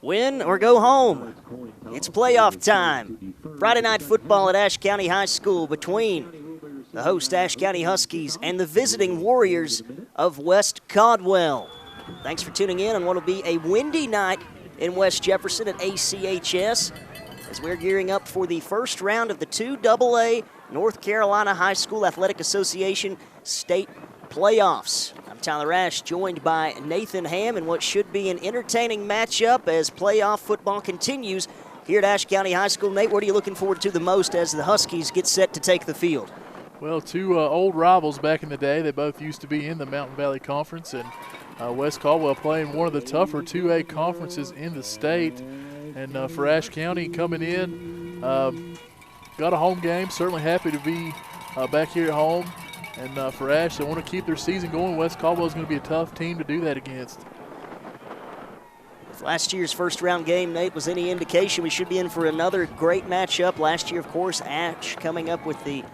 Win or go home. It's playoff time. Friday night football at Ashe County High School between the host Ashe County Huskies and the visiting Warriors of West Caldwell. Thanks for tuning in on what will be a windy night in West Jefferson at ACHS as we're gearing up for the first round of the 2AA North Carolina High School Athletic Association state playoffs. I'm Tyler Ashe, joined by Nathan Ham in what should be an entertaining matchup as playoff football continues here at Ashe County High School. Nate, what are you looking forward to the most as the Huskies get set to take the field? Well, two old rivals back in the day. They both used to be in the Mountain Valley Conference, and West Caldwell playing one of the tougher 2A conferences in the state. And for Ashe County coming in, got a home game. Certainly happy to be back here at home. And for Ashe, they want to keep their season going. West Caldwell is going to be a tough team to do that against. If last year's first-round game, Nate, was any indication, we should be in for another great matchup. Last year, of course, Ashe coming up with the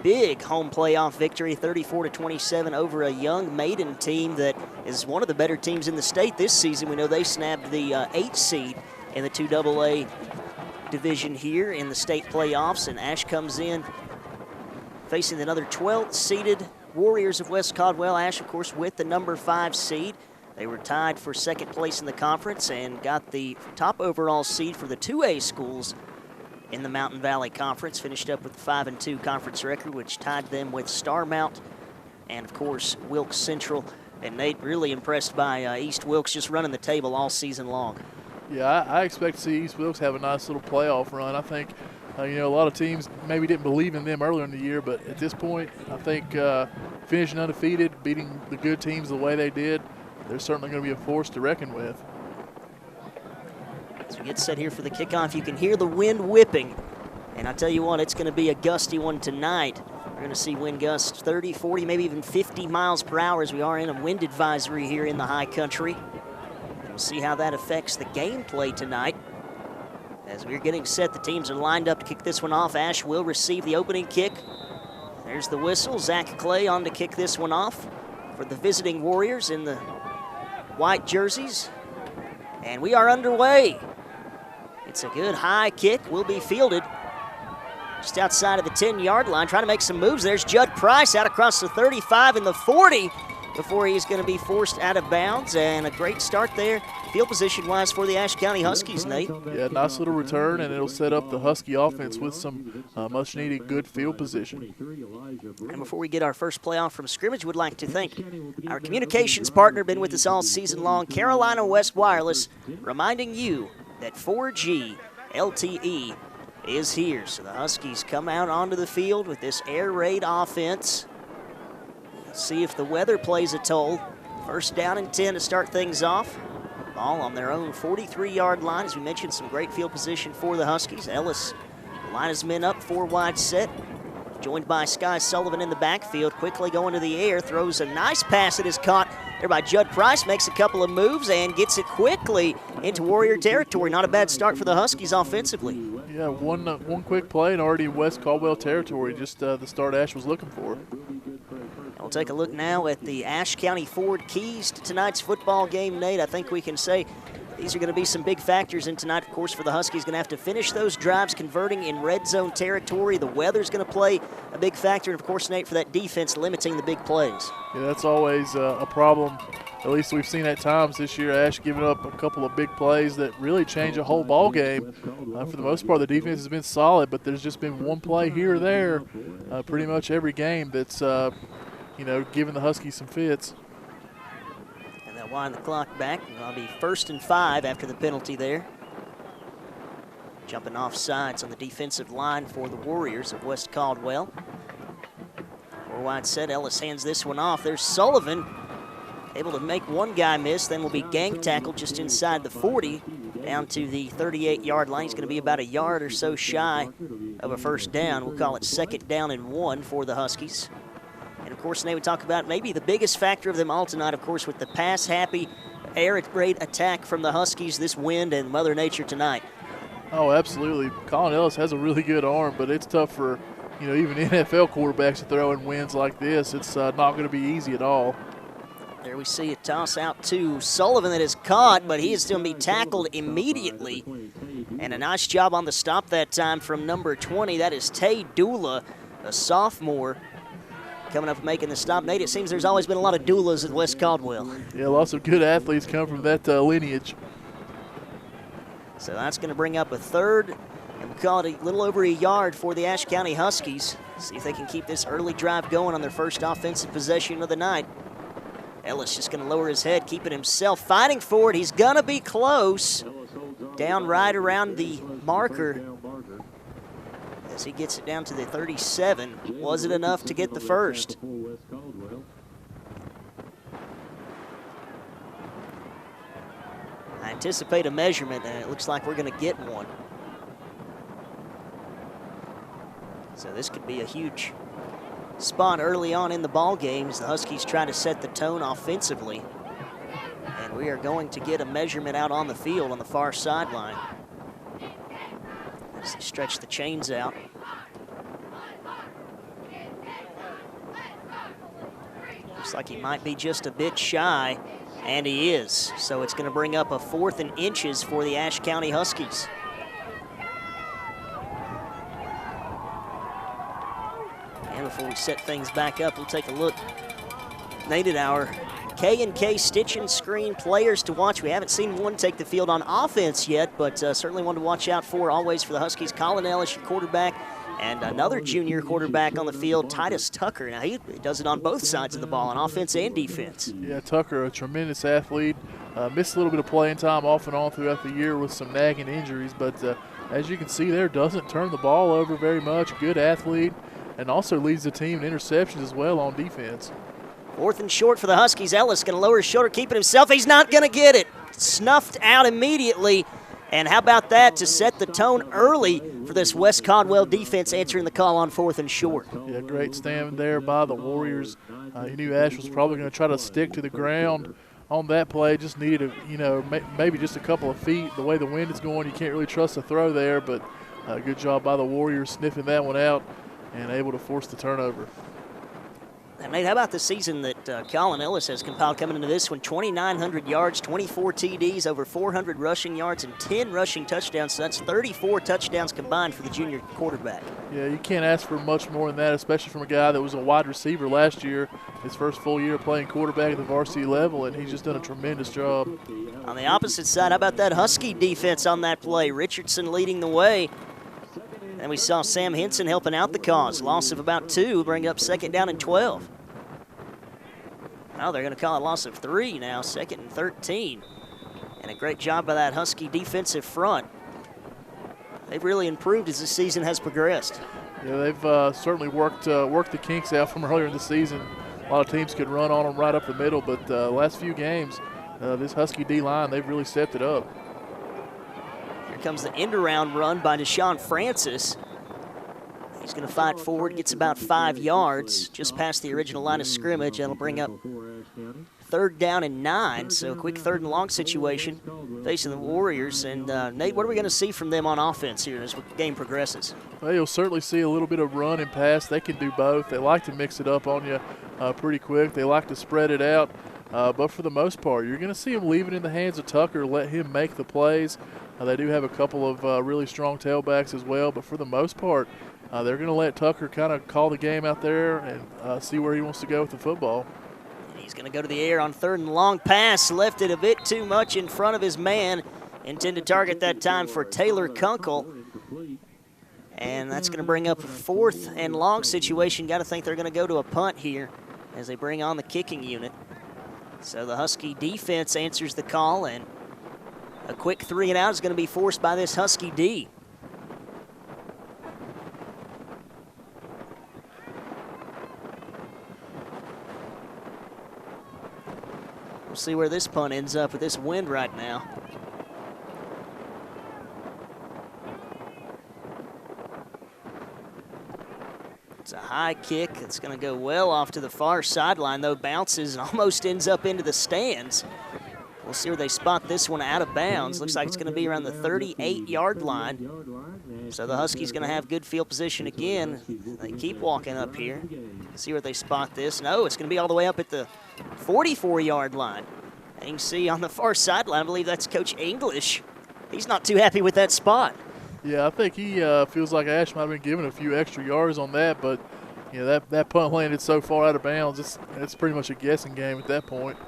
big home playoff victory, 34-27 over a young Maiden team that is one of the better teams in the state this season. We know they snapped the 8th seed in the 2AA division here in the state playoffs, and Ashe comes in facing another 12th-seeded Warriors of West Caldwell. Ashe, of course, with the number 5 seed. They were tied for second place in the conference and got the top overall seed for the 2A schools in the Mountain Valley Conference. Finished up with the 5-2 conference record, which tied them with Starmount and, of course, Wilkes Central. And Nate, really impressed by East Wilkes just running the table all season long. Yeah, I expect to see East Wilkes have a nice little playoff run. I think a lot of teams maybe didn't believe in them earlier in the year, but at this point, I think finishing undefeated, beating the good teams the way they did, they're certainly going to be a force to reckon with. As we get set here for the kickoff, you can hear the wind whipping. And I tell you what, it's going to be a gusty one tonight. We're going to see wind gusts 30, 40, maybe even 50 miles per hour as we are in a wind advisory here in the high country. We'll see how that affects the gameplay tonight. As we're getting set, the teams are lined up to kick this one off. Ashe will receive the opening kick. There's the whistle. Zach Clay on to kick this one off for the visiting Warriors in the white jerseys. And we are underway. It's a good high kick. Will be fielded just outside of the 10-yard line. Trying to make some moves. There's Judd Price out across the 35 and the 40 before he's going to be forced out of bounds. And a great start there, field position-wise, for the Ashe County Huskies, Nate. Yeah, nice little return, and it'll set up the Husky offense with some much-needed good field position. And before we get our first playoff from scrimmage, we'd like to thank our communications partner, been with us all season long, Carolina West Wireless, reminding you that 4G LTE is here. So the Huskies come out onto the field with this air raid offense. See if the weather plays a toll. First down and 10 to start things off. Ball on their own 43-yard line. As we mentioned, some great field position for the Huskies. Ellis line his men up, 4 wide set. Joined by Sky Sullivan in the backfield. Quickly going to the air. Throws a nice pass that is caught there by Judd Price. Makes a couple of moves and gets it quickly into Warrior territory. Not a bad start for the Huskies offensively. Yeah, one quick play and already West Caldwell territory. Just the start Ashe was looking for. We'll take a look now at the Ashe County Ford keys to tonight's football game, Nate. I think we can say these are going to be some big factors in tonight. Of course, for the Huskies, going to have to finish those drives converting in red zone territory. The weather's going to play a big factor. And, of course, Nate, for that defense, limiting the big plays. Yeah, that's always a problem. At least we've seen at times this year, Ashe giving up a couple of big plays that really change a whole ball game. For the most part, the defense has been solid, but there's just been one play here or there pretty much every game that's giving the Huskies some fits. And they'll wind the clock back. It'll be 1st and 5 after the penalty there. Jumping off sides on the defensive line for the Warriors of West Caldwell. 4 wide set. Ellis hands this one off. There's Sullivan, able to make one guy miss, then will be gang tackled just inside the 40 down to the 38-yard line. He's going to be about a yard or so shy of a first down. We'll call it 2nd down and 1 for the Huskies. And, of course, Nate, we talk about maybe the biggest factor of them all tonight, of course, with the pass-happy, air raid attack from the Huskies, this wind and Mother Nature tonight. Oh, absolutely. Colin Ellis has a really good arm, but it's tough for, even NFL quarterbacks to throw in winds like this. It's not going to be easy at all. There we see a toss out to Sullivan that is caught, but he is going to be tackled immediately. And a nice job on the stop that time from number 20. That is Tay Dula, a sophomore, coming up and making the stop. Nate, it seems there's always been a lot of Dulas at West Caldwell. Yeah, lots of good athletes come from that lineage. So that's going to bring up a third, and we'll call it a little over a yard for the Ashe County Huskies. See if they can keep this early drive going on their first offensive possession of the night. Ellis just going to lower his head, keeping himself fighting for it. He's going to be close. Down right around the marker as he gets it down to the 37. Was it enough to get the first? I anticipate a measurement, and it looks like we're going to get one. So this could be a huge spot early on in the ball game as the Huskies try to set the tone offensively. And we are going to get a measurement out on the field on the far sideline as they stretch the chains out. Looks like he might be just a bit shy, and he is. So it's going to bring up a 4th and inches for the Ashe County Huskies. And before we set things back up, we'll take a look. Nate, at our K&K Stitch and Screen players to watch. We haven't seen one take the field on offense yet, but certainly one to watch out for always for the Huskies. Colin Ellis, your quarterback, and another junior quarterback on the field, Titus Tucker. Now, he does it on both sides of the ball, on offense and defense. Yeah, Tucker, a tremendous athlete. Missed a little bit of playing time off and on throughout the year with some nagging injuries, but as you can see there, doesn't turn the ball over very much. Good athlete, and also leads the team in interceptions as well on defense. 4th and short for the Huskies. Ellis going to lower his shoulder, keeping himself. He's not going to get it. Snuffed out immediately. And how about that to set the tone early for this West Caldwell defense answering the call on 4th and short. Yeah, great stand there by the Warriors. He knew Ashe was probably going to try to stick to the ground on that play. Just needed, maybe just a couple of feet. The way the wind is going, you can't really trust the throw there, but good job by the Warriors sniffing that one out and able to force the turnover. And Nate, how about the season that Colin Ellis has compiled coming into this one? 2,900 yards, 24 TDs, over 400 rushing yards, and 10 rushing touchdowns. So that's 34 touchdowns combined for the junior quarterback. Yeah, you can't ask for much more than that, especially from a guy that was a wide receiver last year, his first full year playing quarterback at the varsity level, and he's just done a tremendous job. On the opposite side, how about that Husky defense on that play? Richardson leading the way. And we saw Sam Henson helping out the cause. Loss of about 2, bring up 2nd down and 12. Now they're going to call a loss of 3 now, 2nd and 13. And a great job by that Husky defensive front. They've really improved as the season has progressed. Yeah, they've certainly worked the kinks out from earlier in the season. A lot of teams could run on them right up the middle, but last few games, this Husky D-line, they've really stepped it up. Here comes the end-around run by Deshaun Francis. He's going to fight forward, gets about 5 yards, just past the original line of scrimmage. That'll bring up 3rd down and 9, so a quick 3rd and long situation facing the Warriors. And Nate, what are we going to see from them on offense here as the game progresses? Well, you'll certainly see a little bit of run and pass. They can do both. They like to mix it up on you pretty quick. They like to spread it out. But for the most part, you're going to see them leave it in the hands of Tucker, let him make the plays. They do have a couple of really strong tailbacks as well, but for the most part, they're going to let Tucker kind of call the game out there and see where he wants to go with the football. He's going to go to the air on 3rd and long pass, left it a bit too much in front of his man. Intended target that time for Taylor Kunkel. And that's going to bring up a 4th and long situation. Got to think they're going to go to a punt here as they bring on the kicking unit. So the Husky defense answers the call, and a quick 3 and out is going to be forced by this Husky D. We'll see where this punt ends up with this wind right now. It's a high kick. It's going to go well off to the far sideline, though. Bounces and almost ends up into the stands. We'll see where they spot this one out of bounds. Looks like it's going to be around the 38-yard line. So the Huskies going to have good field position again. They keep walking up here. See where they spot this. No, it's going to be all the way up at the 44-yard line. And you can see on the far sideline, I believe that's Coach English. He's not too happy with that spot. Yeah, I think he feels like Ashe might have been given a few extra yards on that, but you know, that punt landed so far out of bounds, it's pretty much a guessing game at that point.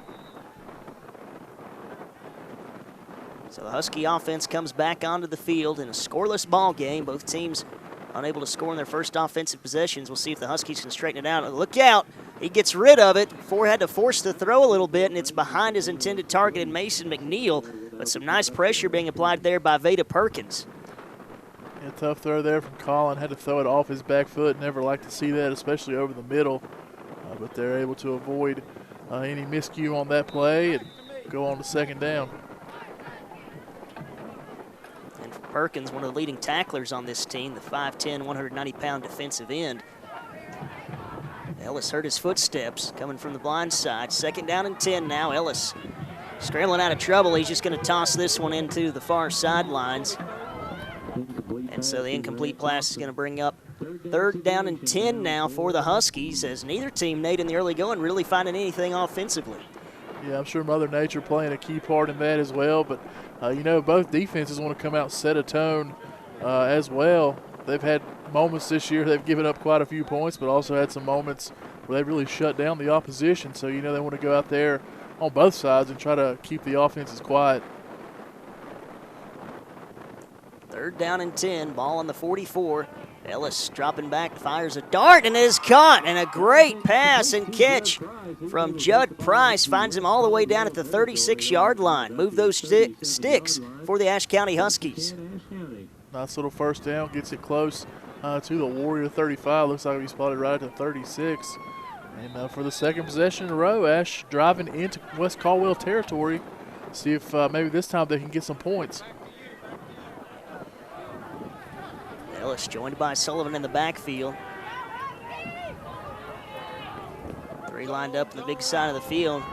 So the Husky offense comes back onto the field in a scoreless ball game. Both teams unable to score in their first offensive possessions. We'll see if the Huskies can straighten it out. Look out. He gets rid of it. Ford had to force the throw a little bit, and it's behind his intended target in Mason McNeil. But some nice pressure being applied there by Veda Perkins. Yeah, tough throw there from Colin. Had to throw it off his back foot. Never like to see that, especially over the middle. But they're able to avoid any miscue on that play and go on to second down. And for Perkins, one of the leading tacklers on this team, the 5'10", 190-pound defensive end. Ellis heard his footsteps coming from the blind side. Second down and 10 now. Ellis scrambling out of trouble. He's just going to toss this one into the far sidelines. And so the incomplete pass is going to bring up third down and 10 now for the Huskies, as neither team, Nate, in the early going really finding anything offensively. Yeah, I'm sure Mother Nature playing a key part in that as well. But, you know, both defenses want to come out and set a tone as well. They've had moments this year they've given up quite a few points, but also had some moments where they really shut down the opposition. So, you know, they want to go out there on both sides and try to keep the offenses quiet. Third down and 10, ball on the 44. Ellis dropping back, fires a dart, and it is caught. And a great pass and catch from Judd Price. Finds him all the way down at the 36-yard line. Move those sticks for the Ashe County Huskies. Nice little first down, gets it close to the Warrior 35. Looks like we spotted right at the 36. And for the second possession in a row, Ashe driving into West Caldwell territory. See if maybe this time they can get some points. Ellis joined by Sullivan in the backfield. Three lined up in the big side of the field.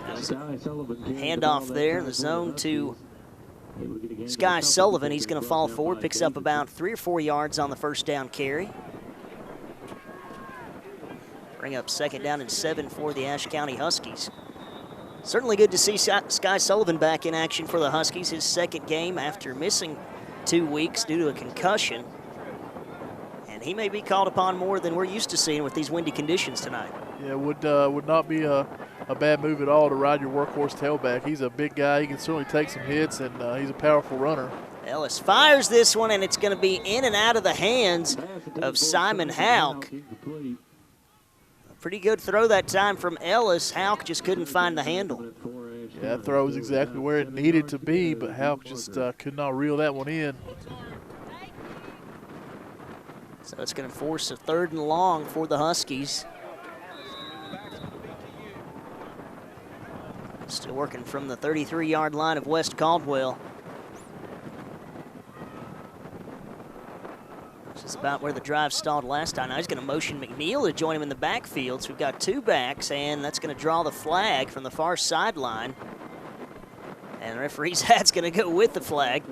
There's a handoff there, the zone to Sky Sullivan. He's going to fall forward, picks up about 3 or 4 yards on the first down carry. Bring up second down and 7 for the Ashe County Huskies. Certainly good to see Sky Sullivan back in action for the Huskies. His second game after missing 2 weeks due to a concussion. And he may be called upon more than we're used to seeing with these windy conditions tonight. Yeah, would not be a bad move at all to ride your workhorse tailback. He's a big guy. He can certainly take some hits, and he's a powerful runner. Ellis fires this one, and it's going to be in and out of the hands of Simon Houck. A pretty good throw that time from Ellis. Houck just couldn't find the handle. Yeah, that throw was exactly where it needed to be, but Houck just could not reel that one in. So it's going to force a 3rd and long for the Huskies. Still working from the 33-yard line of West Caldwell. This is about where the drive stalled last time. Now he's going to motion McNeil to join him in the backfield. So we've got 2 backs, and that's going to draw the flag from the far sideline. And the referee's hat's going to go with the flag.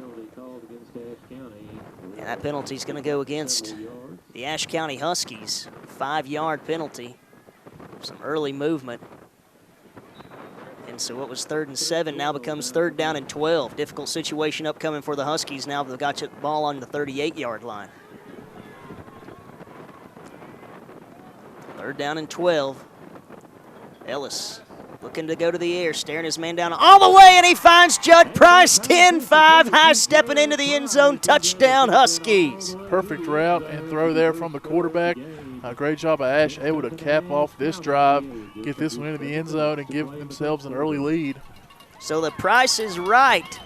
And that penalty is going to go against the Ashe County Huskies. 5-yard penalty. Some early movement. And so what was 3rd and 7 now becomes 3rd down and 12. Difficult situation upcoming for the Huskies now they've got the ball on the 38-yard line. 3rd down and 12. Ellis looking to go to the air, staring his man down all the way, and he finds Judd Price, 10-5, high stepping into the end zone, touchdown Huskies. Perfect route and throw there from the quarterback. Great job by Ashe, able to cap off this drive, get this one into the end zone, and give themselves an early lead. So the price is right.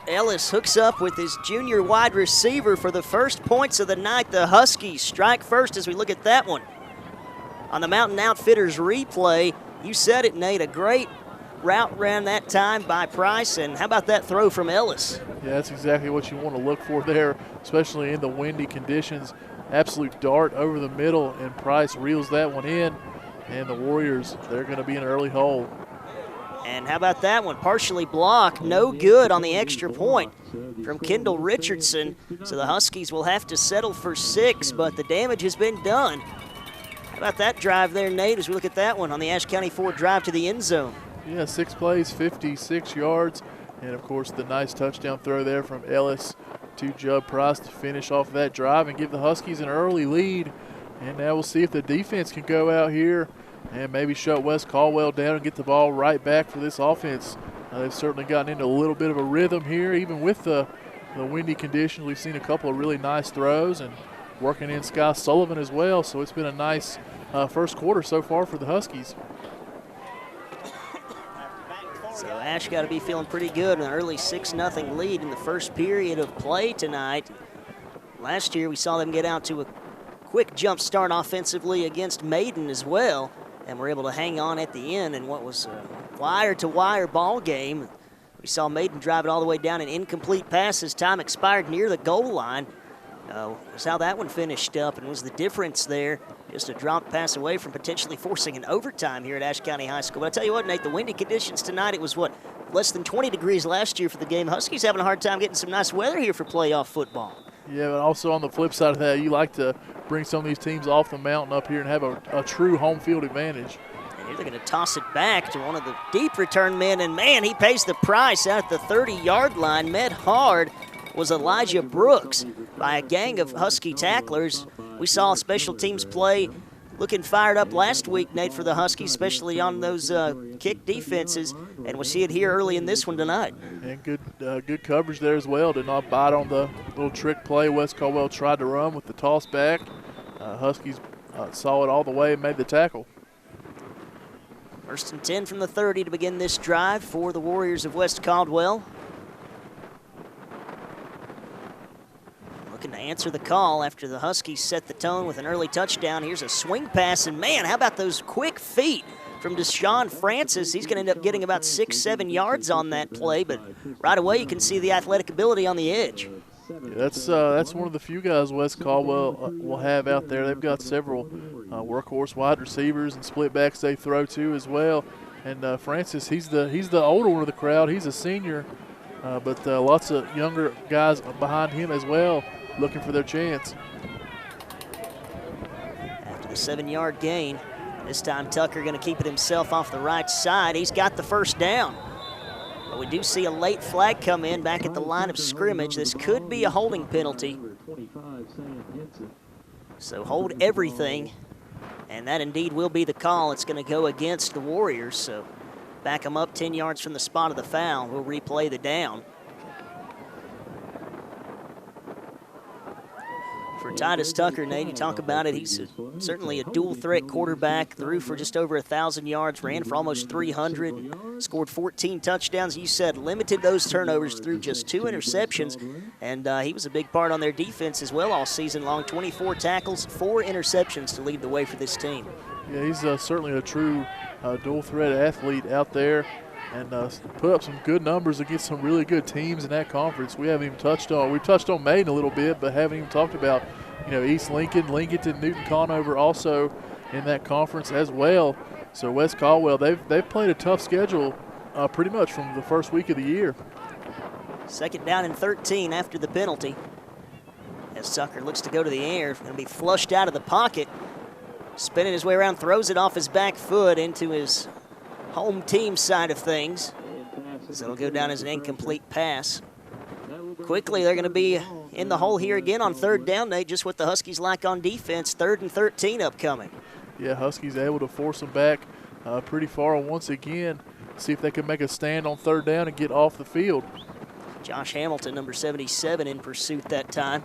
Ellis hooks up with his junior wide receiver for the first points of the night. The Huskies strike first as we look at that one. On the Mountain Outfitters replay, you said it, Nate, a great route ran that time by Price, and how about that throw from Ellis? Yeah, that's exactly what you want to look for there, especially in the windy conditions. absolute dart over the middle, and Price reels that one in. And the Warriors, they're going to be in an early hole. And how about that one? Partially blocked, no good on the extra point from Kendall Richardson. So the Huskies will have to settle for 6, but the damage has been done. How about that drive there, Nate, as we look at that one on the Ashe County Ford drive to the end zone? Yeah, 6 plays, 56 yards. And, of course, the nice touchdown throw there from Ellis to Judd Price to finish off that drive and give the Huskies an early lead. And now we'll see if the defense can go out here and maybe shut West Caldwell down and get the ball right back for this offense. They've certainly gotten into a little bit of a rhythm here, even with the windy conditions. We've seen a couple of really nice throws and working in Sky Sullivan as well. So it's been a nice first quarter so far for the Huskies. So Ashe got to be feeling pretty good. An early 6-0 lead in the first period of play tonight. Last year we saw them get out to a quick jump start offensively against Maiden as well, and were able to hang on at the end in what was a wire-to-wire ball game. We saw Maiden drive it all the way down, an incomplete pass as time expired near the goal line. Was how that one finished up, and was the difference there. Just a drop pass away from potentially forcing an overtime here at Ashe County High School. But I tell you what, Nate, the windy conditions tonight, it was what, less than 20 degrees last year for the game. Huskies having a hard time getting some nice weather here for playoff football. Yeah, but also on the flip side of that, you like to bring some of these teams off the mountain up here and have a true home field advantage. And here they're going to toss it back to one of the deep return men, and man, he pays the price out at the 30-yard line. Met hard was Elijah Brooks by a gang of Husky tacklers. We saw special teams play looking fired up last week, Nate, for the Huskies, especially on those kick defenses, and we'll see it here early in this one tonight. And good coverage there as well. Did not bite on the little trick play West Caldwell tried to run with the toss back. Huskies saw it all the way and made the tackle. 1st and 10 from the 30 to begin this drive for the Warriors of West Caldwell. Looking to answer the call after the Huskies set the tone with an early touchdown. Here's a swing pass, and man, how about those quick feet from Deshaun Francis. He's going to end up getting about 6-7 yards on that play, but right away you can see the athletic ability on the edge. Yeah, that's one of the few guys West Caldwell will have out there. They've got several workhorse wide receivers and split backs they throw to as well. And Francis, he's the older one of the crowd. He's a senior, but lots of younger guys behind him as well, looking for their chance. After the 7-yard gain, this time Tucker going to keep it himself off the right side. He's got the first down. But we do see a late flag come in back at the line of scrimmage. This could be a holding penalty. So hold everything, and that indeed will be the call. It's going to go against the Warriors. So back them up 10 yards from the spot of the foul. We'll replay the down. For Titus Tucker, Nate, you talk about it, he's certainly a dual-threat quarterback, threw for just over 1,000 yards, ran for almost 300, scored 14 touchdowns. You said limited those turnovers through just 2 interceptions, and he was a big part on their defense as well all season long. 24 tackles, 4 interceptions to lead the way for this team. Yeah, he's certainly a true dual-threat athlete out there, and put up some good numbers against some really good teams in that conference. We haven't even touched on, we've touched on Maine a little bit, but haven't even talked about, East Lincoln, Lincolnton, Newton Conover also in that conference as well. So West Caldwell, they've played a tough schedule pretty much from the first week of the year. 2nd down and 13 after the penalty. As Tucker looks to go to the air, going to be flushed out of the pocket. Spinning his way around, throws it off his back foot into his home team side of things. So it'll go down as an incomplete pass. Quickly, they're going to be in the hole here again on 3rd down, Nate, just what the Huskies like on defense. 3rd and 13 upcoming. Yeah, Huskies able to force them back pretty far once again. See if they can make a stand on 3rd down and get off the field. Josh Hamilton, number 77, in pursuit that time.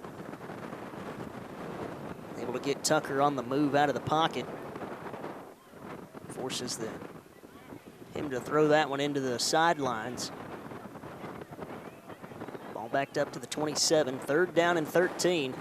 Able to get Tucker on the move out of the pocket. Forces him to throw that one into the sidelines. Ball backed up to the 27, 3rd down and 13.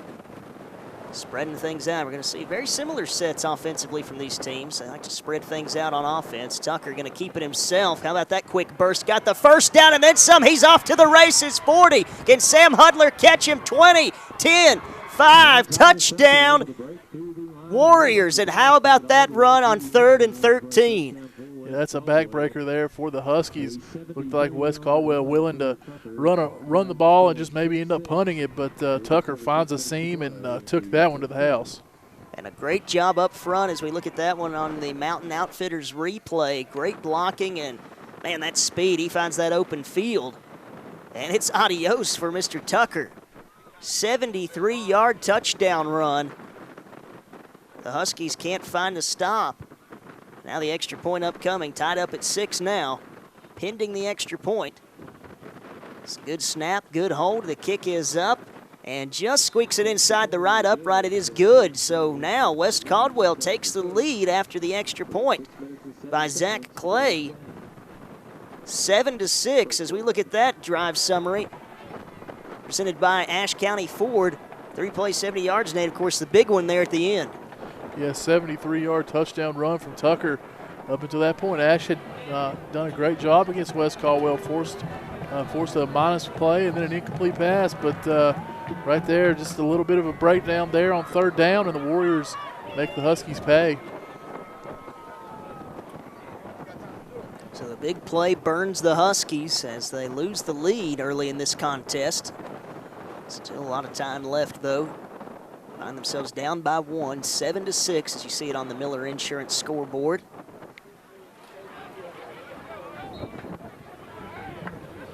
Spreading things out. We're going to see very similar sets offensively from these teams. They like to spread things out on offense. Tucker going to keep it himself. How about that quick burst? Got the first down and then some. He's off to the races. 40. Can Sam Hudler catch him? 20, 10, 5, touchdown, Warriors. And how about that run on 3rd and 13? Yeah, that's a backbreaker there for the Huskies. Looked like West Caldwell willing to run the ball and just maybe end up punting it, but Tucker finds a seam and took that one to the house. And a great job up front as we look at that one on the Mountain Outfitters replay. Great blocking, and, man, that speed. He finds that open field. And it's adios for Mr. Tucker. 73-yard touchdown run. The Huskies can't find a stop. Now the extra point upcoming, tied up at 6 now, pending the extra point. It's a good snap, good hold. The kick is up and just squeaks it inside the right upright. It is good. So now West Caldwell takes the lead after the extra point by Zach Clay. 7-6 as we look at that drive summary. Presented by Ashe County Ford. 3 plays, 70 yards, Nate. Of course, the big one there at the end. Yeah, 73-yard touchdown run from Tucker. Up until that point, Ashe had done a great job against West Caldwell. Forced a minus play and then an incomplete pass. But right there, just a little bit of a breakdown there on 3rd down, and the Warriors make the Huskies pay. So the big play burns the Huskies as they lose the lead early in this contest. Still a lot of time left, though. Find themselves down by 1, 7-6, as you see it on the Miller Insurance scoreboard.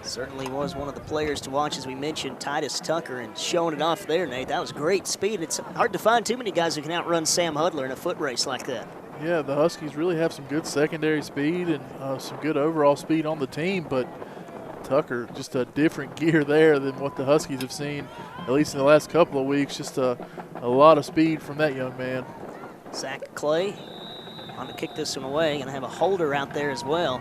Certainly was one of the players to watch, as we mentioned, Titus Tucker, and showing it off there, Nate. That was great speed. It's hard to find too many guys who can outrun Sam Hudler in a foot race like that. Yeah, the Huskies really have some good secondary speed and some good overall speed on the team, but Tucker, just a different gear there than what the Huskies have seen, at least in the last couple of weeks. Just a lot of speed from that young man. Zach Clay on to kick this one away. Going to have a holder out there as well.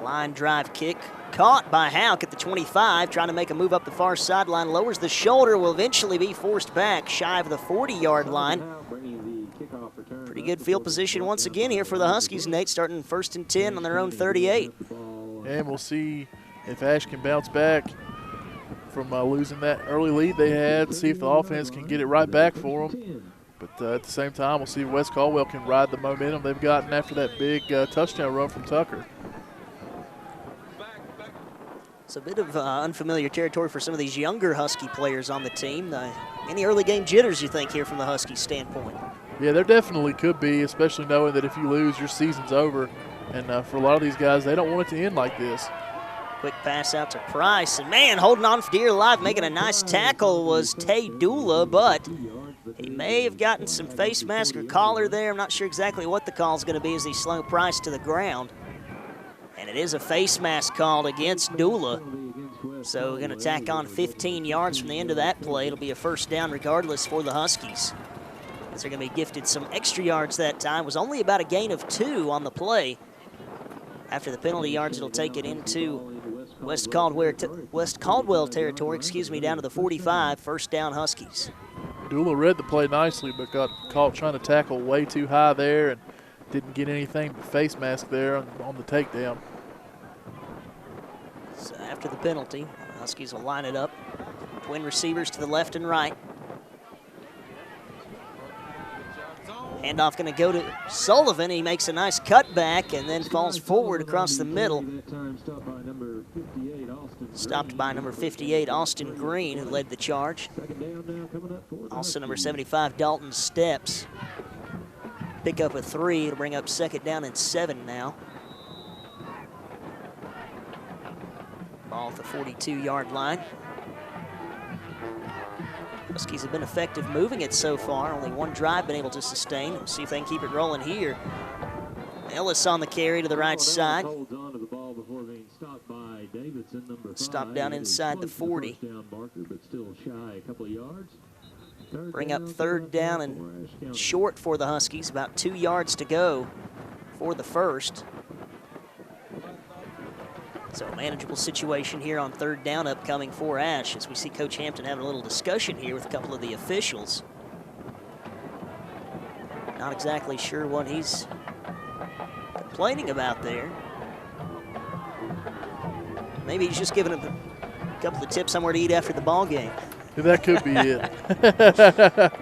Line drive kick. Caught by Houck at the 25, trying to make a move up the far sideline. Lowers the shoulder, will eventually be forced back shy of the 40-yard line. Pretty good field position once again here for the Huskies, Nate, starting 1st and 10 on their own 38. And we'll see if Ashe can bounce back from losing that early lead they had, see if the offense can get it right back for them. But at the same time, we'll see if West Caldwell can ride the momentum they've gotten after that big touchdown run from Tucker. It's a bit of unfamiliar territory for some of these younger Husky players on the team. Any early game jitters, you think, here from the Huskies standpoint? Yeah, there definitely could be, especially knowing that if you lose, your season's over. And for a lot of these guys, they don't want it to end like this. Quick pass out to Price. And, man, holding on for dear life, making a nice tackle was Tay Dula, but he may have gotten some face mask or collar there. I'm not sure exactly what the call is going to be as he slung Price to the ground. And it is a face mask called against Dula. So we're going to tack on 15 yards from the end of that play. It'll be a 1st down regardless for the Huskies. As they're going to be gifted some extra yards that time. Was only about a gain of 2 on the play. After the penalty yards, it'll take it into West Caldwell territory, down to the 45, 1st down Huskies. Dula read the play nicely, but got caught trying to tackle way too high there and didn't get anything but face mask there on the takedown. So after the penalty, the Huskies will line it up. Twin receivers to the left and right. Handoff going to go to Sullivan. He makes a nice cutback and then falls forward across the middle. Stopped by number 58, Austin Green, who led the charge. Also number 75, Dalton Steps. Pick up a 3. It'll bring up 2nd down and 7 now. Ball at the 42-yard line. Huskies have been effective moving it so far. Only one drive been able to sustain. We'll see if they can keep it rolling here. Ellis on the carry to the right side. Stop down inside the 40. Bring up 3rd down and short for the Huskies. About 2 yards to go for the 1st. So a manageable situation here on 3rd down upcoming for Ashe, as we see Coach Hampton having a little discussion here with a couple of the officials. Not exactly sure what he's complaining about there. Maybe he's just giving him a couple of tips somewhere to eat after the ball game. That could be it.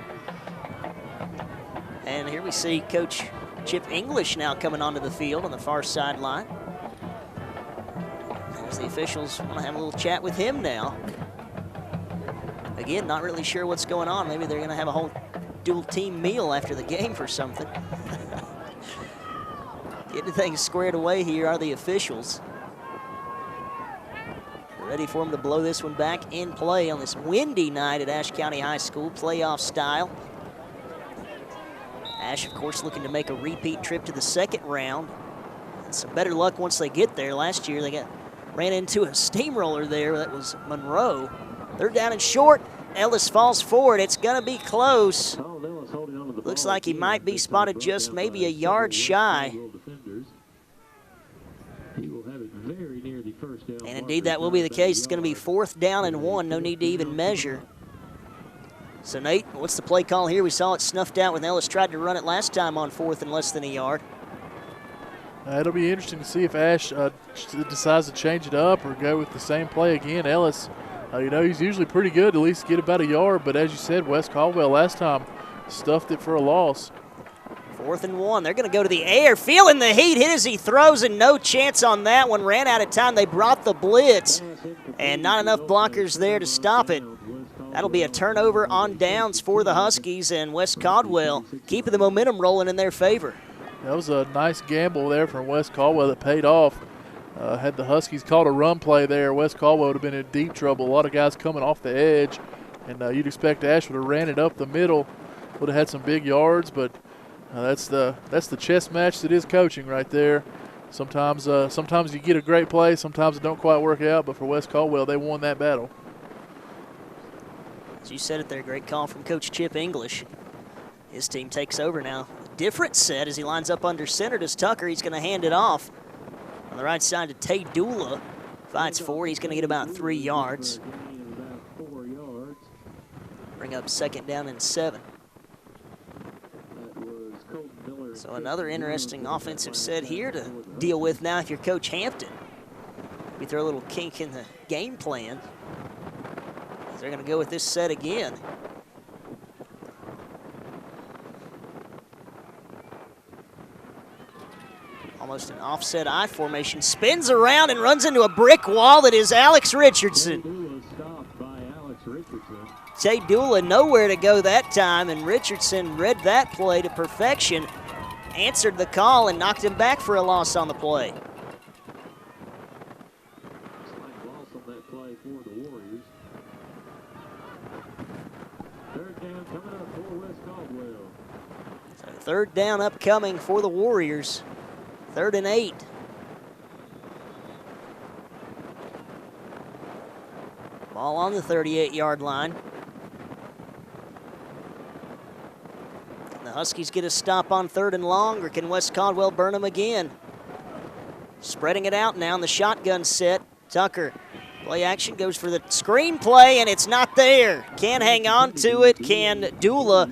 And here we see Coach Chip English now coming onto the field on the far sideline. As the officials want to have a little chat with him now. Again, not really sure what's going on. Maybe they're going to have a whole dual team meal after the game for something. Getting things squared away here are the officials. They're ready for them to blow this one back in play on this windy night at Ashe County High School, playoff style. Ashe, of course, looking to make a repeat trip to the second round. And some better luck once they get there. Last year they ran into a steamroller there. That was Monroe. They're down and short. Ellis falls forward. It's going to be close. Looks like he might be spotted just maybe a yard shy. And indeed, that will be the case. It's going to be 4th down and 1. No need to even measure. So, Nate, what's the play call here? We saw it snuffed out when Ellis tried to run it last time on 4th and less than a yard. It'll be interesting to see if Ashe decides to change it up or go with the same play again. Ellis, he's usually pretty good, at least get about a yard. But as you said, West Caldwell last time stuffed it for a loss. 4th and 1. They're going to go to the air, feeling the heat. Hit as he throws, and no chance on that one. Ran out of time. They brought the blitz, and not enough blockers there to stop it. That'll be a turnover on downs for the Huskies, and West Caldwell keeping the momentum rolling in their favor. That was a nice gamble there from West Caldwell that paid off. Had the Huskies called a run play there, West Caldwell would have been in deep trouble. A lot of guys coming off the edge, and you'd expect Ashe would have ran it up the middle, would have had some big yards, but that's the chess match that is coaching right there. Sometimes you get a great play, sometimes it don't quite work out, but for West Caldwell, they won that battle. As you said it there, great call from Coach Chip English. His team takes over now. Different set as he lines up under center to Tucker. He's going to hand it off on the right side to Tay Dula. Fights forward. He's going to get about 3 yards. Bring up 2nd down and 7. So another interesting offensive set here to deal with now if you're Coach Hampton. We throw a little kink in the game plan. They're going to go with this set again. Almost an offset I formation. Spins around and runs into a brick wall that is Alex Richardson. Tay Dula nowhere to go that time, and Richardson read that play to perfection, answered the call, and knocked him back for a loss on the play. So 3rd down upcoming for the Warriors. 3rd and 8. Ball on the 38-yard line. Can the Huskies get a stop on 3rd and long, or can West Caldwell burn them again? Spreading it out now in the shotgun set. Tucker, play action, goes for the screen play, and it's not there. Can't hang on to it, can Dula,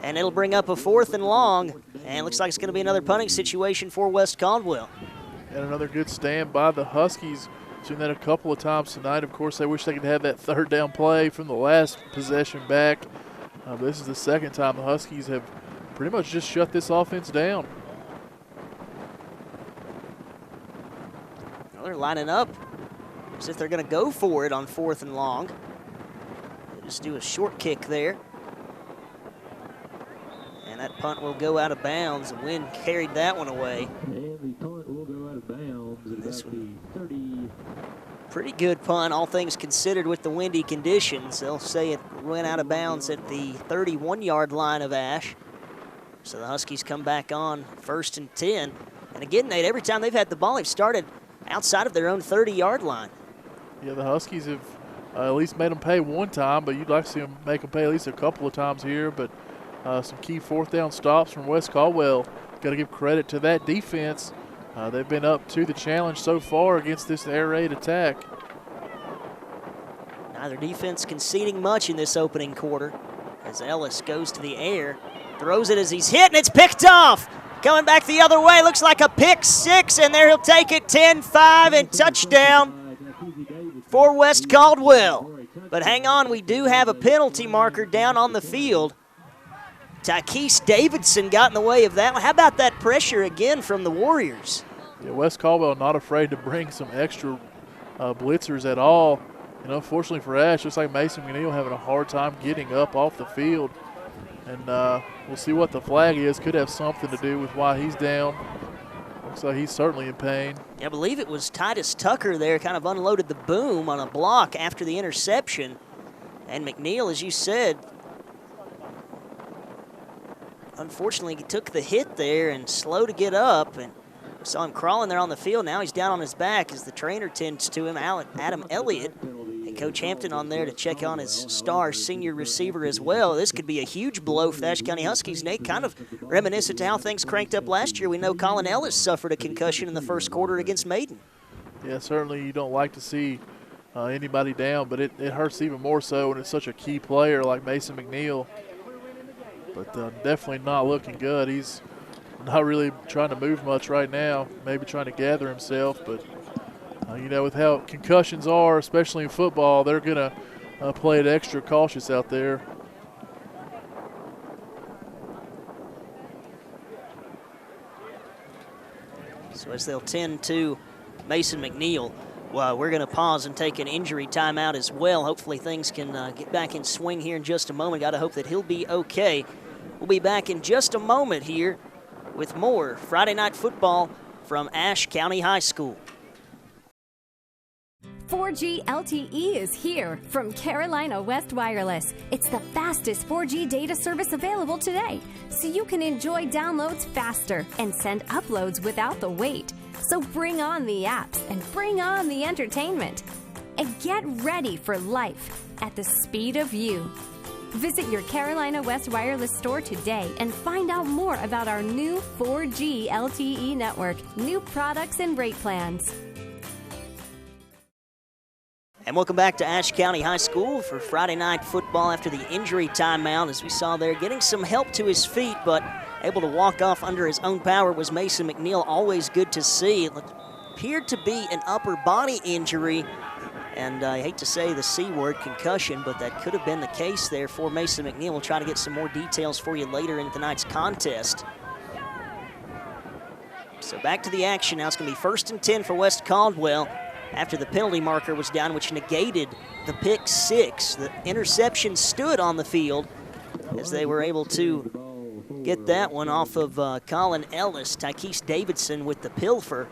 and it'll bring up a 4th and long, and it looks like it's going to be another punting situation for West Caldwell. And another good stand by the Huskies. Seen that a couple of times tonight. Of course, they wish they could have that 3rd down play from the last possession back. But this is the 2nd time the Huskies have pretty much just shut this offense down. Well, they're lining up as if they're going to go for it on 4th and long. They just do a short kick there. And that punt will go out of bounds. The wind carried that one away. And the punt will go out of bounds. This one, pretty good punt, all things considered, with the windy conditions. They'll say it went out of bounds at the 31-yard line of Ashe. So the Huskies come back on 1st and 10. And again, Nate, every time they've had the ball, they've started outside of their own 30-yard line. Yeah, the Huskies have at least made them pay one time, but you'd like to see them make them pay at least a couple of times here. But some key 4th down stops from West Caldwell. Got to give credit to that defense. They've been up to the challenge so far against this air raid attack. Neither defense conceding much in this opening quarter as Ellis goes to the air, throws it as he's hit, and it's picked off. Coming back the other way, looks like a pick 6, and there he'll take it 10-5 and touchdown. for West Caldwell. But hang on, we do have a penalty marker down on the field. Tykees Davidson got in the way of that one. How about that pressure again from the Warriors? Yeah, West Caldwell not afraid to bring some extra blitzers at all. And unfortunately for Ashe, looks like Mason McNeil having a hard time getting up off the field. And we'll see what the flag is. Could have something to do with why he's down. Looks like he's certainly in pain. Yeah, I believe it was Titus Tucker there, kind of unloaded the boom on a block after the interception. And McNeil, as you said, unfortunately he took the hit there and slow to get up. And saw him crawling there on the field. Now he's down on his back as the trainer tends to him, Adam Elliott. And Coach Hampton on there to check on his star senior receiver as well. This could be a huge blow for the Ashe County Huskies. Nate, kind of reminiscent to how things cranked up last year. We know Colin Ellis suffered a concussion in the first quarter against Maiden. Yeah, certainly you don't like to see anybody down, but it hurts even more so when it's such a key player like Mason McNeil. But definitely not looking good. He's not really trying to move much right now, maybe trying to gather himself, but you know, with how concussions are, especially in football, they're going to play it extra cautious out there. So as they'll tend to Mason McNeil, well, we're going to pause and take an injury timeout as well. Hopefully things can get back in swing here in just a moment. Got to hope that he'll be okay. We'll be back in just a moment here with more Friday Night Football from Ashe County High School. 4G LTE is here from Carolina West Wireless. It's the fastest 4G data service available today, so you can enjoy downloads faster and send uploads without the wait. So bring on the apps and bring on the entertainment. And get ready for life at the speed of you. Visit your Carolina West Wireless store today and find out more about our new 4G LTE network, new products and rate plans. And welcome back to Ashe County High School for Friday Night Football after the injury timeout. As we saw there, getting some help to his feet, but able to walk off under his own power was Mason McNeil. Always good to see. It appeared to be an upper body injury. And I hate to say the C word, concussion, but that could have been the case there for Mason McNeil. We'll try to get some more details for you later in tonight's contest. So back to the action now. It's going to be 1st and 10 for West Caldwell after the penalty marker was down, which negated the pick six. The interception stood on the field as they were able to get that one off of Colin Ellis. Tykees Davidson with the pilfer.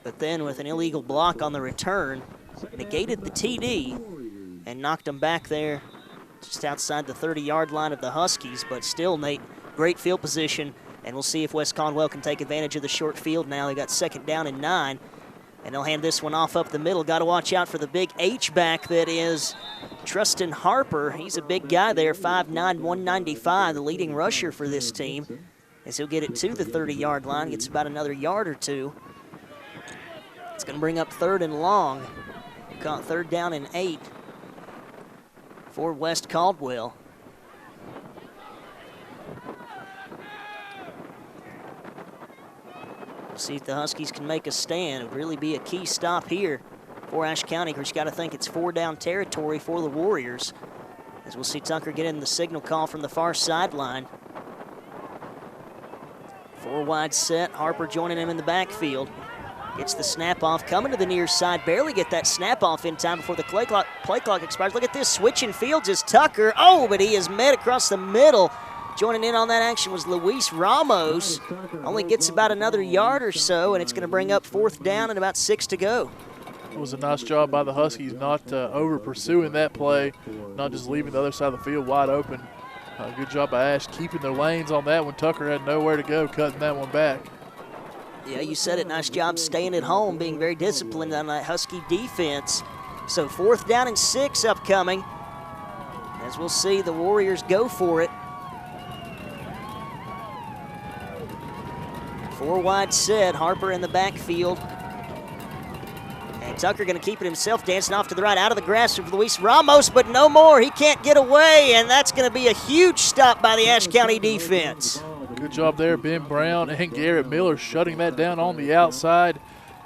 But then with an illegal block on the return, negated the TD and knocked them back there just outside the 30-yard line of the Huskies. But still, Nate, great field position, and we'll see if West Caldwell can take advantage of the short field now. They got 2nd down and 9, and they'll hand this one off up the middle. Got to watch out for the big H-back that is Trustin Harper. He's a big guy there, 5'9", 195, the leading rusher for this team, as he'll get it to the 30-yard line, gets about another yard or two. It's going to bring up 3rd and long. Caught 3rd down and 8 for West Caldwell. We'll see if the Huskies can make a stand. It would really be a key stop here for Ashe County. Of course, you got to think it's 4-down territory for the Warriors, as we'll see Tucker get in the signal call from the far sideline. 4 wide set. Harper joining him in the backfield. Gets the snap off, coming to the near side. Barely get that snap off in time before the play clock expires. Look at this, switching fields is Tucker. Oh, but he is met across the middle. Joining in on that action was Luis Ramos. Only gets about another yard or so, and it's going to bring up 4th down and about 6 to go. It was a nice job by the Huskies not over-pursuing that play, not just leaving the other side of the field wide open. Good job by Ashe keeping their lanes on that one. Tucker had nowhere to go, cutting that one back. Yeah, you said it. Nice job staying at home, being very disciplined on that Husky defense. So 4th down and 6 upcoming. As we'll see, the Warriors go for it. 4 wide set. Harper in the backfield. And Tucker going to keep it himself, dancing off to the right, out of the grasp of Luis Ramos, but no more. He can't get away, and that's going to be a huge stop by the Ashe County defense. Good job there, Ben Brown and Garrett Miller shutting that down on the outside.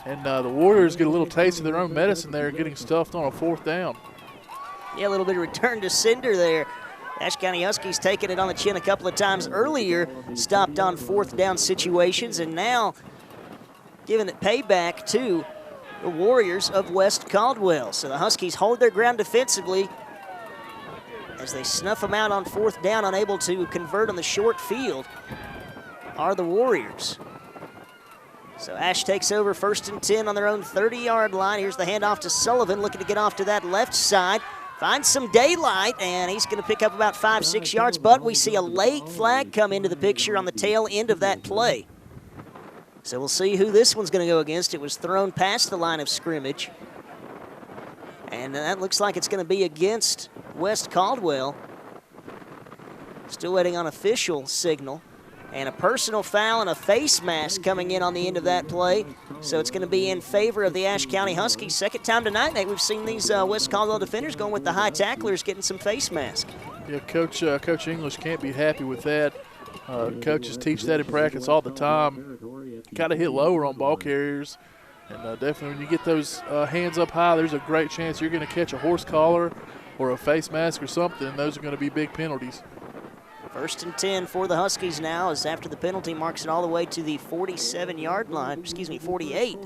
And the Warriors get a little taste of their own medicine there, getting stuffed on a 4th down. Yeah, a little bit of return to sender there. Ashe County Huskies taking it on the chin a couple of times earlier, stopped on 4th down situations, and now giving it payback to the Warriors of West Caldwell. So the Huskies hold their ground defensively as they snuff them out on 4th down, unable to convert on the short field are the Warriors. So Ashe takes over 1st and 10 on their own 30-yard line. Here's the handoff to Sullivan, looking to get off to that left side. Finds some daylight, and he's going to pick up about 5-6 yards, but we see a late flag come into the picture on the tail end of that play. So we'll see who this one's going to go against. It was thrown past the line of scrimmage, and that looks like it's going to be against West Caldwell. Still waiting on official signal. And a personal foul and a face mask coming in on the end of that play. So it's going to be in favor of the Ashe County Huskies. Second time tonight, Nate, we've seen these West Caldwell defenders going with the high tacklers, getting some face mask. Yeah, Coach English can't be happy with that. Coaches teach that in practice all the time. Got to hit lower on ball carriers. And definitely when you get those hands up high, there's a great chance you're going to catch a horse collar or a face mask or something. Those are going to be big penalties. 1st and 10 for the Huskies now, as after the penalty marks it all the way to the 47-yard line, 48.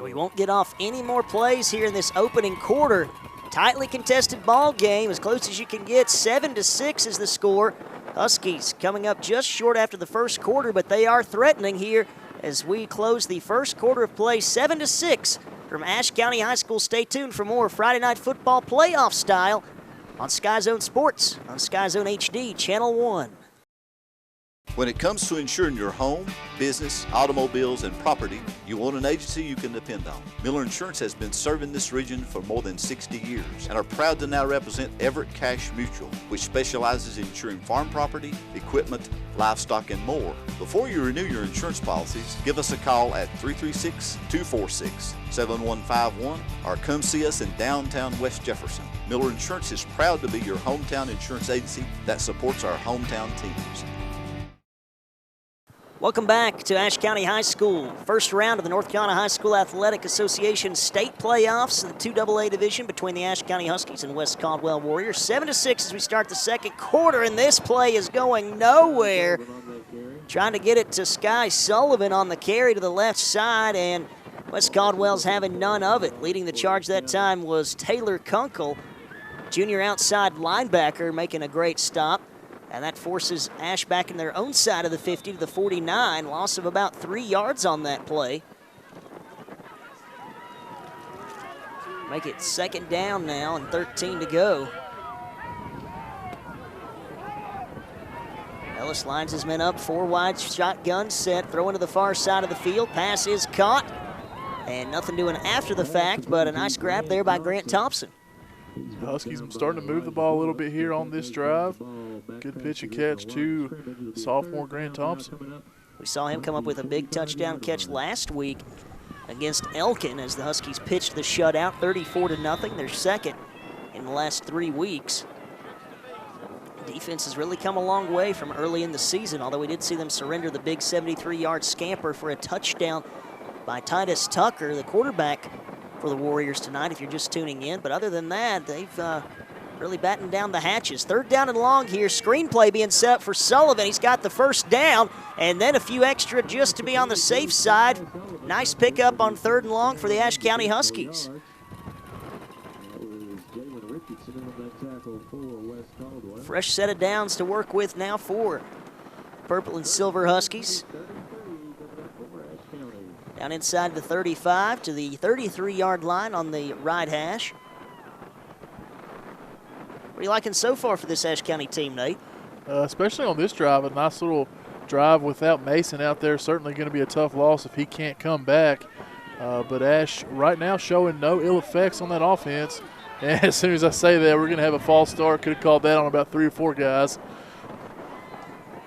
We won't get off any more plays here in this opening quarter. Tightly contested ball game, as close as you can get. 7-6 is the score. Huskies coming up just short after the first quarter, but they are threatening here as we close the first quarter of play. 7-6 from Ashe County High School. Stay tuned for more Friday Night Football playoff style on Sky Zone Sports, on Sky Zone HD, Channel 1. When it comes to insuring your home, business, automobiles, and property, you want an agency you can depend on. Miller Insurance has been serving this region for more than 60 years and are proud to now represent Everett Cash Mutual, which specializes in insuring farm property, equipment, livestock, and more. Before you renew your insurance policies, give us a call at 336-246-7151 or come see us in downtown West Jefferson. Miller Insurance is proud to be your hometown insurance agency that supports our hometown teams. Welcome back to Ashe County High School. First round of the North Carolina High School Athletic Association state playoffs in the 2AA division between the Ashe County Huskies and West Caldwell Warriors. 7-6 as we start the second quarter, and this play is going nowhere. Trying to get it to Sky Sullivan on the carry to the left side, and West Caldwell's having none of it. Leading the charge that time was Taylor Kunkel, junior outside linebacker, making a great stop. And that forces Ashe back in their own side of the 50 to the 49. Loss of about 3 yards on that play. Make it second down now and 13 to go. Ellis lines his men up, 4 wide shotgun set, throwing to the far side of the field. Pass is caught, and nothing doing after the fact, but a nice grab there by Grant Thompson. The Huskies starting to move the ball a little bit here on this drive. Good pitch and catch to sophomore Grant Thompson. We saw him come up with a big touchdown catch last week against Elkin as the Huskies pitched the shutout, 34-0, their second in the last 3 weeks. Defense has really come a long way from early in the season, although we did see them surrender the big 73-yard scamper for a touchdown by Titus Tucker, the quarterback for the Warriors tonight, if you're just tuning in. But other than that, they've really battened down the hatches. Third down and long here. Screenplay being set up for Sullivan. He's got the first down, and then a few extra just to be on the safe side. Nice pickup on 3rd and long for the Ashe County Huskies. Fresh set of downs to work with now for Purple and Silver Huskies. Down inside the 35 to the 33-yard line on the right hash. What are you liking so far for this Ashe County team, Nate? Especially on this drive, a nice little drive without Mason out there. Certainly going to be a tough loss if he can't come back. But Ashe right now showing no ill effects on that offense. And as soon as I say that, we're going to have a false start. Could have called that on about 3 or 4 guys.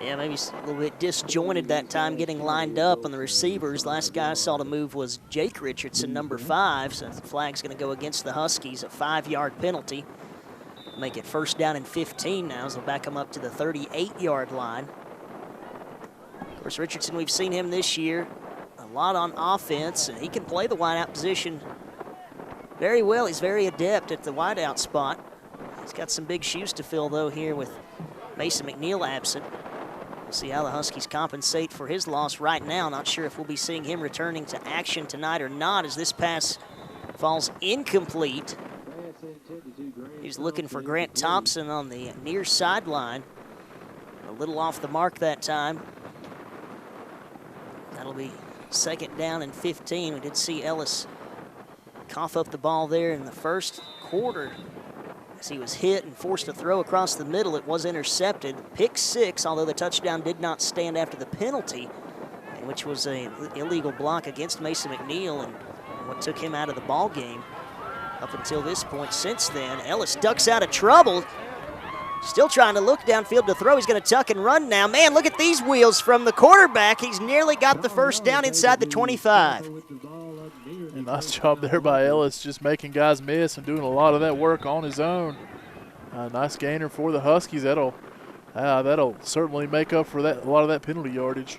Yeah, maybe a little bit disjointed that time getting lined up on the receivers. Last guy I saw to move was Jake Richardson, number 5. So the flag's going to go against the Huskies, a 5-yard penalty. Make it first down and 15 now as they'll back him up to the 38-yard line. Of course, Richardson, we've seen him this year. a lot on offense, and he can play the wideout position very well. He's very adept at the wideout spot. He's got some big shoes to fill, though, here with Mason McNeil absent. We'll see how the Huskies compensate for his loss right now. Not sure if we'll be seeing him returning to action tonight or not, as this pass falls incomplete. He's looking for Grant Thompson on the near sideline. A little off the mark that time. That'll be 2nd down and 15. We did see Ellis cough up the ball there in the first quarter as he was hit and forced to throw across the middle. It was intercepted. Pick 6, although the touchdown did not stand after the penalty, which was an illegal block against Mason McNeil and what took him out of the ball game up until this point. Since then, Ellis ducks out of trouble. Still trying to look downfield to throw. He's going to tuck and run now. Man, look at these wheels from the quarterback. He's nearly got the first down inside the 25. A nice job there by Ellis, just making guys miss and doing a lot of that work on his own. Nice gainer for the Huskies. That'll certainly make up for that, a lot of that penalty yardage.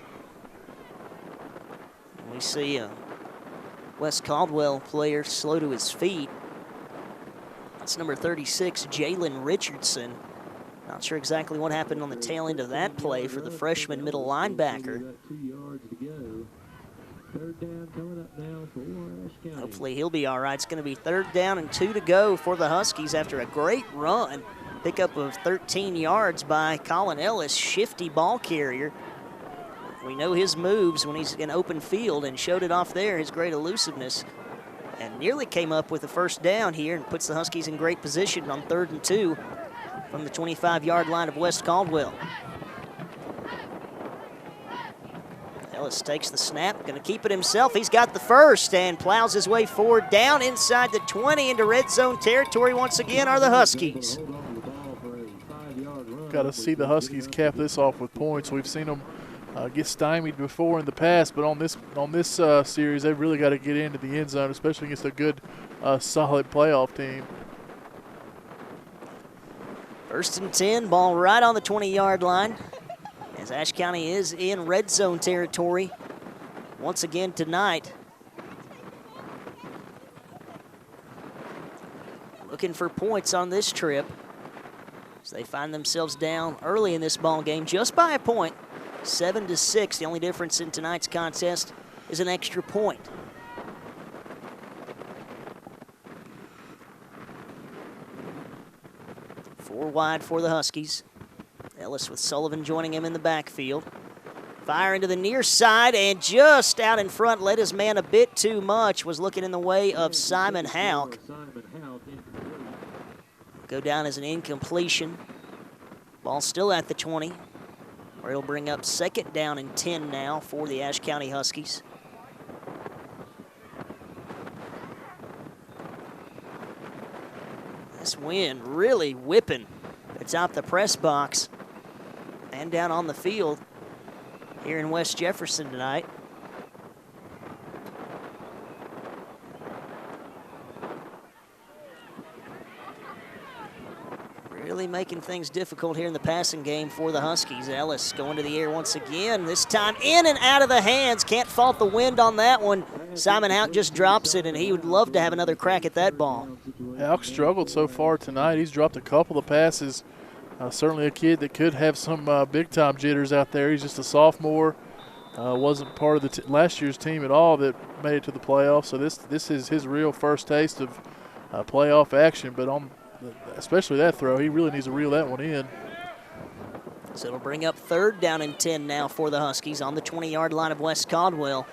We see a West Caldwell player slow to his feet. That's number 36, Jalen Richardson. Not sure exactly what happened on the tail end of that play for the freshman middle linebacker. Hopefully he'll be all right. It's going to be 3rd down and 2 to go for the Huskies after a great run. Pickup of 13 yards by Colin Ellis, shifty ball carrier. We know his moves when he's in open field, and showed it off there, his great elusiveness. And nearly came up with a first down here and puts the Huskies in great position on 3rd and 2 from the 25-yard line of West Caldwell. Ellis takes the snap, going to keep it himself. He's got the first and plows his way forward down inside the 20 into red zone territory once again are the Huskies. Got to see the Huskies cap this off with points. We've seen them get stymied before in the past, but on this series, they've really got to get into the end zone, especially against a good, solid playoff team. 1st and 10, ball right on the 20-yard line, as Ashe County is in red zone territory once again tonight. Looking for points on this trip as they find themselves down early in this ball game, just by a point, 7-6. The only difference in tonight's contest is an extra point. Four wide for the Huskies. Ellis with Sullivan joining him in the backfield. Fire into the near side and just out in front, led his man a bit too much, was looking in the way of Simon Houck. Go down as an incompletion. Ball still at the 20, where it'll bring up 2nd down and 10 now for the Ashe County Huskies. This wind really whipping atop the press box and down on the field here in West Jefferson tonight. Really making things difficult here in the passing game for the Huskies. Ellis going to the air once again, this time in and out of the hands. Can't fault the wind on that one. Simon Houck just drops it, and he would love to have another crack at that ball. Houck struggled so far tonight. He's dropped a couple of passes. Certainly a kid that could have some big-time jitters out there. He's just a sophomore. Wasn't part of the last year's team at all that made it to the playoffs. So this is his real first taste of playoff action. But on especially that throw, he really needs to reel that one in. So it'll bring up 3rd down and 10 now for the Huskies on the 20-yard line of West Caldwell.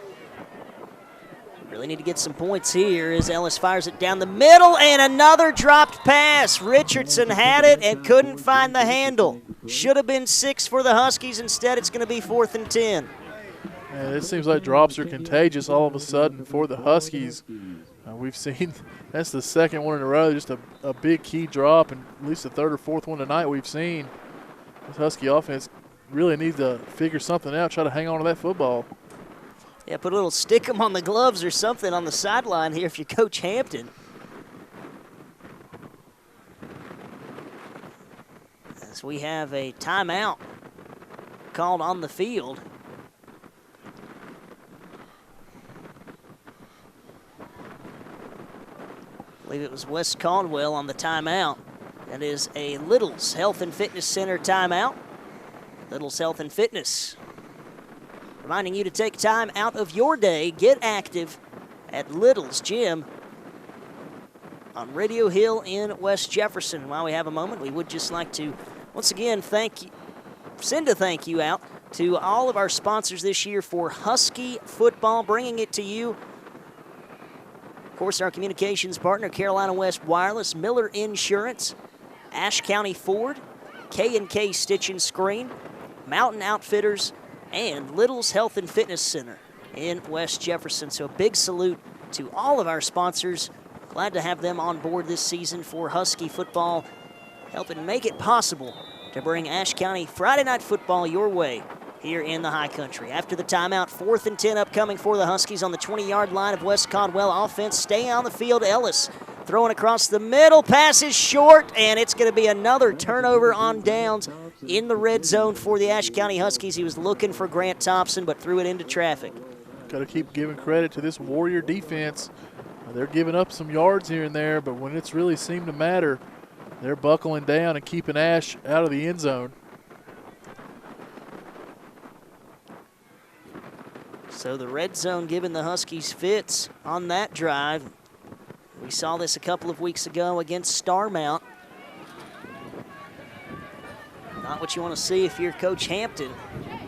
Really need to get some points here as Ellis fires it down the middle, and another dropped pass. Richardson had it and couldn't find the handle. Should have been 6 for the Huskies. Instead, it's going to be 4th and 10. Man, it seems like drops are contagious all of a sudden for the Huskies. We've seen that's the 2nd one in a row, just a big key drop, and at least the 3rd or 4th one tonight we've seen. This Husky offense really needs to figure something out, try to hang on to that football. Yeah, put a little stick 'em on the gloves or something on the sideline here if you're Coach Hampton. As we have a timeout called on the field. believe it was West Caldwell on the timeout. That is a Little's Health and Fitness Center timeout. Little's Health and Fitness reminding you to take time out of your day, get active at Little's Gym on Radio Hill in West Jefferson. While we have a moment, we would just like to once again send a thank you out to all of our sponsors this year for Husky football, bringing it to you. Of course, our communications partner, Carolina West Wireless, Miller Insurance, Ashe County Ford, K&K Stitch and Screen, Mountain Outfitters, and Little's Health and Fitness Center in West Jefferson. So a big salute to all of our sponsors. Glad to have them on board this season for Husky football, helping make it possible to bring Ashe County Friday night football your way here in the high country. After the timeout, 4th and 10 upcoming for the Huskies on the 20-yard line of West Caldwell. Offense staying on the field. Ellis throwing across the middle. Pass is short, and it's going to be another turnover on downs in the red zone for the Ashe County Huskies. He was looking for Grant Thompson, but threw it into traffic. Got to keep giving credit to this Warrior defense. They're giving up some yards here and there, but when it's really seemed to matter, they're buckling down and keeping Ashe out of the end zone. So the red zone giving the Huskies fits on that drive. We saw this a couple of weeks ago against Starmount. Not what you want to see if you're Coach Hampton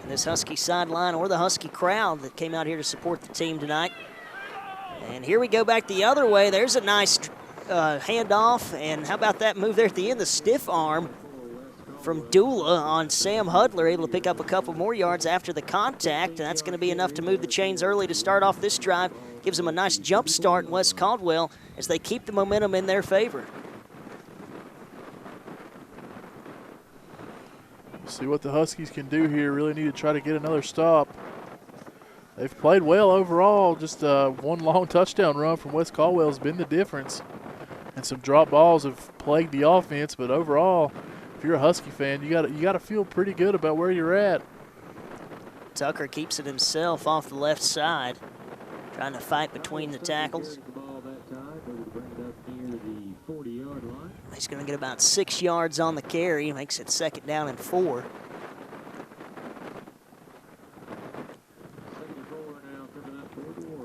in this Husky sideline or the Husky crowd that came out here to support the team tonight. And here we go back the other way. There's a nice handoff, and how about that move there at the end, the stiff arm from Dula on Sam Hudler, able to pick up a couple more yards after the contact, and that's going to be enough to move the chains early to start off this drive. Gives them a nice jump start in West Caldwell as they keep the momentum in their favor. See what the Huskies can do here. Really need to try to get another stop. They've played well overall. Just one long touchdown run from West Caldwell has been the difference. And some drop balls have plagued the offense, but overall, if you're a Husky fan, you got to feel pretty good about where you're at. Tucker keeps it himself off the left side, trying to fight between the tackles. He's going to get about 6 yards on the carry, makes it 2nd down and 4.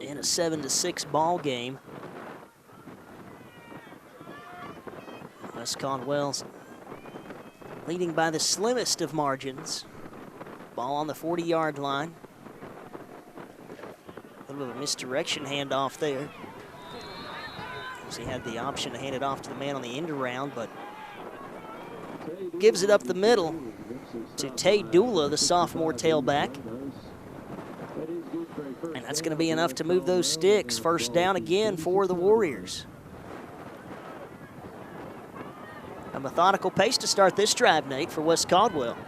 In a 7-6 ball game. West Caldwell's leading by the slimmest of margins. Ball on the 40-yard line. A little bit of a misdirection handoff there. He had the option to hand it off to the man on the end around, but gives it up the middle to Tay Dula, the sophomore tailback. And that's going to be enough to move those sticks. 1st down again for the Warriors. A methodical pace to start this drive, Nate, for West Caldwell.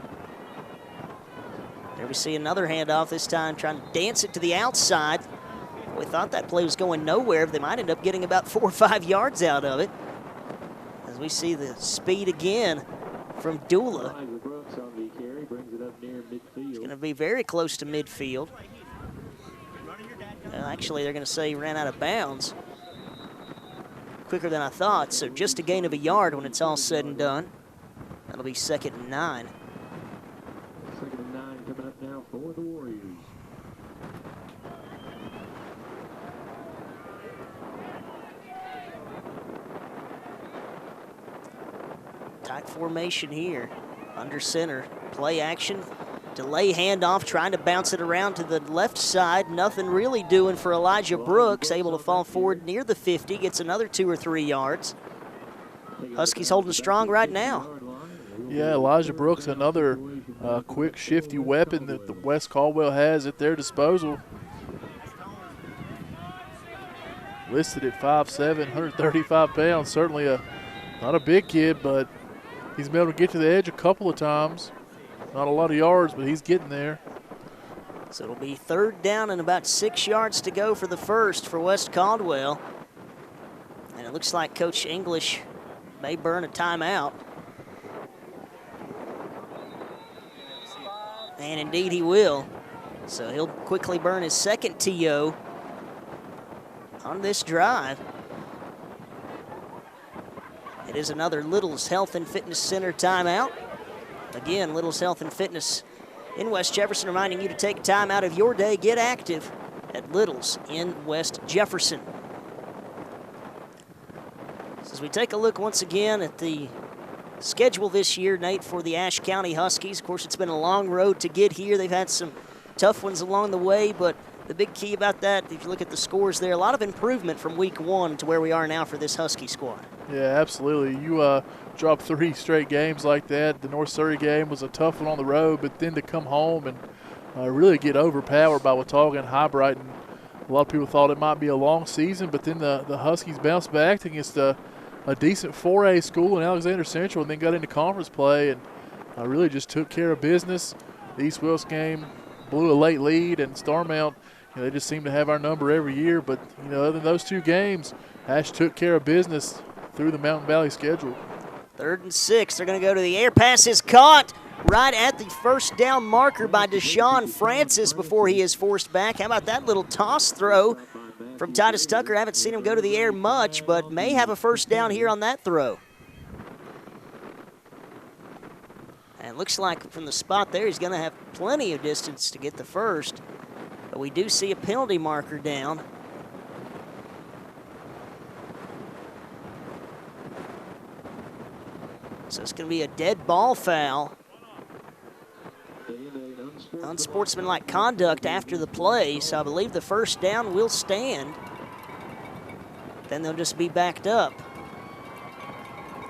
There we see another handoff, this time trying to dance it to the outside. We thought that play was going nowhere, but they might end up getting about 4 or 5 yards out of it. As we see the speed again from Dula. It's going to be very close to midfield. Well, actually, they're going to say he ran out of bounds quicker than I thought, so just a gain of a yard when it's all said and done. That'll be 2nd and 9. 2nd and 9 coming up now for the Warriors. Tight formation here, under center. Play action, delay handoff, trying to bounce it around to the left side. Nothing really doing for Elijah Brooks, able to fall forward near the 50, gets another 2 or 3 yards. Huskies holding strong right now. Yeah, Elijah Brooks, another quick, shifty weapon that the West Caldwell has at their disposal. Listed at 5'7", 135 pounds, certainly not a big kid, but he's been able to get to the edge a couple of times. Not a lot of yards, but he's getting there. So it'll be 3rd down and about 6 yards to go for the first for West Caldwell. And it looks like Coach English may burn a timeout. And indeed he will. So he'll quickly burn his 2nd TO on this drive. It is another Little's Health and Fitness Center timeout. Again, Little's Health and Fitness in West Jefferson reminding you to take time out of your day, get active at Little's in West Jefferson. So as we take a look once again at the schedule this year, Nate, for the Ashe County Huskies. Of course, it's been a long road to get here. They've had some tough ones along the way, but the big key about that, if you look at the scores there, a lot of improvement from week 1 to where we are now for this Husky squad. Yeah, absolutely. You dropped 3 straight games like that. The North Surrey game was a tough one on the road, but then to come home and really get overpowered by Watauga and High Brighton. A lot of people thought it might be a long season, but then the Huskies bounced back against a decent 4A school in Alexander Central and then got into conference play and really just took care of business. The East Wilkes game blew a late lead, and Starmount, they just seem to have our number every year. But, other than those 2 games, Ashe took care of business through the Mountain Valley schedule. 3rd and 6. They're going to go to the air. Pass is caught right at the first down marker by Deshaun Francis before he is forced back. How about that little toss throw from Titus Tucker? I haven't seen him go to the air much, but may have a first down here on that throw. And it looks like from the spot there, he's going to have plenty of distance to get the first. But we do see a penalty marker down. So it's going to be a dead ball foul. Unsportsmanlike conduct after the play, so I believe the first down will stand. Then they'll just be backed up.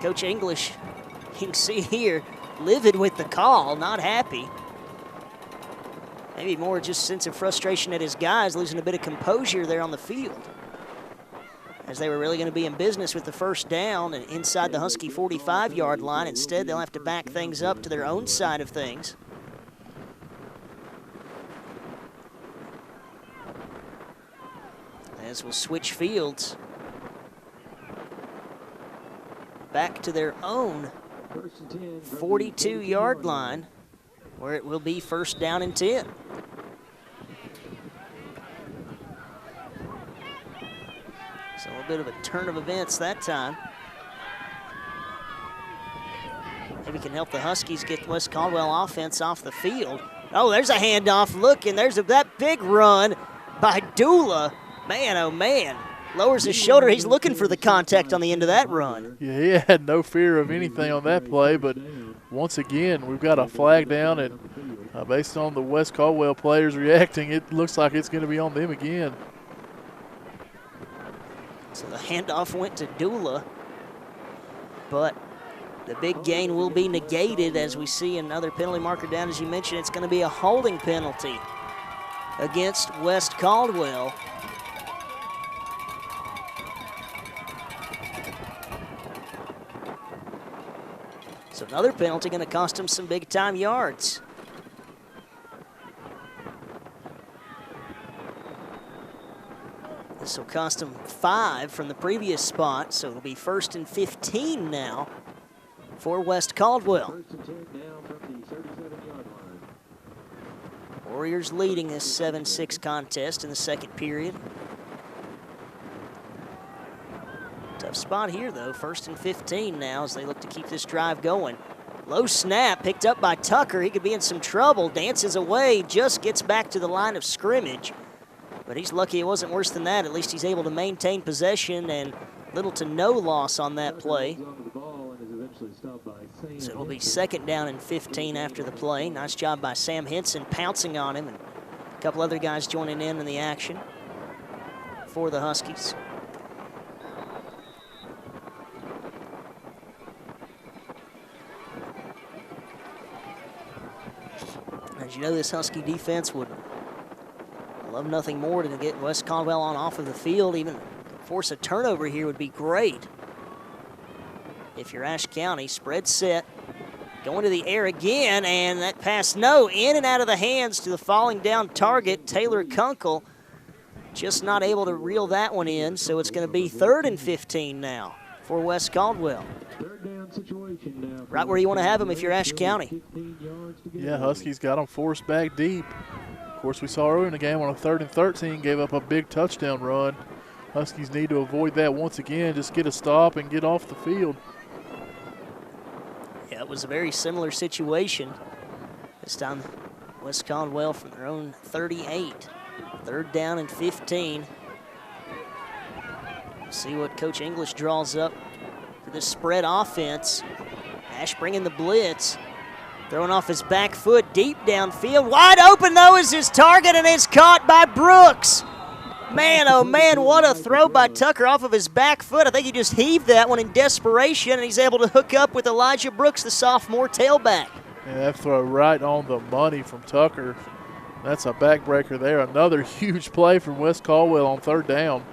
Coach English, you can see here, livid with the call, not happy. Maybe more just sense of frustration at his guys, losing a bit of composure there on the field, as they were really going to be in business with the first down and inside the Husky 45-yard line. Instead, they'll have to back things up to their own side of things. As we'll switch fields back to their own 42-yard line, where it will be first down and 10. So a little bit of a turn of events that time. Maybe can help the Huskies get West Caldwell offense off the field. Oh, there's a handoff. Look, and there's that big run by Dula. Man, oh man. Lowers his shoulder. He's looking for the contact on the end of that run. Yeah, he had no fear of anything on that play, but once again, we've got a flag down, and based on the West Caldwell players reacting, it looks like it's going to be on them again. So the handoff went to Dula, but the big gain will be negated as we see another penalty marker down. As you mentioned, it's going to be a holding penalty against West Caldwell. So another penalty going to cost him some big-time yards. This will cost him 5 from the previous spot, so it'll be 1st and 15 now for West Caldwell. Warriors leading this 7-6 contest in the second period. Tough spot here, though. 1st and 15 now as they look to keep this drive going. Low snap picked up by Tucker. He could be in some trouble. Dances away, just gets back to the line of scrimmage. But he's lucky it wasn't worse than that. At least he's able to maintain possession and little to no loss on that play. So it'll be 2nd down and 15 after the play. Nice job by Sam Henson pouncing on him, and a couple other guys joining in the action for the Huskies. As you know, this Husky defense would love nothing more than to get West Caldwell on off of the field. Even force a turnover here would be great. If you're Ashe County, spread set, going to the air again, and that pass, no, in and out of the hands to the falling down target, Taylor Kunkel. Just not able to reel that one in, so it's going to be 3rd and 15 now for West Caldwell. Right where you want to have them if you're Ashe County. Yeah, Huskies got them forced back deep. Of course, we saw earlier in the game on a 3rd and 13, gave up a big touchdown run. Huskies need to avoid that once again, just get a stop and get off the field. was a very similar situation. This time, West Caldwell from their own 38. 3rd down and 15. See what Coach English draws up for this spread offense. Ashe bringing the blitz. Throwing off his back foot deep downfield. Wide open, though, is his target, and it's caught by Brooks. Man, oh man, what a throw by Tucker off of his back foot. I think he just heaved that one in desperation, and he's able to hook up with Elijah Brooks, the sophomore tailback. Yeah, that throw right on the money from Tucker. That's a backbreaker there. Another huge play from West Caldwell on 3rd down.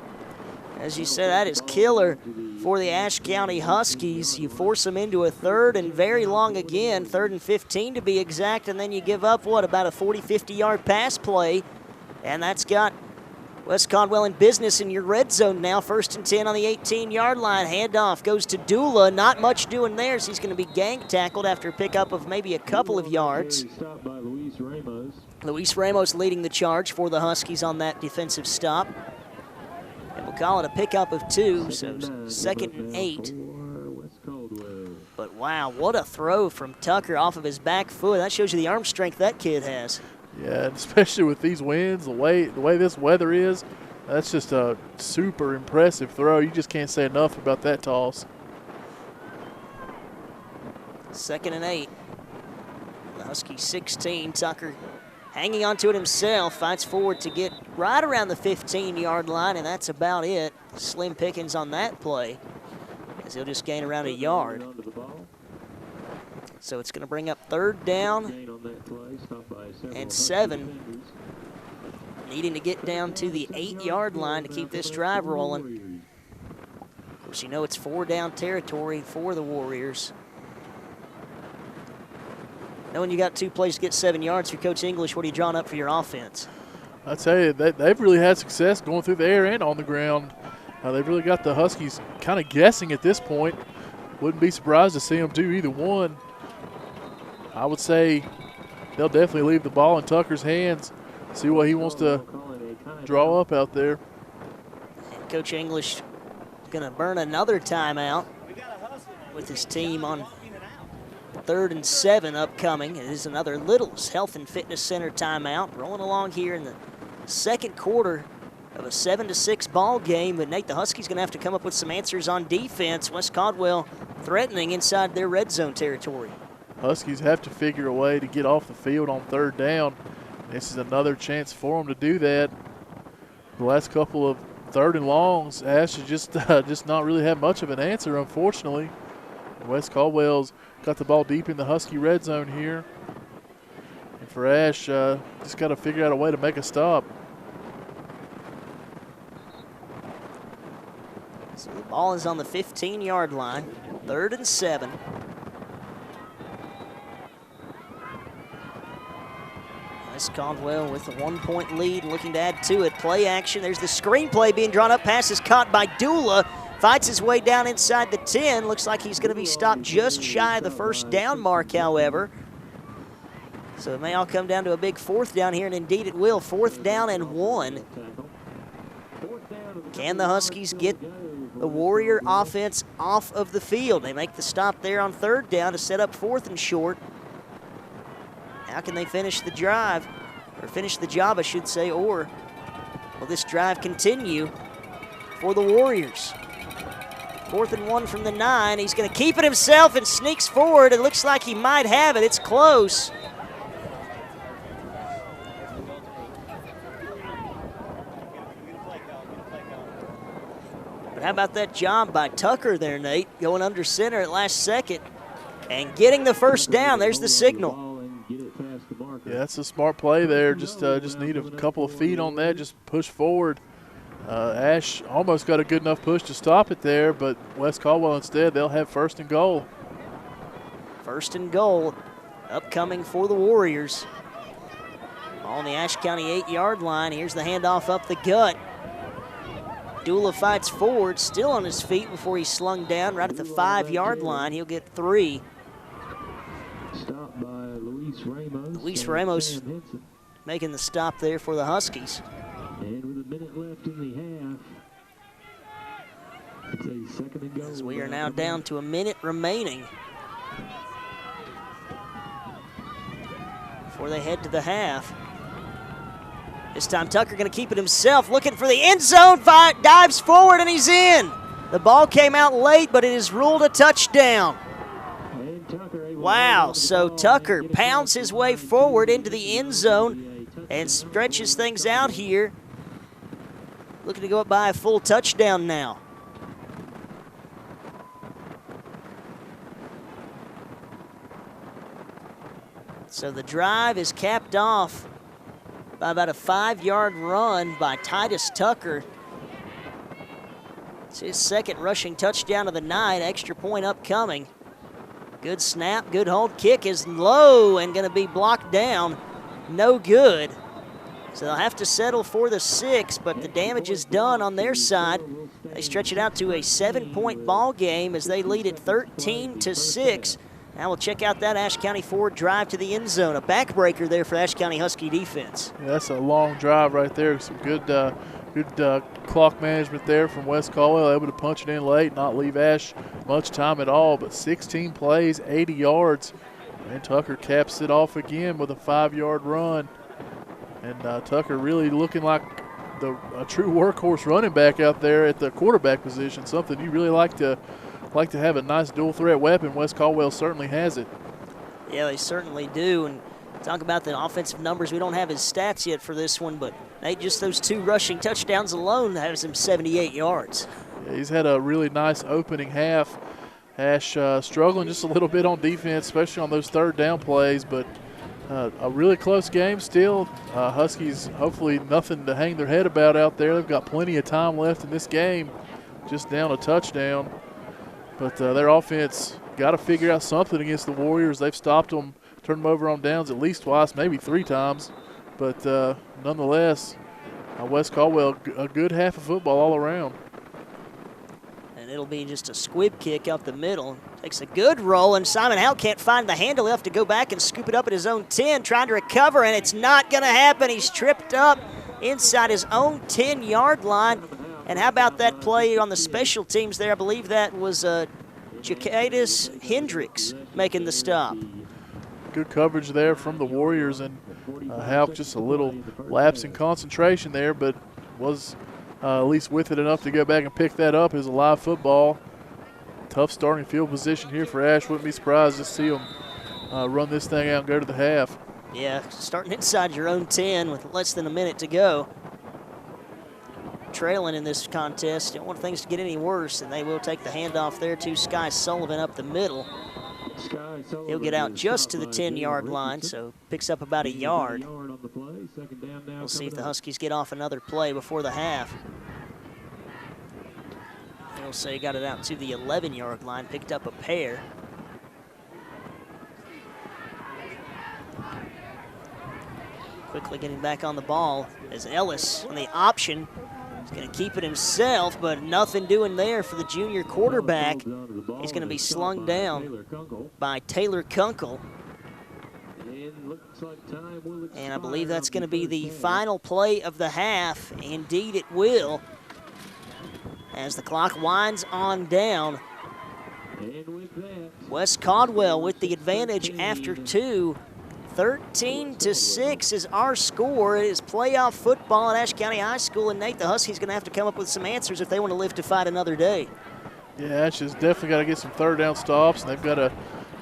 As you said, that is killer for the Ashe County Huskies. You force them into a 3rd and very long again, 3rd and 15 to be exact, and then you give up, what, about a 40, 50-yard pass play, and that's got West Caldwell in business in your red zone now. 1st and 10 on the 18-yard line. Handoff goes to Dula. Not much doing there, so he's going to be gang tackled after a pickup of maybe a couple of yards. Luis Ramos leading the charge for the Huskies on that defensive stop. And we'll call it a pickup of 2, so 2nd and 8. But wow, what a throw from Tucker off of his back foot. That shows you the arm strength that kid has. Yeah, and especially with these winds, the way this weather is, that's just a super impressive throw. You just can't say enough about that toss. 2nd and 8. The Huskies 16. Tucker hanging on to it himself, fights forward to get right around the 15-yard line, and that's about it. Slim pickings on that play, as he'll just gain around a yard. So it's going to bring up 3rd down and 7. Needing to get down to the 8-yard line to keep this drive rolling. Of course, you know it's 4-down territory for the Warriors. Knowing you got 2 plays to get 7 yards for Coach English, what are you drawing up for your offense? I tell you, they've really had success going through the air and on the ground. They've really got the Huskies kind of guessing at this point. Wouldn't be surprised to see them do either one. I would say they'll definitely leave the ball in Tucker's hands, see what he wants to draw up out there. And Coach English going to burn another timeout with his team on 3rd and 7 upcoming. It is another Little's Health and Fitness Center timeout. Rolling along here in the 2nd quarter of a 7-6 ball game. But Nate, the Huskies going to have to come up with some answers on defense. West Caldwell threatening inside their red zone territory. Huskies have to figure a way to get off the field on 3rd down. This is another chance for them to do that. The last couple of 3rd and longs, Ashe has just not really had much of an answer, unfortunately. West Caldwell's got the ball deep in the Husky red zone here. And for Ashe, just got to figure out a way to make a stop. So the ball is on the 15-yard line, 3rd and 7. West Caldwell with a 1-point lead, looking to add to it. Play action. There's the screenplay being drawn up. Pass is caught by Dula. Fights his way down inside the 10. Looks like he's going to be stopped just shy of the 1st down mark, however. So it may all come down to a big 4th down here, and indeed it will. 4th down and 1. Can the Huskies get the Warrior offense off of the field? They make the stop there on 3rd down to set up 4th and short. How can they finish the drive, or finish the job, I should say, or will this drive continue for the Warriors? 4th and 1 from the 9. He's going to keep it himself and sneaks forward. It looks like he might have it. It's close. But how about that job by Tucker there, Nate, going under center at last second and getting the 1st down. There's the signal. Yeah, that's a smart play there. Just need a couple of feet on that. Just push forward. Ashe almost got a good enough push to stop it there, but West Caldwell instead, they'll have 1st and goal. 1st and goal upcoming for the Warriors. On the Ashe County 8-yard line. Here's the handoff up the gut. Dula fights forward, still on his feet before he's slung down right at the 5-yard line. He'll get 3. Stop by Luis Ramos. Luis Ramos making the stop there for the Huskies. And with a minute left in the half, it's a 2nd and goal. As we are now down to a minute remaining. before they head to the half. This time Tucker going to keep it himself, looking for the end zone, dives forward, and he's in. The ball came out late, but it is ruled a touchdown. Wow, so Tucker pounds his way forward into the end zone and stretches things out here. Looking to go up by a full touchdown now. So the drive is capped off by about a 5-yard run by Titus Tucker. It's his second rushing touchdown of the night. Extra point upcoming. Good snap, good hold. Kick is low and going to be blocked down. No good. So they'll have to settle for the 6, but the damage is done on their side. They stretch it out to a 7-point ball game as they lead it 13-6. Now we'll check out that Ashe County Ford drive to the end zone. A backbreaker there for Ashe County Husky defense. Yeah, that's a long drive right there. Some good clock management there from West Caldwell, able to punch it in late, not leave Ashe much time at all, but 16 plays, 80 yards. And Tucker caps it off again with a 5-yard run. And Tucker really looking like a true workhorse running back out there at the quarterback position, something you really like to have a nice dual threat weapon. West Caldwell certainly has it. Yeah, they certainly do. And talk about the offensive numbers. We don't have his stats yet for this one, but Nate, just those 2 rushing touchdowns alone has him 78 yards. Yeah, he's had a really nice opening half. Ashe struggling just a little bit on defense, especially on those third down plays, but a really close game still. Huskies, hopefully nothing to hang their head about out there. They've got plenty of time left in this game, just down a touchdown. But their offense got to figure out something against the Warriors. They've stopped them, turned them over on downs at least twice, maybe 3 times. But nonetheless, West Caldwell, a good half of football all around. And it'll be just a squib kick up the middle. Takes a good roll, and Simon Howe can't find the handle. He'll have to go back and scoop it up at his own 10, trying to recover, and it's not going to happen. He's tripped up inside his own 10-yard line. And how about that play on the special teams there? I believe that was Jacadis Hendricks making the stop. Good coverage there from the Warriors, and Howe just a little lapse in concentration there, but was at least with it enough to go back and pick that up as a live football. Tough starting field position here for Ashe. Wouldn't be surprised to see them run this thing out and go to the half. Yeah, starting inside your own 10 with less than a minute to go. Trailing in this contest. Don't want things to get any worse, and they will take the handoff there to Sky Sullivan up the middle. He'll get out just to the 10-yard line, so picks up about a yard. We'll see if the Huskies get off another play before the half. He'll say got it out to the 11-yard line, picked up a pair. Quickly getting back on the ball as Ellis on the option. He's going to keep it himself, but nothing doing there for the junior quarterback. He's going to be slung down by Taylor Kunkel. And I believe that's going to be the final play of the half. Indeed it will, as the clock winds on down. West Caldwell with the advantage after 2. 13-6 is our score. It is playoff football at Ashe County High School, and Nate, the Huskies going to have to come up with some answers if they want to live to fight another day. Yeah, Ashe has definitely got to get some third down stops, and they've got to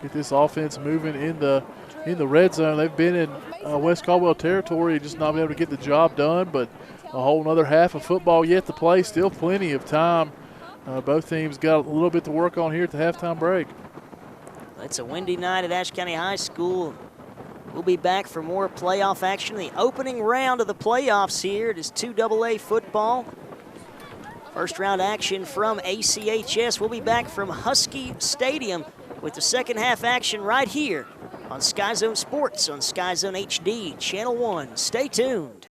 get this offense moving in the red zone. They've been in West Caldwell territory, just not been able to get the job done, but a whole another half of football yet to play. Still plenty of time. Both teams got a little bit to work on here at the halftime break. It's a windy night at Ashe County High School. We'll be back for more playoff action. The opening round of the playoffs here. It is 2AA football. First round action from ACHS. We'll be back from Husky Stadium with the second half action right here on Sky Zone Sports on Sky Zone HD, Channel 1. Stay tuned.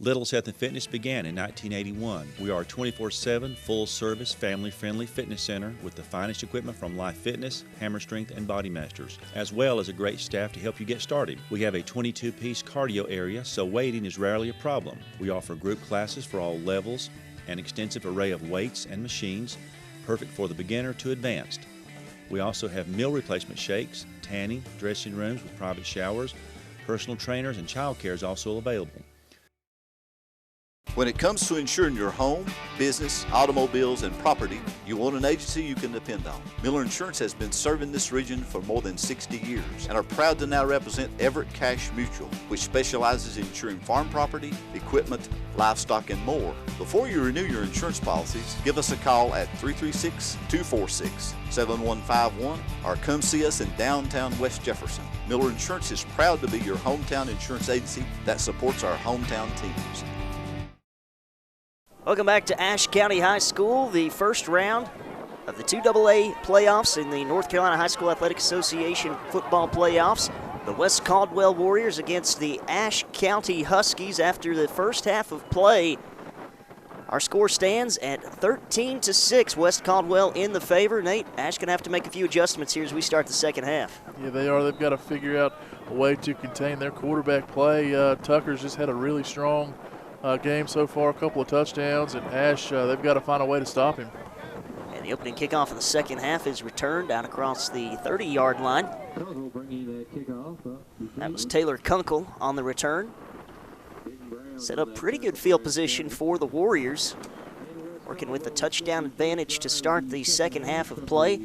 Little's Health and Fitness began in 1981. We are a 24/7, full-service, family-friendly fitness center with the finest equipment from Life Fitness, Hammer Strength, and Body Masters, as well as a great staff to help you get started. We have a 22-piece cardio area, so waiting is rarely a problem. We offer group classes for all levels, an extensive array of weights and machines, perfect for the beginner to advanced. We also have meal replacement shakes, tanning, dressing rooms with private showers, Personal trainers and child care is also available. When it comes to insuring your home, business, automobiles, and property, you want an agency you can depend on. Miller Insurance has been serving this region for more than 60 years and are proud to now represent Everett Cash Mutual, which specializes in insuring farm property, equipment, livestock, and more. Before you renew your insurance policies, give us a call at 336-246-7151 or come see us in downtown West Jefferson. Miller Insurance is proud to be your hometown insurance agency that supports our hometown teams. Welcome back to Ashe County High School, the first round of the 2AA playoffs in the North Carolina High School Athletic Association football playoffs. The West Caldwell Warriors against the Ashe County Huskies after the first half of play. Our score stands at 13-6. West Caldwell in the favor. Nate, Ashe going to have to make a few adjustments here as we start the second half. Yeah, they are. They've got to figure out a way to contain their quarterback play. Tucker's just had a really strong game so far, a couple of touchdowns, and Ashe, they've got to find a way to stop him. And the opening kickoff of the second half is returned down across the 30-yard line. That was Taylor Kunkel on the return. Set up pretty good field position for the Warriors, working with the touchdown advantage to start the second half of play.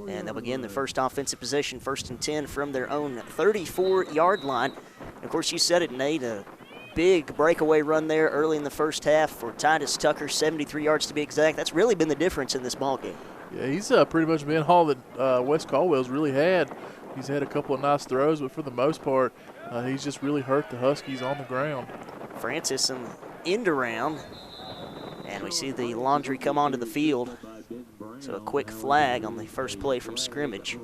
And they'll begin their first offensive possession, 1st and 10 from their own 34-yard line. And of course, you said it, Nate, a big breakaway run there early in the first half for Titus Tucker, 73 yards to be exact. That's really been the difference in this ballgame. Yeah, he's pretty much been all that West Caldwell's really had. He's had a couple of nice throws, but for the most part, he's just really hurt the Huskies on the ground. Francis an end around, and we see the Laundry come onto the field. So a quick flag on the first play from scrimmage.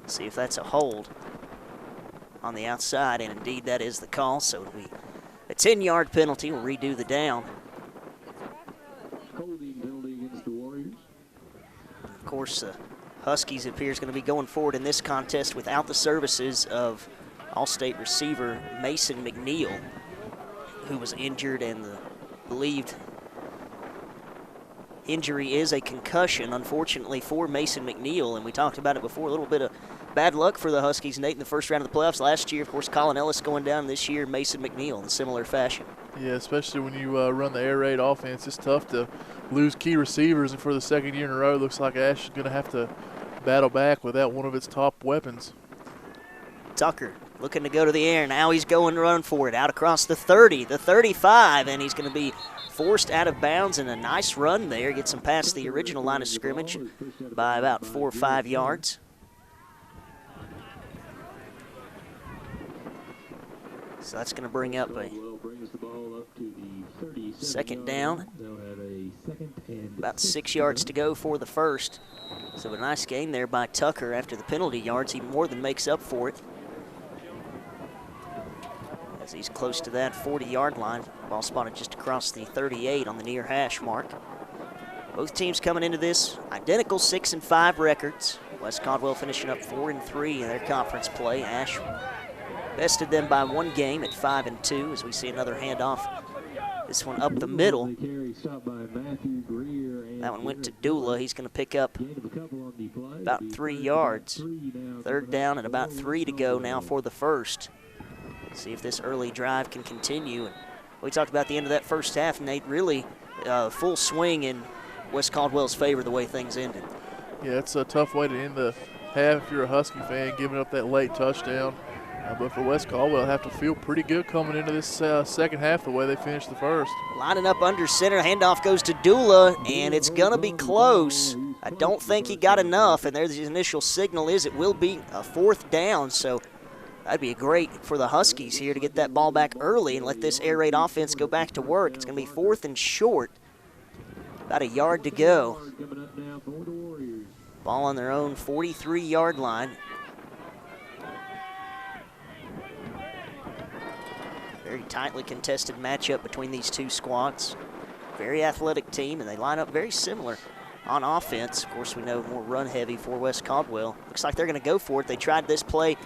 See if that's a hold on the outside, and indeed that is the call, so it'll be a 10-yard penalty. We'll redo the down. Of course, Huskies appears going to be going forward in this contest without the services of All-State receiver Mason McNeil, who was injured, and the believed injury is a concussion, unfortunately, for Mason McNeil, and we talked about it before, a little bit of bad luck for the Huskies, Nate, in the first round of the playoffs. Last year, of course, Colin Ellis going down. This year, Mason McNeil in a similar fashion. Yeah, especially when you run the air raid offense. It's tough to lose key receivers, and for the second year in a row, it looks like Ashe is going to have to battle back without one of its top weapons. Tucker looking to go to the air. Now he's going to run for it. Out across the 30, the 35, and he's going to be forced out of bounds, and a nice run there. Gets him past the original line of scrimmage by about 4 or 5 yards. So that's going to bring up a second down. About 6 yards to go for the first. So a nice gain there by Tucker after the penalty yards. He more than makes up for it, as he's close to that 40-yard line. Ball spotted just across the 38 on the near hash mark. Both teams coming into this identical 6-5 records. West Caldwell finishing up 4-3 in their conference play. Ashe bested them by 1 game at 5-2, as we see another handoff. This one up the middle. That one went to Dula. He's going to pick up about 3 yards. Third down and about 3 to go now for the first. See if this early drive can continue. And we talked about the end of that first half, Nate, really full swing in West Caldwell's favor the way things ended. Yeah, it's a tough way to end the half if you're a Husky fan, giving up that late touchdown. But for West Caldwell, have to feel pretty good coming into this second half the way they finished the first. Lining up under center, handoff goes to Dula, and it's going to be close. I don't think he got enough, and there's the initial signal is it will be a 4th down, so that'd be great for the Huskies here to get that ball back early and let this air raid offense go back to work. It's going to be 4th and short, about 1 yard to go. Ball on their own 43-yard line. Very tightly contested matchup between these two squads. Very athletic team, and they line up very similar on offense. Of course, we know more run-heavy for West Caldwell. Looks like they're going to go for it. They tried this play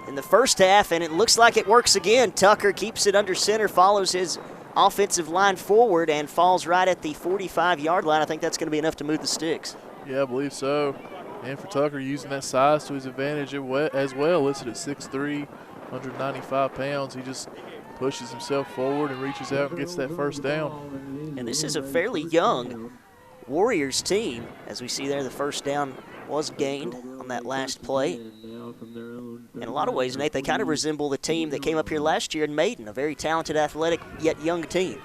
in the first half, and it looks like it works again. Tucker keeps it under center, follows his offensive line forward, and falls right at the 45-yard line. I think that's going to be enough to move the sticks. Yeah, I believe so. And for Tucker, using that size to his advantage as well, listed at 6'3", 195 pounds. He just pushes himself forward and reaches out and gets that first down. And this is a fairly young Warriors team. As we see there, the first down was gained on that last play. In a lot of ways, Nate, they kind of resemble the team that came up here last year in Maiden, a very talented, athletic, yet young team.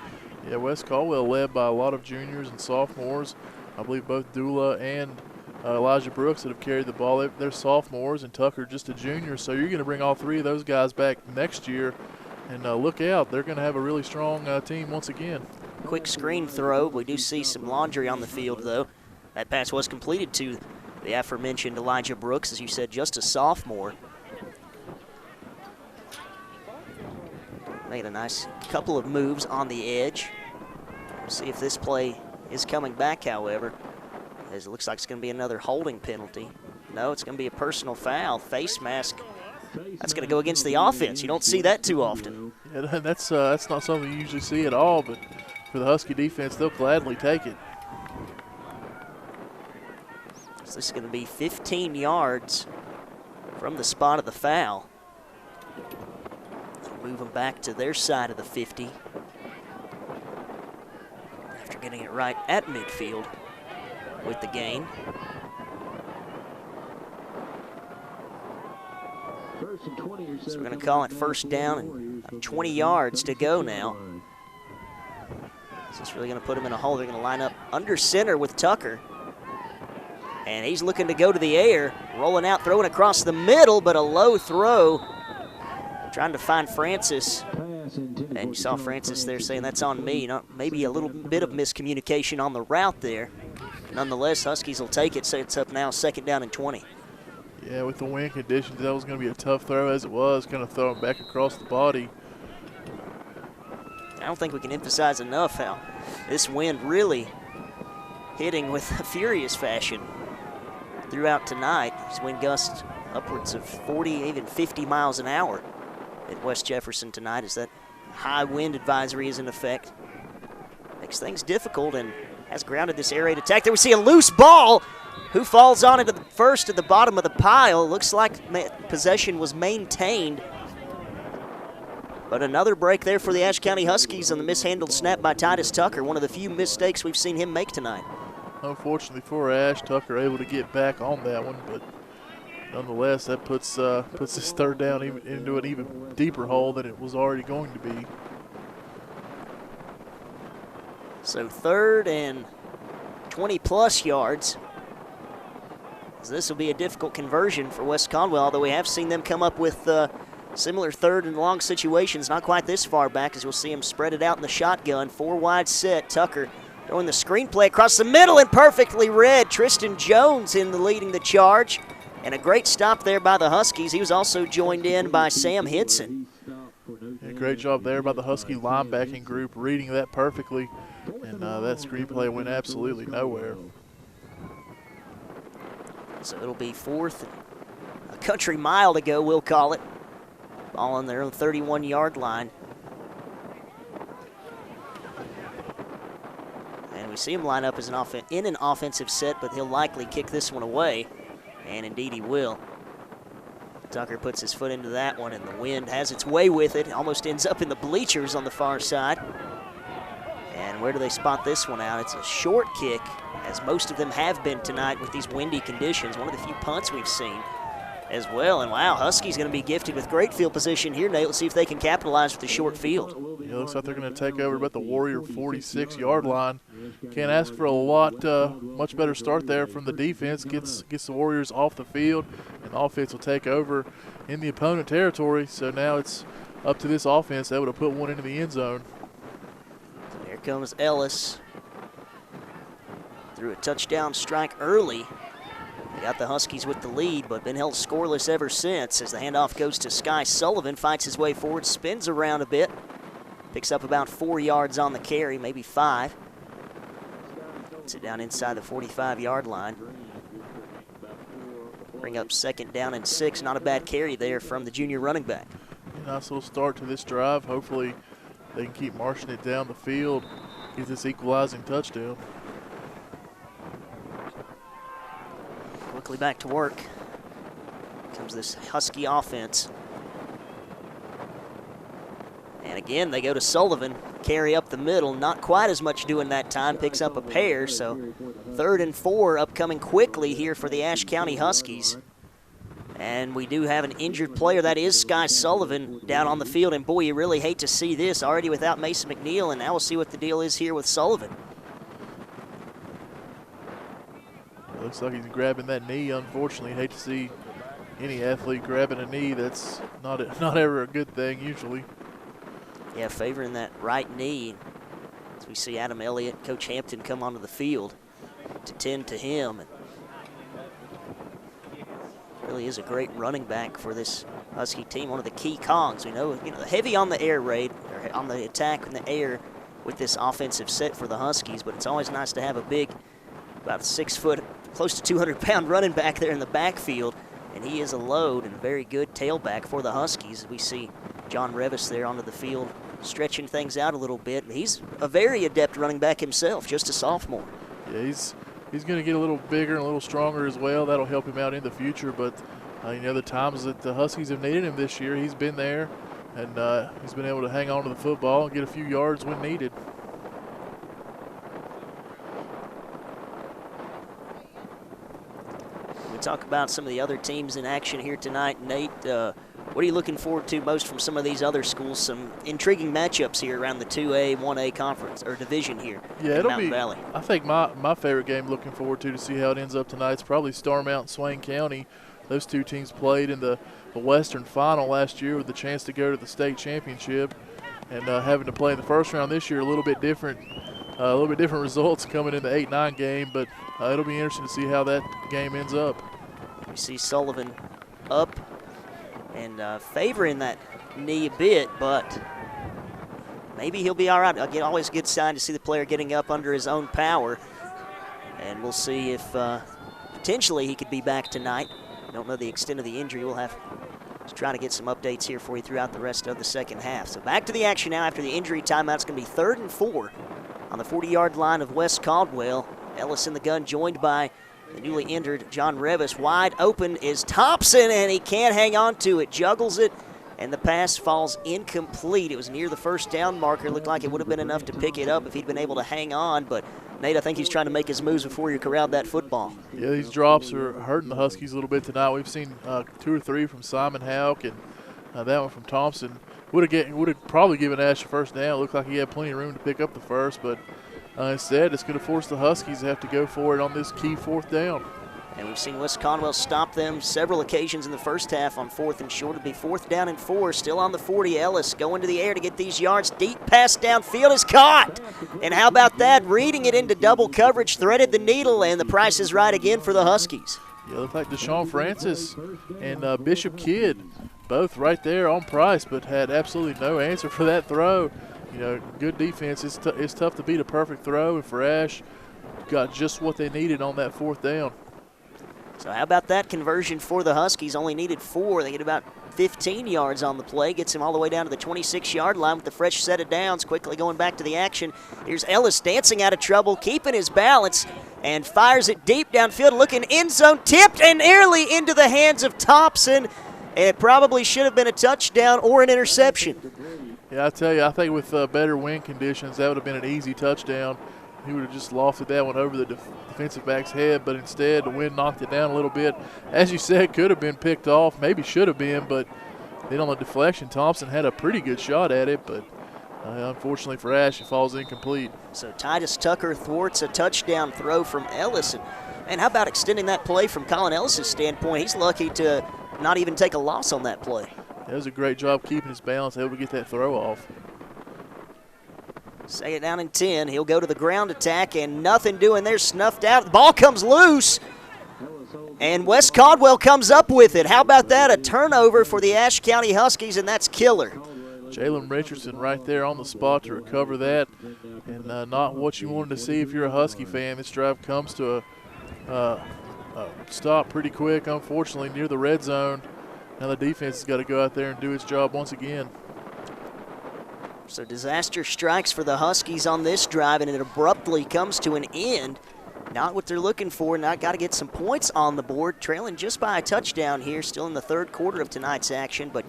Yeah, West Caldwell led by a lot of juniors and sophomores. I believe both Dula and Elijah Brooks that have carried the ball. They're sophomores, and Tucker just a junior. So you're going to bring all three of those guys back next year. And look out, they're going to have a really strong team once again. Quick screen throw. We do see some laundry on the field, though. That pass was completed to the aforementioned Elijah Brooks, as you said, just a sophomore. Made a nice couple of moves on the edge. We'll see if this play is coming back, however, as it looks like it's going to be another holding penalty. No, it's going to be a personal foul. Face mask. That's going to go against the offense. You don't see that too often. Yeah, that's not something you usually see at all, but for the Husky defense, they'll gladly take it. So this is going to be 15 yards from the spot of the foul. They'll move them back to their side of the 50 after getting it right at midfield with the gain. So we're going to call it first down and 20 yards to go now. Is this really going to put him in a hole? They're going to line up under center with Tucker. And he's looking to go to the air, rolling out, throwing across the middle, but a low throw. Trying to find Francis. And you saw Francis there saying, that's on me. Maybe a little bit of miscommunication on the route there. Nonetheless, Huskies will take it, so it's up now 2nd down and 20. Yeah, with the wind conditions, that was going to be a tough throw as it was, kind of throwing back across the body. I don't think we can emphasize enough how this wind really hitting with a furious fashion throughout tonight. These wind gusts upwards of 40, even 50 miles an hour at West Jefferson tonight, as that high wind advisory is in effect. Makes things difficult and has grounded this air raid attack. There we see a loose ball. Who falls on it first at the bottom of the pile? Looks like possession was maintained. But another break there for the Ashe County Huskies on the mishandled snap by Titus Tucker. One of the few mistakes we've seen him make tonight. Unfortunately for Ashe, Tucker able to get back on that one, but nonetheless, that puts this 3rd down into an even deeper hole than it was already going to be. So 3rd and 20-plus yards. So this will be a difficult conversion for West Caldwell, although we have seen them come up with similar 3rd and long situations, not quite this far back, as we'll see them spread it out in the shotgun. 4 wide set. Tucker throwing the screenplay across the middle and perfectly read. Tristan Jones leading the charge. And a great stop there by the Huskies. He was also joined in by Sam Henson. Yeah, great job there by the Husky linebacking group, reading that perfectly. And that screenplay went absolutely nowhere. So it'll be 4th, a country mile to go, we'll call it. Ball on their own 31-yard line. And we see him line up as in an offensive set, but he'll likely kick this one away. And indeed he will. Tucker puts his foot into that one, and the wind has its way with it. Almost ends up in the bleachers on the far side. And where do they spot this one out? It's a short kick, as most of them have been tonight with these windy conditions. One of the few punts we've seen as well. And wow, Huskies going to be gifted with great field position here, Nate. Let's see if they can capitalize with the short field. Yeah, looks like they're going to take over about the Warrior 46-yard line. Can't ask for a lot, much better start there from the defense. Gets the Warriors off the field, and the offense will take over in the opponent territory. So now it's up to this offense able to put one into the end zone. Here comes Ellis. Threw a touchdown strike early. They got the Huskies with the lead, but been held scoreless ever since as the handoff goes to Sky Sullivan, fights his way forward, spins around a bit, picks up about 4 yards on the carry, maybe 5. Gets it down inside the 45-yard line. Bring up 2nd down and 6. Not a bad carry there from the junior running back. Nice little start to this drive. Hopefully they can keep marching it down the field, get this equalizing touchdown. Quickly back to work. Comes this Husky offense. Again, they go to Sullivan, carry up the middle. Not quite as much doing that time, picks up a pair. So 3rd and 4 upcoming quickly here for the Ashe County Huskies. And we do have an injured player. That is Sky Sullivan down on the field. And, boy, you really hate to see this already without Mason McNeil. And now we'll see what the deal is here with Sullivan. Looks like he's grabbing that knee. Unfortunately, hate to see any athlete grabbing a knee. That's not ever a good thing usually. Yeah, favoring that right knee. As we see Adam Elliott, Coach Hampton come onto the field to tend to him. And really is a great running back for this Husky team. One of the key cogs. We know, heavy on the air raid, or on the attack in the air with this offensive set for the Huskies. But it's always nice to have a big, about 6 foot, close to 200-pound running back there in the backfield. And he is a load and a very good tailback for the Huskies. We see John Revis there onto the field, stretching things out a little bit. He's a very adept running back himself, just a sophomore. Yeah, he's going to get a little bigger and a little stronger as well. That'll help him out in the future. But the times that the Huskies have needed him this year, he's been there, and he's been able to hang on to the football and get a few yards when needed. We talk about some of the other teams in action here tonight. Nate, what are you looking forward to most from some of these other schools? Some intriguing matchups here around the 2A, 1A conference or division here in Mountain Valley. I think my favorite game looking forward to see how it ends up tonight is probably Starmount and Swain County. Those two teams played in the Western Final last year with the chance to go to the state championship, and having to play in the first round this year, a little bit different results coming in the 8-9 game, but it'll be interesting to see how that game ends up. We see Sullivan up and favoring that knee a bit, but maybe he'll be all right. Again, always a good sign to see the player getting up under his own power, and we'll see if potentially he could be back tonight. Don't know the extent of the injury. We'll have to try to get some updates here for you throughout the rest of the second half. So back to the action now after the injury timeout. It's going to be 3rd and 4 on the 40-yard line of West Caldwell. Ellis in the gun, joined by the newly injured John Revis. Wide open is Thompson, and he can't hang on to it. Juggles it, and the pass falls incomplete. It was near the first down marker. Looked like it would have been enough to pick it up if he'd been able to hang on, but Nate, I think he's trying to make his moves before you corralled that football. Yeah, these drops are hurting the Huskies a little bit tonight. We've seen 2 or 3 from Simon Houck, and that one from Thompson. Would have probably given Ashe a first down. It looked like he had plenty of room to pick up the first, but instead it's going to force the Huskies to have to go for it on this key 4th down. And we've seen West Conwell stop them several occasions in the first half on 4th and short. It'll be 4th down and 4, still on the 40. Ellis going to the air to get these yards. Deep pass downfield is caught. And how about that? Reading it into double coverage, threaded the needle, and the price is right again for the Huskies. Yeah, looked like Deshaun Francis and Bishop Kidd, both right there on Price, but had absolutely no answer for that throw. Good defense. It's tough to beat a perfect throw, and for Ashe, got just what they needed on that 4th down. So how about that conversion for the Huskies? Only needed 4. They get about 15 yards on the play. Gets him all the way down to the 26-yard line with the fresh set of downs. Quickly going back to the action. Here's Ellis dancing out of trouble, keeping his balance, and fires it deep downfield, looking end zone, tipped and nearly into the hands of Thompson. And it probably should have been a touchdown or an interception. Yeah, I tell you, I think with better wind conditions, that would have been an easy touchdown. He would have just lofted that one over the defensive back's head, but instead the wind knocked it down a little bit. As you said, could have been picked off, maybe should have been, but then on the deflection, Thompson had a pretty good shot at it, but unfortunately for Ashe, it falls incomplete. So Titus Tucker thwarts a touchdown throw from Ellis. And how about extending that play from Colin Ellis' standpoint? He's lucky to not even take a loss on that play. That was a great job keeping his balance, able to get that throw off. 2nd down and 10. He'll go to the ground attack, and nothing doing there, snuffed out. The ball comes loose, and West Caldwell comes up with it. How about that? A turnover for the Ashe County Huskies, and that's killer. Jalen Richardson right there on the spot to recover that, and not what you wanted to see if you're a Husky fan. This drive comes to a stop pretty quick, unfortunately, near the red zone. Now the defense has got to go out there and do its job once again. So disaster strikes for the Huskies on this drive, and it abruptly comes to an end. Not what they're looking for. Not got to get some points on the board. Trailing just by a touchdown here, still in the 3rd quarter of tonight's action. But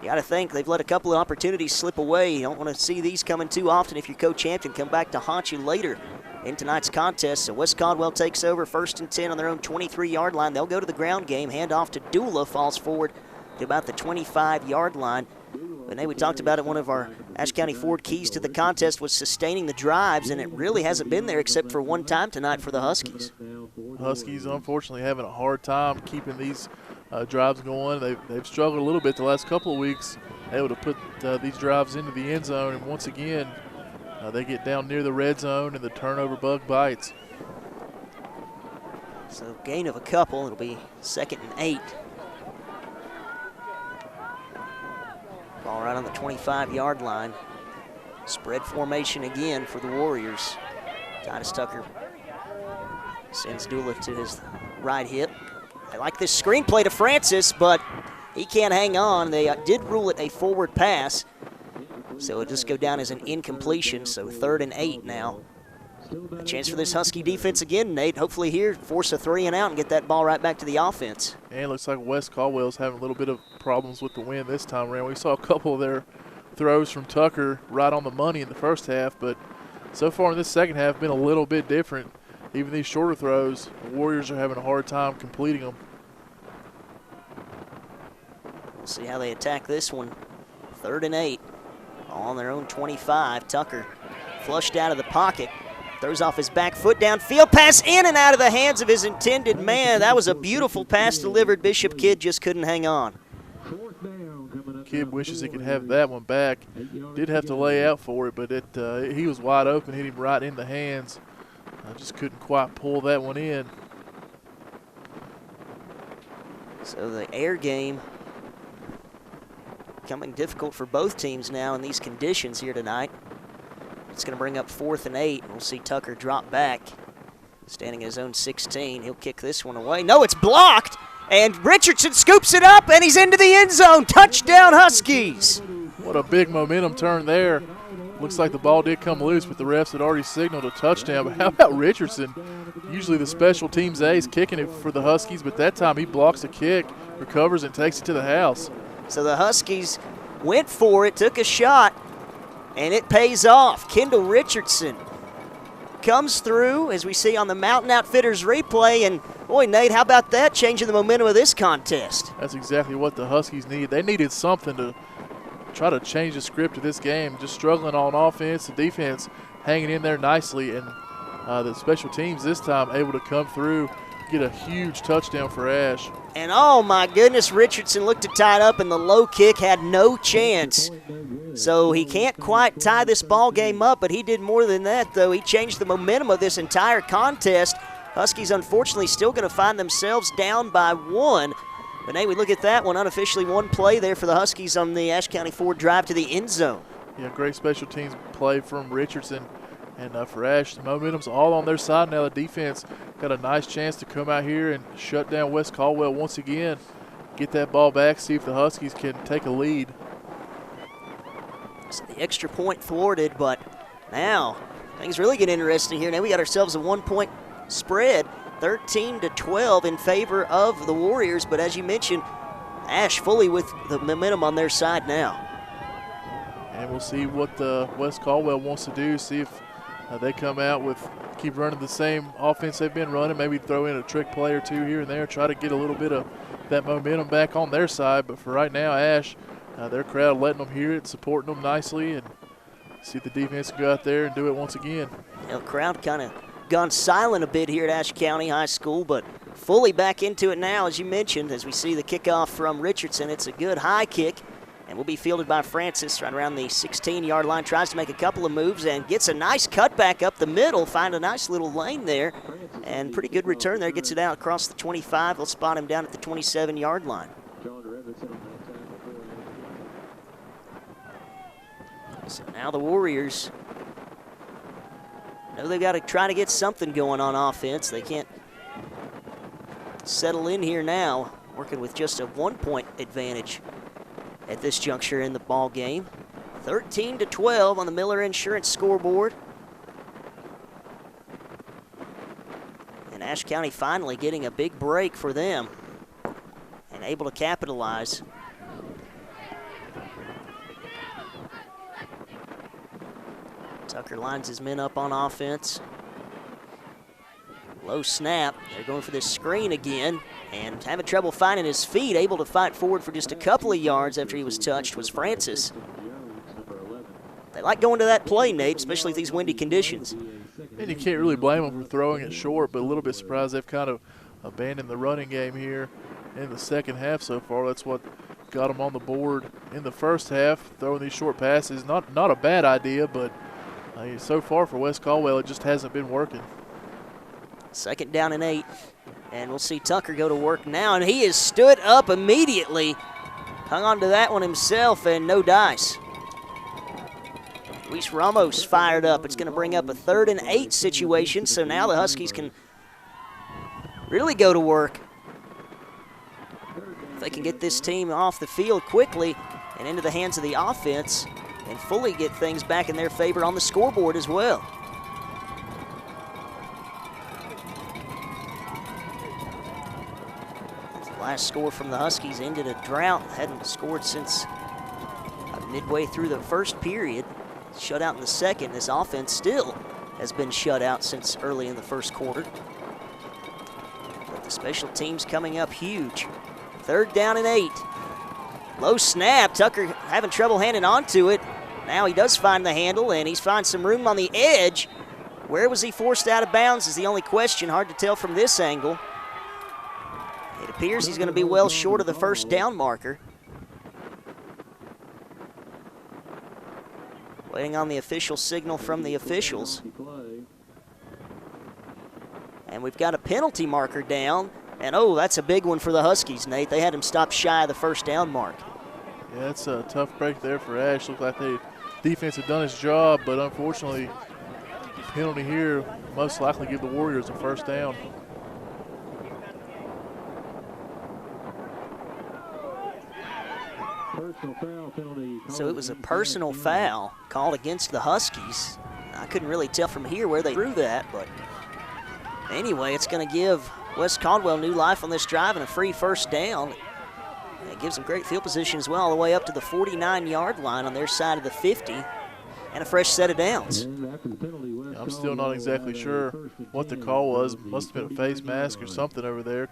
You got to think they've let a couple of opportunities slip away. You don't want to see these coming too often if your co-champion come back to haunt you later in tonight's contest. So West Caldwell takes over 1st and 10 on their own 23-yard line. They'll go to the ground game. Hand off to Dula, falls forward to about the 25-yard line. Renee, we talked about it. One of our Ashe County Ford keys to the contest was sustaining the drives, and it really hasn't been there except for one time tonight for the Huskies. Huskies, unfortunately, having a hard time keeping these drives going. They've struggled a little bit the last couple of weeks, able to put these drives into the end zone, and once again, they get down near the red zone, and the turnover bug bites. So gain of a couple. It'll be 2nd and 8. Ball right on the 25-yard line. Spread formation again for the Warriors. Titus Tucker sends Dula to his right hip. They like this screen play to Francis, but he can't hang on. They did rule it a forward pass, so it'll just go down as an incompletion. So 3rd and 8 now. A chance for this Husky defense again, Nate. Hopefully here, force a 3 and out and get that ball right back to the offense. And it looks like West Caldwell's having a little bit of problems with the wind this time around. We saw a couple of their throws from Tucker right on the money in the first half, but so far in this second half been a little bit different. Even these shorter throws, the Warriors are having a hard time completing them. We'll see how they attack this one. 3rd and 8, all on their own 25. Tucker flushed out of the pocket. Throws off his back foot downfield, pass in and out of the hands of his intended man. That was a beautiful pass delivered. Bishop Kidd just couldn't hang on. Kidd wishes he could have that one back. Did have to lay out for it, but he was wide open, hit him right in the hands. I just couldn't quite pull that one in. So the air game becoming difficult for both teams now in these conditions here tonight. It's going to bring up 4th and 8. We'll see Tucker drop back, standing at his own 16. He'll kick this one away. No, it's blocked, and Richardson scoops it up, and he's into the end zone. Touchdown, Huskies. What a big momentum turn there. Looks like the ball did come loose, but the refs had already signaled a touchdown. But how about Richardson? Usually the special teams ace kicking it for the Huskies, but that time he blocks the kick, recovers, and takes it to the house. So the Huskies went for it, took a shot, and it pays off. Kendall Richardson comes through, as we see on the Mountain Outfitters replay. And, boy, Nate, how about that, changing the momentum of this contest? That's exactly what the Huskies need. They needed something to try to change the script of this game. Just struggling on offense, the defense hanging in there nicely, and the special teams this time able to come through, get a huge touchdown for Ashe. And, oh, my goodness, Richardson looked to tie it up, and the low kick had no chance. So he can't quite tie this ball game up, but he did more than that, though. He changed the momentum of this entire contest. Huskies, unfortunately, still going to find themselves down by 1. But, hey, we look at that one, unofficially one play there for the Huskies on the Ashe County Ford drive to the end zone. Yeah, great special teams play from Richardson. And for Ashe, the momentum's all on their side now. The defense got a nice chance to come out here and shut down West Caldwell once again. Get that ball back, see if the Huskies can take a lead. So the extra point thwarted, but now things really get interesting here. Now we got ourselves a 1-point spread, 13-12 in favor of the Warriors. But as you mentioned, Ashe fully with the momentum on their side now. And we'll see what West Caldwell wants to do, see if they come out with, keep running the same offense they've been running, maybe throw in a trick play or two here and there, try to get a little bit of that momentum back on their side. But for right now, Ashe, their crowd letting them hear it, supporting them nicely, and see if the defense can go out there and do it once again. You know, the crowd kind of gone silent a bit here at Ashe County High School, but fully back into it now, as you mentioned, as we see the kickoff from Richardson. It's a good high kick, and will be fielded by Francis right around the 16-yard line. Tries to make a couple of moves and gets a nice cutback up the middle, find a nice little lane there, and pretty good return there. Gets it out across the 25. They'll spot him down at the 27-yard line. So now the Warriors know they've got to try to get something going on offense. They can't settle in here now, working with just a 1-point advantage at this juncture in the ball game. 13-12 on the Miller Insurance scoreboard. And Ashe County finally getting a big break for them and able to capitalize. Tucker lines his men up on offense. Low snap. They're going for this screen again and having trouble finding his feet. Able to fight forward for just a couple of yards after he was touched was Francis. They like going to that play, Nate, especially with these windy conditions. And you can't really blame them for throwing it short, but a little bit surprised they've kind of abandoned the running game here in the second half so far. That's what got them on the board in the first half, throwing these short passes. Not a bad idea, but so far for West Caldwell, it just hasn't been working. 2nd down and 8, and we'll see Tucker go to work now, and he has stood up immediately. Hung on to that one himself, and no dice. Luis Ramos fired up. It's going to bring up a 3rd and 8 situation, so now the Huskies can really go to work. If they can get this team off the field quickly and into the hands of the offense and fully get things back in their favor on the scoreboard as well. The last score from the Huskies ended a drought. Hadn't scored since midway through the first period. Shut out in the second. This offense still has been shut out since early in the first quarter. But the special teams coming up huge. 3rd down and 8. Low snap. Tucker having trouble handing on to it. Now he does find the handle, and he's found some room on the edge. Where was he forced out of bounds is the only question. Hard to tell from this angle. It appears he's going to be well short of the 1st down marker. Waiting on the official signal from the officials. And we've got a penalty marker down. And, oh, that's a big one for the Huskies, Nate. They had him stop shy of the 1st down mark. Yeah, that's a tough break there for Ashe. Looked like the defense had done its job, but unfortunately, the penalty here most likely give the Warriors a 1st down. So it was a personal foul called against the Huskies. I couldn't really tell from here where they threw that, but anyway, it's going to give West Caldwell new life on this drive and a free 1st down. And it gives them great field position as well, all the way up to the 49-yard line on their side of the 50, and a fresh set of downs. I'm still not exactly sure what the call was. Must have been a face mask or something over there.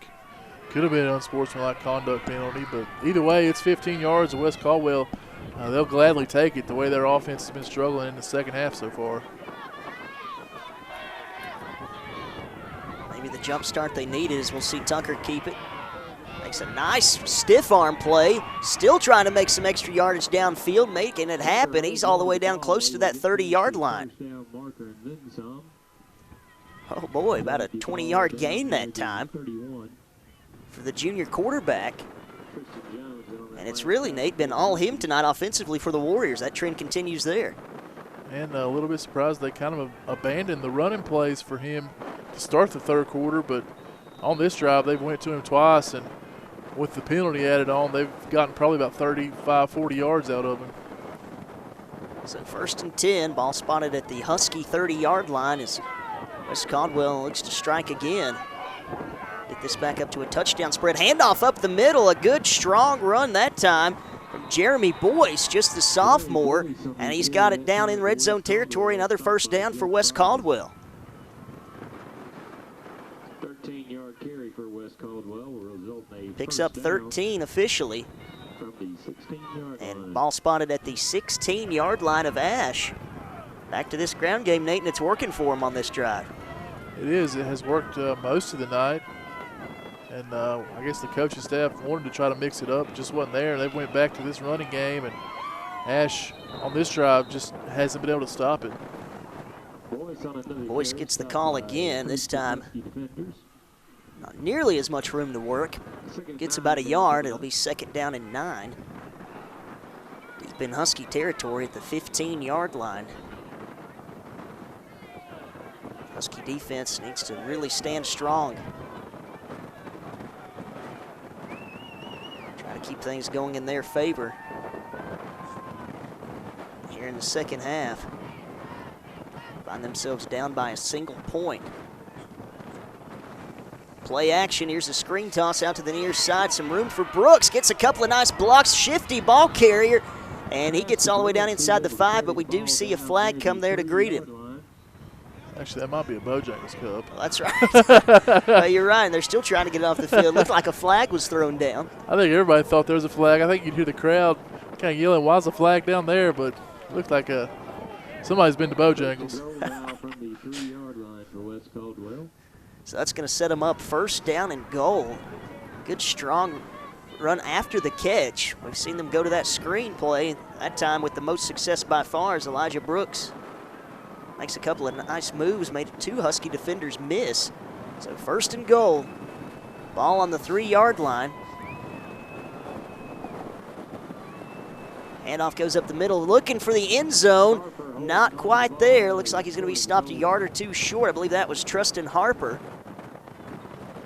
Could have been an unsportsmanlike conduct penalty, but either way, it's 15 yards of West Caldwell. They'll gladly take it the way their offense has been struggling in the second half so far. Maybe the jump start they needed is we'll see Tucker keep it. Makes a nice stiff arm play. Still trying to make some extra yardage downfield, making it happen. He's all the way down close to that 30-yard line. Oh boy, about a 20-yard gain that time for the junior quarterback. And it's really, Nate, been all him tonight offensively for the Warriors. That trend continues there. And a little bit surprised they kind of abandoned the running plays for him to start the 3rd quarter, but on this drive they went to him twice, and with the penalty added on, they've gotten probably about 35, 40 yards out of him. So 1st and 10, ball spotted at the Husky 30-yard line as West Caldwell looks to strike again. Get this back up to a touchdown spread. Handoff up the middle, a good strong run that time from Jeremy Boyce, just the sophomore, and he's got it down in red zone territory. Another 1st down for West Caldwell. 13-yard carry for West Caldwell will result in a Picks up 13 officially. from the 16-yard line. And ball spotted at the 16-yard line of Ashe. Back to this ground game, Nate, and it's working for him on this drive. It is. It has worked most of the night. And I guess the coaching staff wanted to try to mix it up. It just wasn't there. They went back to this running game, and Ashe on this drive just hasn't been able to stop it. Boyce gets the call again, this time not nearly as much room to work. Gets about a yard. It'll be 2nd down and 9. Deep in Husky territory at the 15-yard line. Husky defense needs to really stand strong. Try to keep things going in their favor here in the second half. Find themselves down by a single point. Play action. Here's a screen toss out to the near side. Some room for Brooks. Gets a couple of nice blocks. Shifty ball carrier. And he gets all the way down inside the 5, but we do see a flag come there to greet him. Actually, that might be a Bojangles Cup. Well, that's right. Well, you're right. They're still trying to get it off the field. Looked like a flag was thrown down. I think everybody thought there was a flag. I think you'd hear the crowd kind of yelling, "Why's the flag down there?" But it looked like somebody's been to Bojangles. So that's going to set them up first down and goal. Good, strong run after the catch. We've seen them go to that screen play. That time with the most success by far is Elijah Brooks. Makes a couple of nice moves, made 2 Husky defenders miss. So first and goal. Ball on the 3-yard line. Handoff goes up the middle, looking for the end zone. Not quite there. Looks like he's going to be stopped a yard or 2 short. I believe that was Trustin Harper.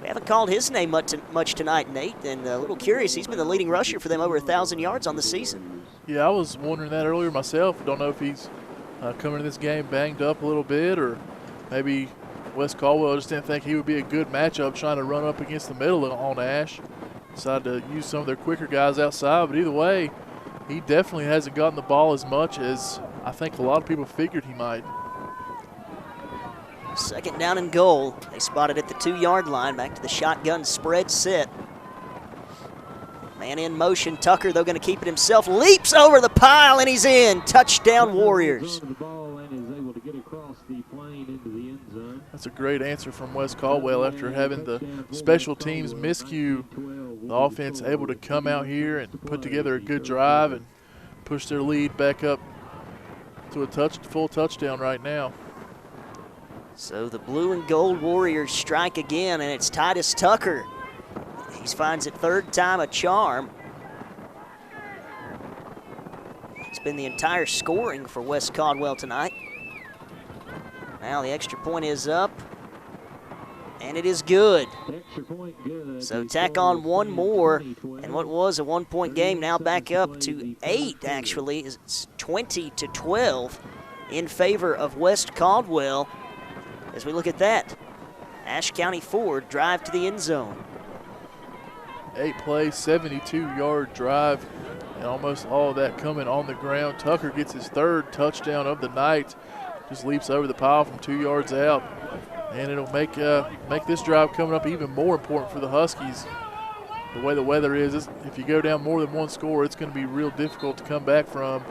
We haven't called his name much tonight, Nate, and a little curious. He's been the leading rusher for them, over 1,000 yards on the season. Yeah, I was wondering that earlier myself. Don't know if he's coming to this game banged up a little bit, or maybe Wes Caldwell just didn't think he would be a good matchup trying to run up against the middle on Ashe. Decided to use some of their quicker guys outside, but either way, he definitely hasn't gotten the ball as much as I think a lot of people figured he might. Second down and goal. They spotted at the 2-yard line. Back to the shotgun spread set. Man in motion. Tucker, though, going to keep it himself. Leaps over the pile, and he's in. Touchdown, Warriors. That's a great answer from Wes Caldwell after having the special teams miscue. The offense able to come out here and put together a good drive and push their lead back up to a full touchdown right now. So the blue and gold Warriors strike again, and it's Titus Tucker. He finds it 3rd time a charm. It's been the entire scoring for Wes Caldwell tonight. Now the extra point is up, and it is good. So tack on one more, and what was a 1-point game now back up to 8, actually. It's 20-12 in favor of West Caldwell. As we look at that, Ashe County Ford drive to the end zone. 8-play, 72-yard drive, and almost all of that coming on the ground. Tucker gets his 3rd touchdown of the night. Just leaps over the pile from 2 yards out, and it'll make this drive coming up even more important for the Huskies. The way the weather is if you go down more than 1 score, it's going to be real difficult to come back from.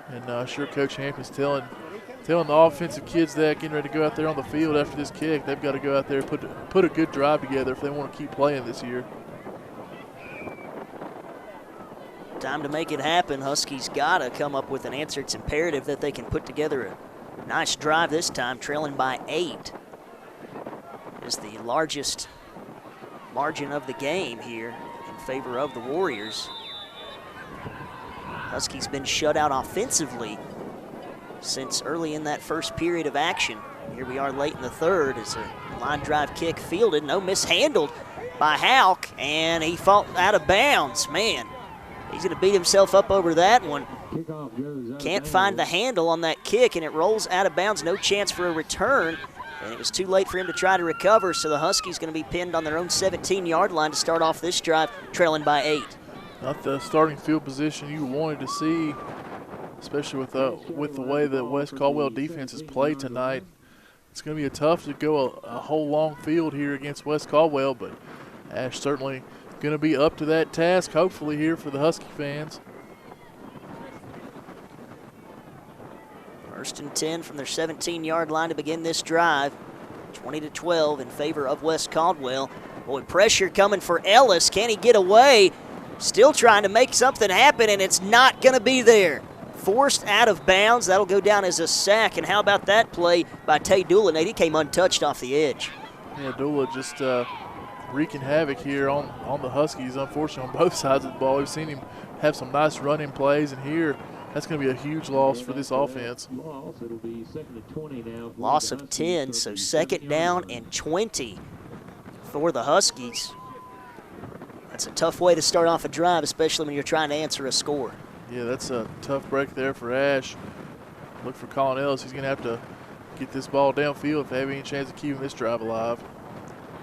And sure, Coach Hampton's telling the offensive kids that, getting ready to go out there on the field after this kick, they've got to go out there and put a good drive together if they want to keep playing this year. Time to make it happen. Huskies got to come up with an answer. It's imperative that they can put together a nice drive this time, trailing by 8. It's the largest margin of the game here in favor of the Warriors. Huskies been shut out offensively since early in that first period of action. Here we are late in the 3rd. It's a line drive kick fielded, no, mishandled by Houck, and he fought out of bounds. Man, he's going to beat himself up over that one. Can't find the handle on that kick, and it rolls out of bounds. No chance for a return, and it was too late for him to try to recover, so the Huskies going to be pinned on their own 17-yard line to start off this drive, trailing by 8. Not the starting field position you wanted to see, especially with the way the West Caldwell defense has played tonight. It's going to be tough to go a whole long field here against West Caldwell, but Ashe certainly going to be up to that task, hopefully, here for the Husky fans. 1st and 10 from their 17-yard line to begin this drive. 20-12 in favor of West Caldwell. Boy, pressure coming for Ellis. Can he get away? Still trying to make something happen, and it's not going to be there. Forced out of bounds. That'll go down as a sack. And how about that play by Tay Dula? Nate, he came untouched off the edge. Yeah, Dula just wreaking havoc here on the Huskies, unfortunately, on both sides of the ball. We've seen him have some nice running plays, and here that's going to be a huge loss for this offense. Loss of 10, so 2nd down and 20 for the Huskies. That's a tough way to start off a drive, especially when you're trying to answer a score. Yeah, that's a tough break there for Ashe. Look for Colin Ellis. He's going to have to get this ball downfield if they have any chance of keeping this drive alive.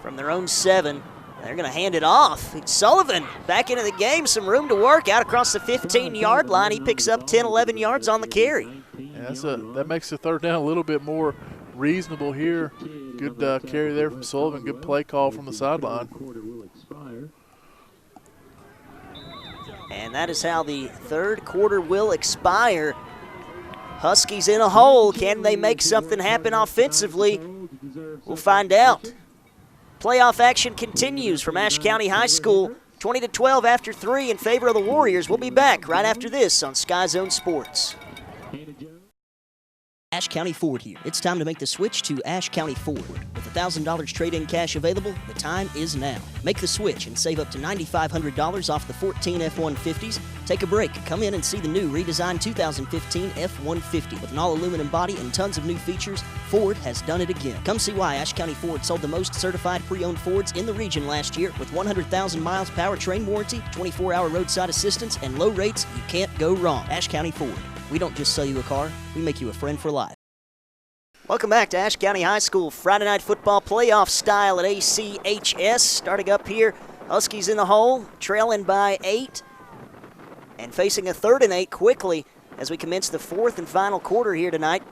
From their own 7, They're going to hand it off. Sullivan back into the game, some room to work out across the 15-yard line. He picks up 10, 11 yards on the carry. Yeah, that makes the third down a little bit more reasonable here. Good carry there from Sullivan. Good play call from the sideline. And that is how the third quarter will expire. Huskies in a hole. Can they make something happen offensively? We'll find out. Playoff action continues from Ashe County High School. 20-12 after 3 in favor of the Warriors. We'll be back right after this on Sky Zone Sports. Ashe County Ford here. It's time to make the switch to Ashe County Ford. With $1,000 trade-in cash available, the time is now. Make the switch and save up to $9,500 off the 14 F-150s. Take a break. Come in and see the new redesigned 2015 F-150. With an all-aluminum body and tons of new features, Ford has done it again. Come see why Ashe County Ford sold the most certified pre-owned Fords in the region last year with 100,000 miles powertrain warranty, 24-hour roadside assistance, and low rates. You can't go wrong. Ashe County Ford. We don't just sell you a car, we make you a friend for life. Welcome back to Ashe County High School Friday Night Football playoff style at ACHS. Starting up here, Huskies in the hole, trailing by 8, and facing a 3rd and 8 quickly as we commence the 4th and final quarter here tonight.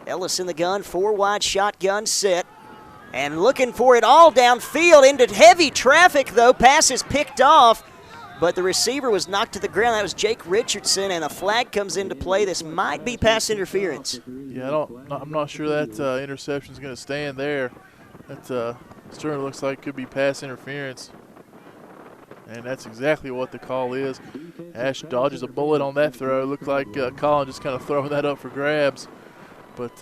Ellis in the gun, 4 wide shotgun set, and looking for it all downfield into heavy traffic though. Pass is picked off, but the receiver was knocked to the ground. That was Jake Richardson, and a flag comes into play. This might be pass interference. Yeah, I'm not sure that interception is going to stand there. That certainly looks like it could be pass interference. And that's exactly what the call is. Ashe dodges a bullet on that throw. Looked like Colin just kind of throwing that up for grabs. But,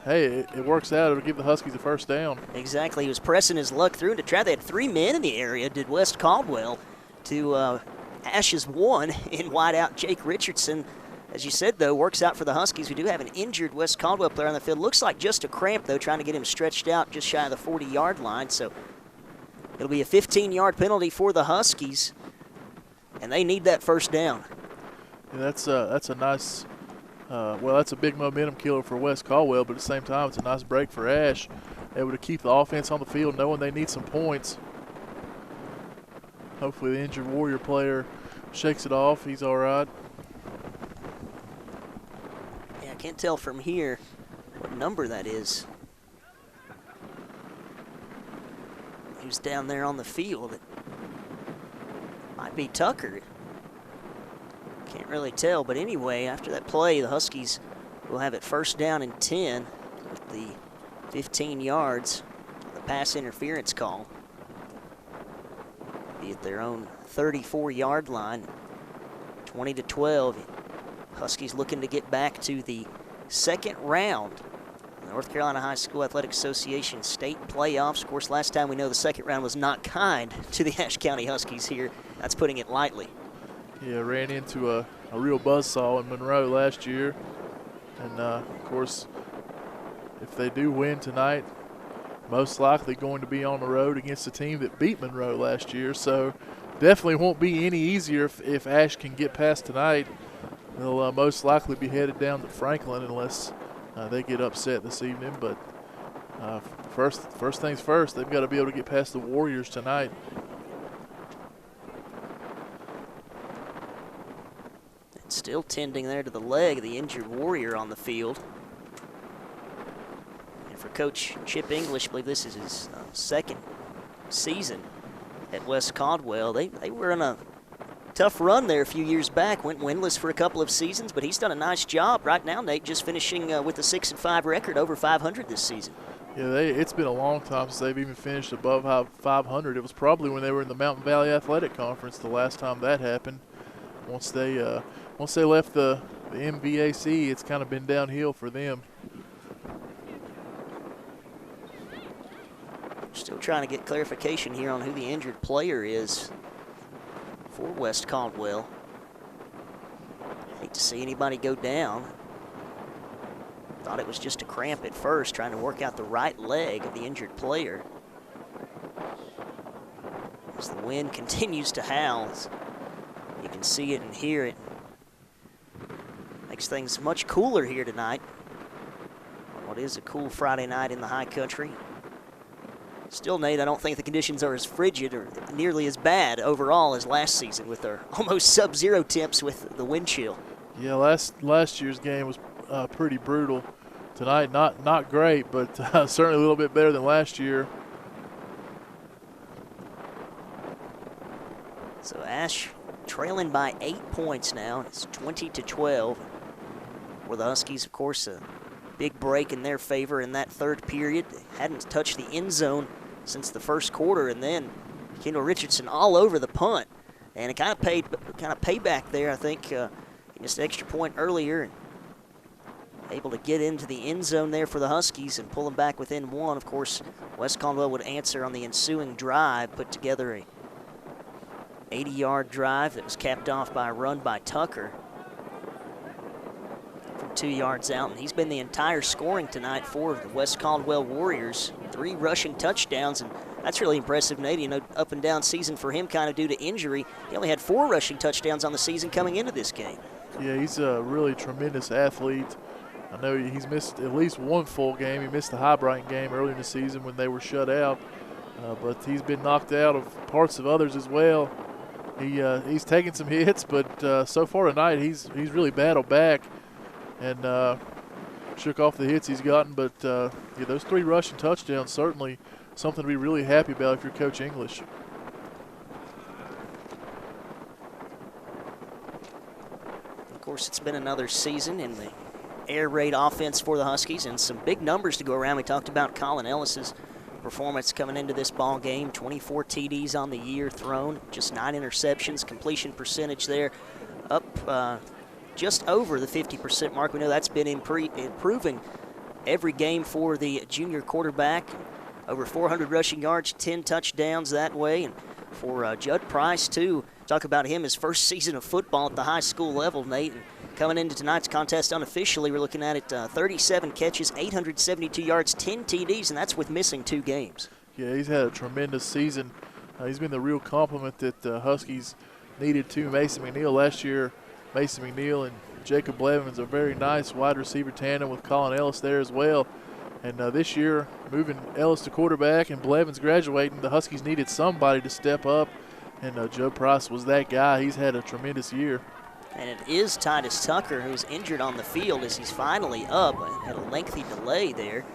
hey, it works out. It'll give the Huskies a first down. Exactly. He was pressing his luck through into traffic. They had 3 men in the area, did West Caldwell, to Ashe's 1 in wideout Jake Richardson. As you said, though, works out for the Huskies. We do have an injured West Caldwell player on the field. Looks like just a cramp, though, trying to get him stretched out just shy of the 40-yard line. So it'll be a 15-yard penalty for the Huskies, and they need that first down. Yeah, that's a nice, well, that's a big momentum killer for West Caldwell, but at the same time, it's a nice break for Ashe. Able to keep the offense on the field knowing they need some points. Hopefully the injured Warrior player shakes it off. He's all right. Yeah, I can't tell from here what number that is. Who's down there on the field? It might be Tucker. Can't really tell, but anyway, after that play, the Huskies will have it first down and 10 with the 15 yards, the pass interference call. Be at their own 34-yard line, 20-12. Huskies looking to get back to the second round. North Carolina High School Athletic Association state playoffs. Of course, last time we know the second round was not kind to the Ashe County Huskies here. That's putting it lightly. Yeah, ran into a real buzzsaw in Monroe last year. And, of course, if they do win tonight, most likely going to be on the road against a team that beat Monroe last year. So definitely won't be any easier if Ashe can get past tonight. They'll most likely be headed down to Franklin unless they get upset this evening. But first things first, they've got to be able to get past the Warriors tonight. And still tending there to the leg of the injured Warrior on the field. For Coach Chip English, I believe this is his second season at West Caldwell. They were in a tough run there a few years back, went winless for a couple of seasons, but he's done a nice job right now, Nate, just finishing with a 6-5 record, over 500 this season. Yeah, it's been a long time since they've even finished above 500. It was probably when they were in the Mountain Valley Athletic Conference the last time that happened. Once they left the MVAC, it's kind of been downhill for them. Still trying to get clarification here on who the injured player is for West Caldwell. Hate to see anybody go down. Thought it was just a cramp at first, trying to work out the right leg of the injured player. As the wind continues to howl, you can see it and hear it. Makes things much cooler here tonight. What is a cool Friday night in the high country. Still, Nate, I don't think the conditions are as frigid or nearly as bad overall as last season with our almost sub-zero temps with the wind chill. Yeah, last year's game was pretty brutal. Tonight, not great, but certainly a little bit better than last year. So Ashe trailing by 8 points now. It's 20-12. For the Huskies, of course, a big break in their favor in that third period. They hadn't touched the end zone since the first quarter, and then Kendall Richardson all over the punt. And it kind of payback there, I think. Just an extra point earlier, and able to get into the end zone there for the Huskies and pull them back within one. Of course, West Caldwell would answer on the ensuing drive, put together a 80-yard drive that was capped off by a run by Tucker from 2 yards out. And he's been the entire scoring tonight for the West Caldwell Warriors. 3 rushing touchdowns, and that's really impressive, Nate. You know, up and down season for him kind of due to injury. He only had 4 rushing touchdowns on the season coming into this game. Yeah, he's a really tremendous athlete. I know he's missed at least one full game. He missed the High Brighton game early in the season when they were shut out, but he's been knocked out of parts of others as well. He's taken some hits, but so far tonight he's really battled back and shook off the hits he's gotten. But yeah, those 3 rushing touchdowns, certainly something to be really happy about if you're Coach English. Of course, it's been another season in the air raid offense for the Huskies, and some big numbers to go around. We talked about Colin Ellis's performance coming into this ball game. 24 TDs on the year thrown, just 9 interceptions, completion percentage there up just over the 50% mark. We know that's been improving every game for the junior quarterback. Over 400 rushing yards, 10 touchdowns that way. And for Judd Price, too, talk about him, his first season of football at the high school level, Nate. And coming into tonight's contest unofficially, we're looking at it 37 catches, 872 yards, 10 TDs, and that's with missing 2 games. Yeah, he's had a tremendous season. He's been the real compliment that the Huskies needed to Mason McNeil last year. Mason McNeil and Jacob Blevins, a very nice wide receiver tandem with Colin Ellis there as well. And this year, moving Ellis to quarterback and Blevins graduating, the Huskies needed somebody to step up, and Joe Price was that guy. He's had a tremendous year. And it is Titus Tucker who's injured on the field as he's finally up. Had a lengthy delay there.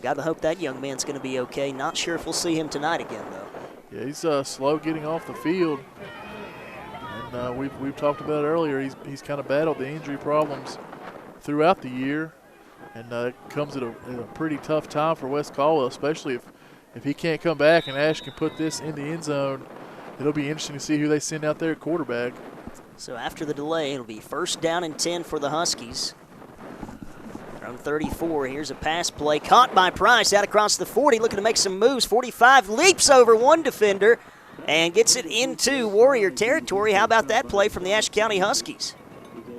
Got to hope that young man's going to be okay. Not sure if we'll see him tonight again, though. Yeah, he's slow getting off the field. And we've talked about it earlier. He's kind of battled the injury problems throughout the year. And it comes at a pretty tough time for West Caldwell, especially if he can't come back and Ashe can put this in the end zone. It'll be interesting to see who they send out there at quarterback. So after the delay, it'll be 1st down and 10 for the Huskies. From 34, here's a pass play. Caught by Price out across the 40, looking to make some moves. 45, leaps over one defender and gets it into Warrior territory. How about that play from the Ashe County Huskies?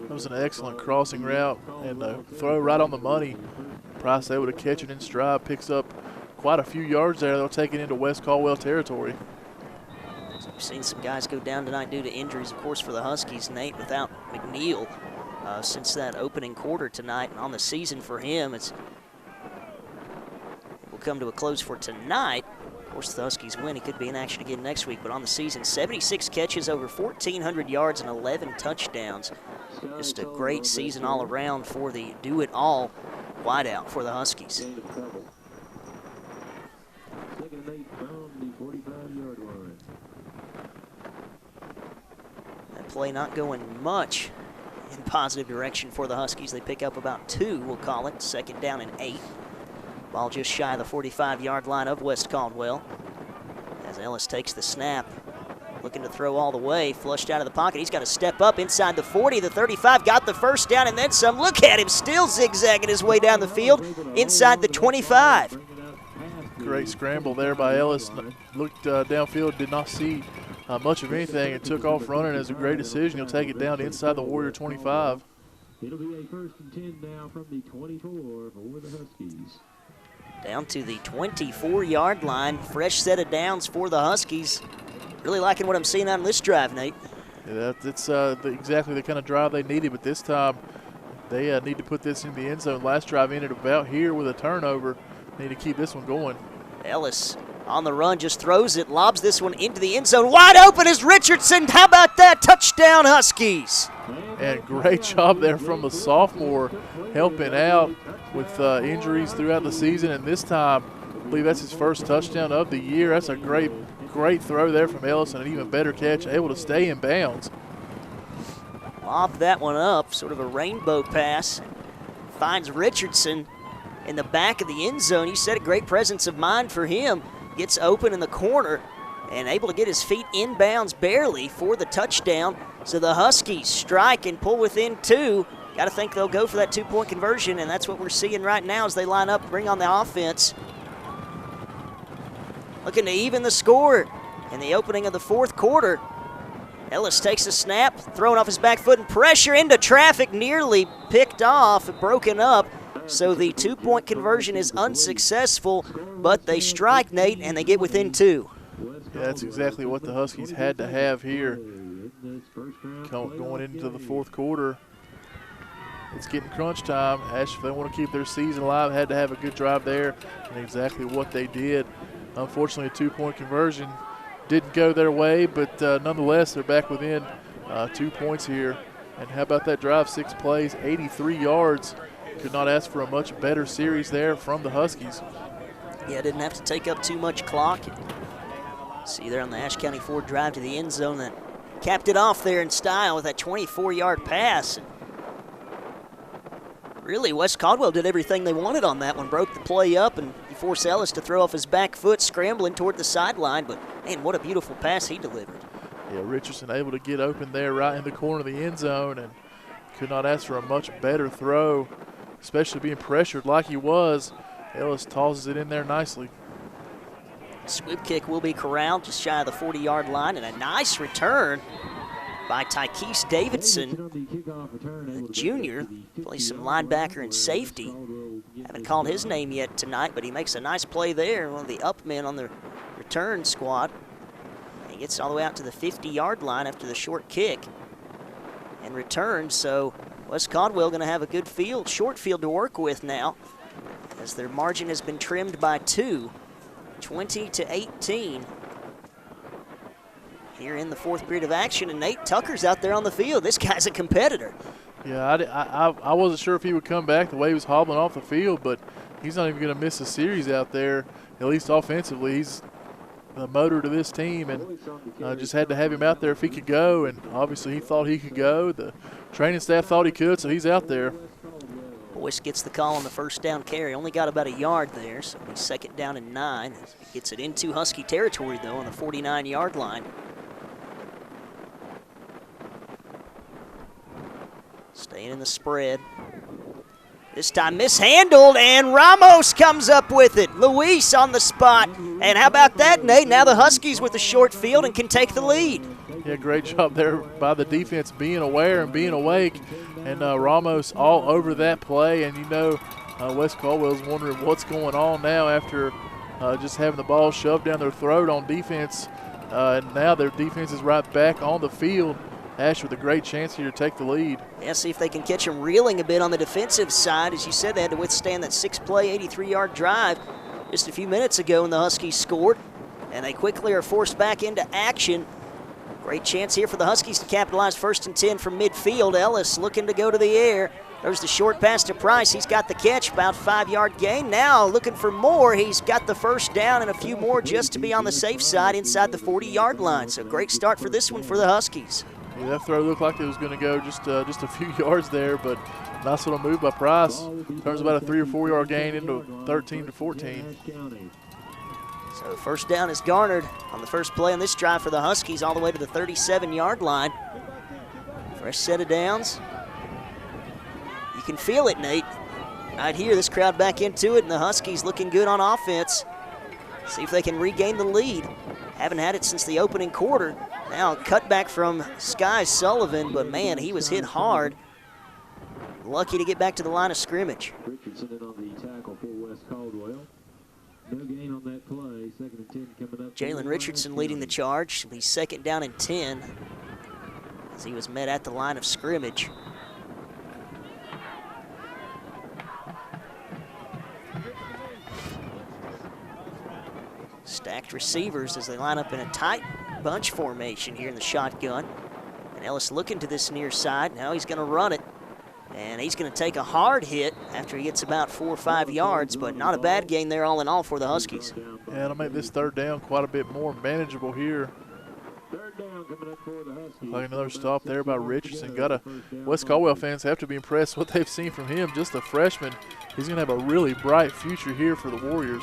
That was an excellent crossing route and a throw right on the money. Price able to catch it in stride, picks up quite a few yards there. They'll take it into West Caldwell territory. So we've seen some guys go down tonight due to injuries, of course, for the Huskies. Nate without McNeil since that opening quarter tonight. And on the season for him, it will come to a close for tonight. Of course, the Huskies win. He could be in action again next week. But on the season, 76 catches, over 1,400 yards, and 11 touchdowns. Just a great season all around for the do-it-all wideout for the Huskies. That play not going much in positive direction for the Huskies. They pick up about 2, we'll call it. 2nd down and 8. Ball just shy of the 45-yard line of West Caldwell. As Ellis takes the snap. Looking to throw all the way, flushed out of the pocket. He's got to step up inside the 40, the 35, got the 1st down and then some. Look at him, still zigzagging his way down the field inside the 25. Great scramble there by Ellis. Looked downfield, did not see much of anything, and took off running. As a great decision. He'll take it down inside the Warrior 25. It'll be a 1st and 10 now from the 24 for the Huskies. Down to the 24-yard line. Fresh set of downs for the Huskies. Really liking what I'm seeing on this drive, Nate. Yeah, that's exactly the kind of drive they needed, but this time they need to put this in the end zone. Last drive ended about here with a turnover. Need to keep this one going. Ellis On the run, just throws it, lobs this one into the end zone. Wide open is Richardson. How about that? Touchdown, Huskies. And great job there from the sophomore, helping out with injuries throughout the season. And this time, I believe that's his first touchdown of the year. That's a great throw there from Ellis, and an even better catch, able to stay in bounds. Lobbed that one up, sort of a rainbow pass. Finds Richardson in the back of the end zone. You said a great presence of mind for him. Gets open in the corner and able to get his feet inbounds barely for the touchdown. So the Huskies strike and pull within 2. Got to think they'll go for that 2-point conversion, and that's what we're seeing right now as they line up, bring on the offense. Looking to even the score in the opening of the 4th quarter. Ellis takes a snap, throwing off his back foot, and pressure into traffic, nearly picked off, broken up. So the 2-point conversion is unsuccessful, but they strike, Nate, and they get within 2. Yeah, that's exactly what the Huskies had to have here. Going into the 4th quarter, it's getting crunch time. Ashe, if they want to keep their season alive, had to have a good drive there, and exactly what they did. Unfortunately, a 2-point conversion didn't go their way, but nonetheless, they're back within 2 points here. And how about that drive? 6 plays, 83 yards. Could not ask for a much better series there from the Huskies. Yeah, didn't have to take up too much clock. See there on the Ashe County Ford drive to the end zone that capped it off there in style with that 24-yard pass. Really, West Caldwell did everything they wanted on that one. Broke the play up and forced Ellis to throw off his back foot, scrambling toward the sideline. But, man, what a beautiful pass he delivered. Yeah, Richardson able to get open there right in the corner of the end zone, and could not ask for a much better throw, especially being pressured like he was. Ellis tosses it in there nicely. Sweep kick will be corralled just shy of the 40-yard line, and a nice return by Tykees Davidson, the junior. Plays some linebacker and safety. Haven't called his name yet tonight, but he makes a nice play there. One of the up men on the return squad. He gets all the way out to the 50-yard line after the short kick and returns. So West Caldwell going to have a good field, short field to work with now, as their margin has been trimmed by 2, 20-18. Here in the 4th period of action, and Nate Tucker's out there on the field. This guy's a competitor. Yeah, I wasn't sure if he would come back the way he was hobbling off the field, but he's not even going to miss a series out there, at least offensively. He's the motor to this team, and just had to have him out there if he could go, and obviously he thought he could go. The training staff thought he could, so he's out there. Boyce gets the call on the first down carry. Only got about a yard there, so he's 2nd down and 9. He gets it into Husky territory, though, on the 49-yard line. Staying in the spread. This time mishandled, and Ramos comes up with it. Luis on the spot. And how about that, Nate? Now the Huskies with the short field and can take the lead. Yeah, great job there by the defense being aware and being awake. And Ramos all over that play. And you know, West Caldwell's wondering what's going on now after just having the ball shoved down their throat on defense. And now their defense is right back on the field. Ashe with a great chance here to take the lead. Yeah, see if they can catch them reeling a bit on the defensive side. As you said, they had to withstand that 6-play, 83-yard drive just a few minutes ago, and the Huskies scored. And they quickly are forced back into action. Great chance here for the Huskies to capitalize. 1st and 10 from midfield. Ellis looking to go to the air. There's the short pass to Price. He's got the catch, about 5-yard gain. Now looking for more. He's got the first down and a few more just to be on the safe side inside the 40-yard line. So great start for this one for the Huskies. Yeah, that throw looked like it was going to go just a few yards there, but nice little move by Price. Turns about a 3 or 4 yard gain into 13-14. So the first down is garnered on the first play on this drive for the Huskies, all the way to the 37-yard line. Fresh set of downs. You can feel it, Nate. Right here, this crowd back into it, and the Huskies looking good on offense. See if they can regain the lead. Haven't had it since the opening quarter. Now a cutback from Sky Sullivan, but man, he was hit hard. Lucky to get back to the line of scrimmage. Richardson in on the tackle for West Caldwell. No gain on that play. 2nd and 10 coming up. Jalen Richardson leading the charge. He'll be 2nd down and 10 as he was met at the line of scrimmage. Stacked receivers as they line up in a tight bunch formation here in the shotgun. And Ellis looking to this near side. Now he's going to run it. And he's going to take a hard hit after he gets about 4 or 5 yards, but not a bad gain there all in all for the Huskies. Yeah, it'll make this third down quite a bit more manageable here. Like another stop there by Richardson. West Caldwell fans have to be impressed with what they've seen from him. Just a freshman. He's going to have a really bright future here for the Warriors.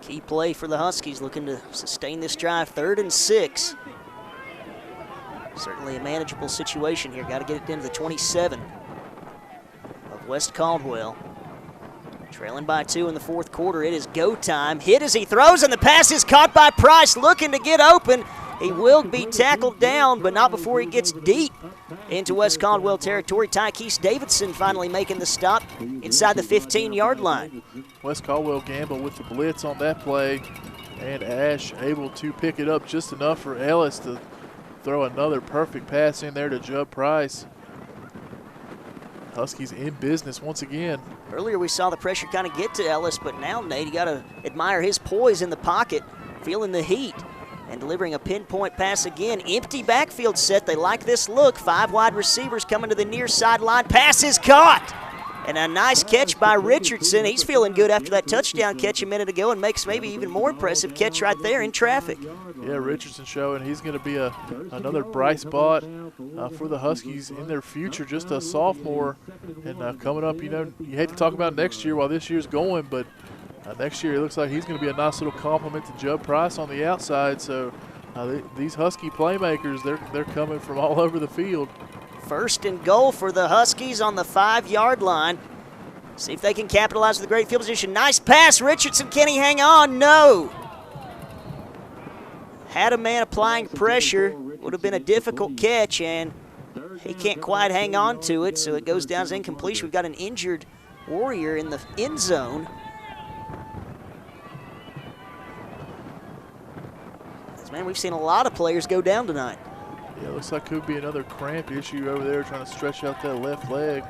Key play for the Huskies, looking to sustain this drive. 3rd and 6. Certainly a manageable situation here. Got to get it into the 27 of West Caldwell. Trailing by 2 in the 4th quarter. It is go time. Hit as he throws, and the pass is caught by Price, looking to get open. He will be tackled down, but not before he gets deep into West Caldwell territory. Tykees Davidson finally making the stop inside the 15-yard line. West Caldwell gambled with the blitz on that play, and Ashe able to pick it up just enough for Ellis to throw another perfect pass in there to Judd Price. Huskies in business once again. Earlier we saw the pressure kind of get to Ellis, but now, Nate, you got to admire his poise in the pocket, feeling the heat, and delivering a pinpoint pass again. Empty backfield set. They like this look. 5 wide receivers coming to the near sideline. Pass is caught. And a nice catch by Richardson. He's feeling good after that touchdown catch a minute ago, and makes maybe even more impressive catch right there in traffic. Yeah, Richardson showing he's going to be another bright spot for the Huskies in their future. Just a sophomore, and coming up, you know, you hate to talk about next year while this year's going, but next year it looks like he's going to be a nice little compliment to Judd Price on the outside. So these Husky playmakers, they're coming from all over the field. 1st and goal for the Huskies on the 5-yard line. See if they can capitalize with a great field position. Nice pass, Richardson. Can he hang on? No. Had a man applying pressure. Would have been a difficult catch, and he can't quite hang on to it, so it goes down as incompletion. We've got an injured Warrior in the end zone. Man, we've seen a lot of players go down tonight. Yeah, looks like could be another cramp issue over there trying to stretch out that left leg.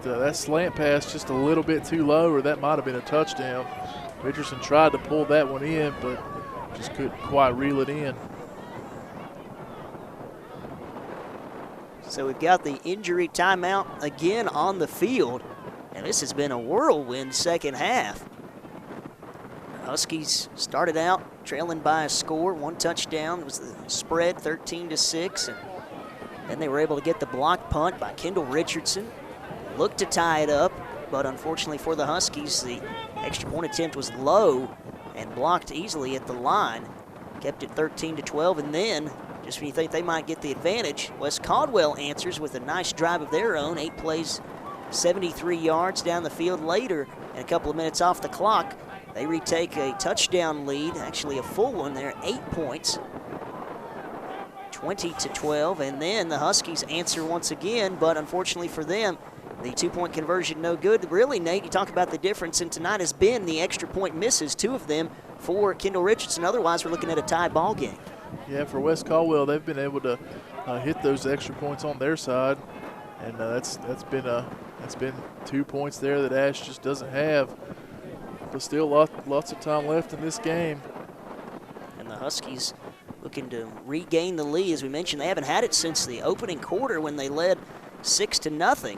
But, that slant pass just a little bit too low, or that might have been a touchdown. Richardson tried to pull that one in, but just couldn't quite reel it in. So we've got the injury timeout again on the field, and this has been a whirlwind second half. The Huskies started out trailing by a score, 1 touchdown. It was the spread, 13-6, and then they were able to get the block punt by Kendall Richardson. Looked to tie it up, but unfortunately for the Huskies, the extra point attempt was low and blocked easily at the line. Kept it 13-12, and then, just when you think they might get the advantage, West Caldwell answers with a nice drive of their own. 8 plays, 73 yards down the field later, and a couple of minutes off the clock. They retake a touchdown lead, actually a full one there, 8 points, 20-12, and then the Huskies answer once again, but unfortunately for them, the 2-point conversion no good. Really, Nate, you talk about the difference, and tonight has been the extra point misses, 2 of them for Kendall Richardson. Otherwise, we're looking at a tie ball game. Yeah, for West Caldwell, they've been able to hit those extra points on their side, and that's been 2 points there that Ashe just doesn't have. But still lots of time left in this game. And the Huskies looking to regain the lead. As we mentioned, they haven't had it since the opening quarter when they led 6-0.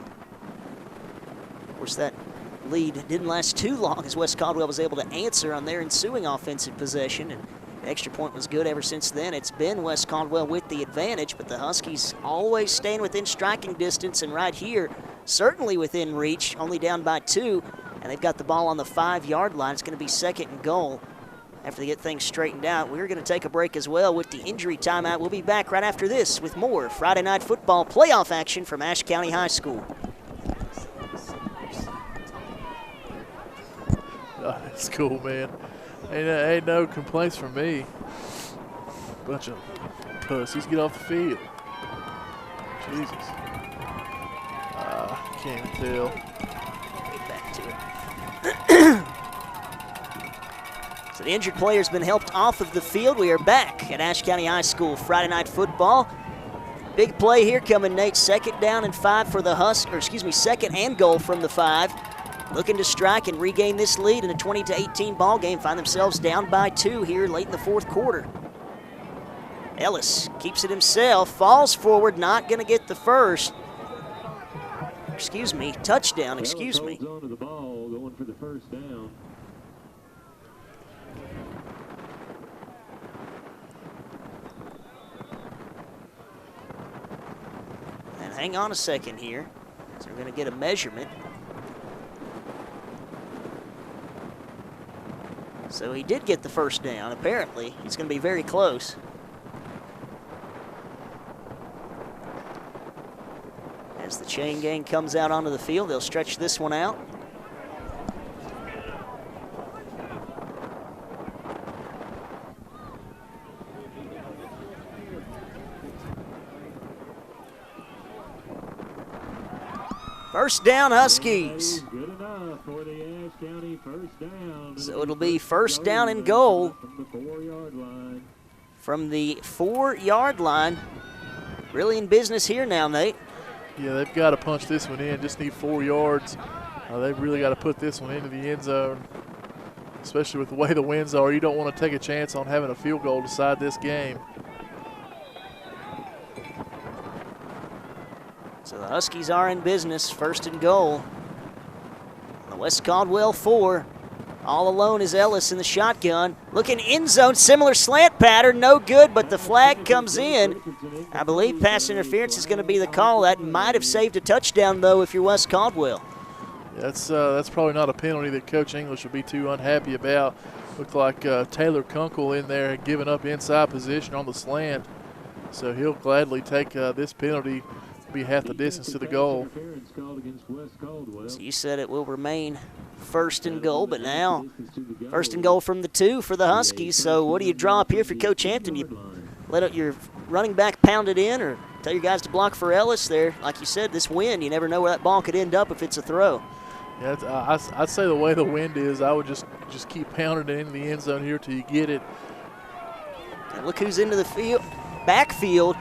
Of course, that lead didn't last too long as West Caldwell was able to answer on their ensuing offensive possession, and the extra point was good ever since then. It's been West Caldwell with the advantage, but the Huskies always staying within striking distance, and right here, certainly within reach, only down by 2. And they've got the ball on the 5-yard line. It's going to be 2nd and goal after they get things straightened out. We're going to take a break as well with the injury timeout. We'll be back right after this with more Friday Night Football playoff action from Ashe County High School. Oh, that's cool, man. Ain't no complaints from me. Bunch of pussies. Get off the field. Jesus. Can't even tell. Get back to it. So the injured player's been helped off of the field. We are back at Ashe County High School Friday Night Football. Big play here coming, Nate. 2nd down and 5 for the Huskies, 2nd and goal from the 5. looking to strike and regain this lead in a 20-18 ball game. Find themselves down by 2 here late in the fourth quarter. Ellis keeps it himself, falls forward, not going to get the first. Touchdown, excuse me. Holds on to the ball, going for the first down. And hang on a second here. So we're going to get a measurement. So he did get the first down. Apparently, he's going to be very close. As the chain gang comes out onto the field, they'll stretch this one out. First down, Huskies. Good enough for the Ashe County first down. So it'll be first down and goal from the 4-yard line. From the 4-yard line. Really in business here now, Nate. Yeah, they've got to punch this one in. Just need 4 yards. They've really got to put this one into the end zone, especially with the way the winds are. You don't want to take a chance on having a field goal decide this game. So the Huskies are in business, first and goal. The West Caldwell 4. All alone is Ellis in the shotgun. Looking end zone, similar slant pattern, no good, but the flag comes in. I believe pass interference is going to be the call. That might have saved a touchdown, though, if you're West Caldwell. That's probably not a penalty that Coach English would be too unhappy about. Looked like Taylor Kunkel in there had given up inside position on the slant. So he'll gladly take this penalty, be half the distance to the goal. So you said it will remain first and goal, but now first and goal from the 2 for the Huskies. So what do you draw up here for Coach Hampton? You let your running back pound it in, or tell your guys to block for Ellis there? Like you said, this wind, you never know where that ball could end up if it's a throw. Yeah, I'd say the way the wind is, I would just keep pounding it into the end zone here till you get it. And look who's into the backfield.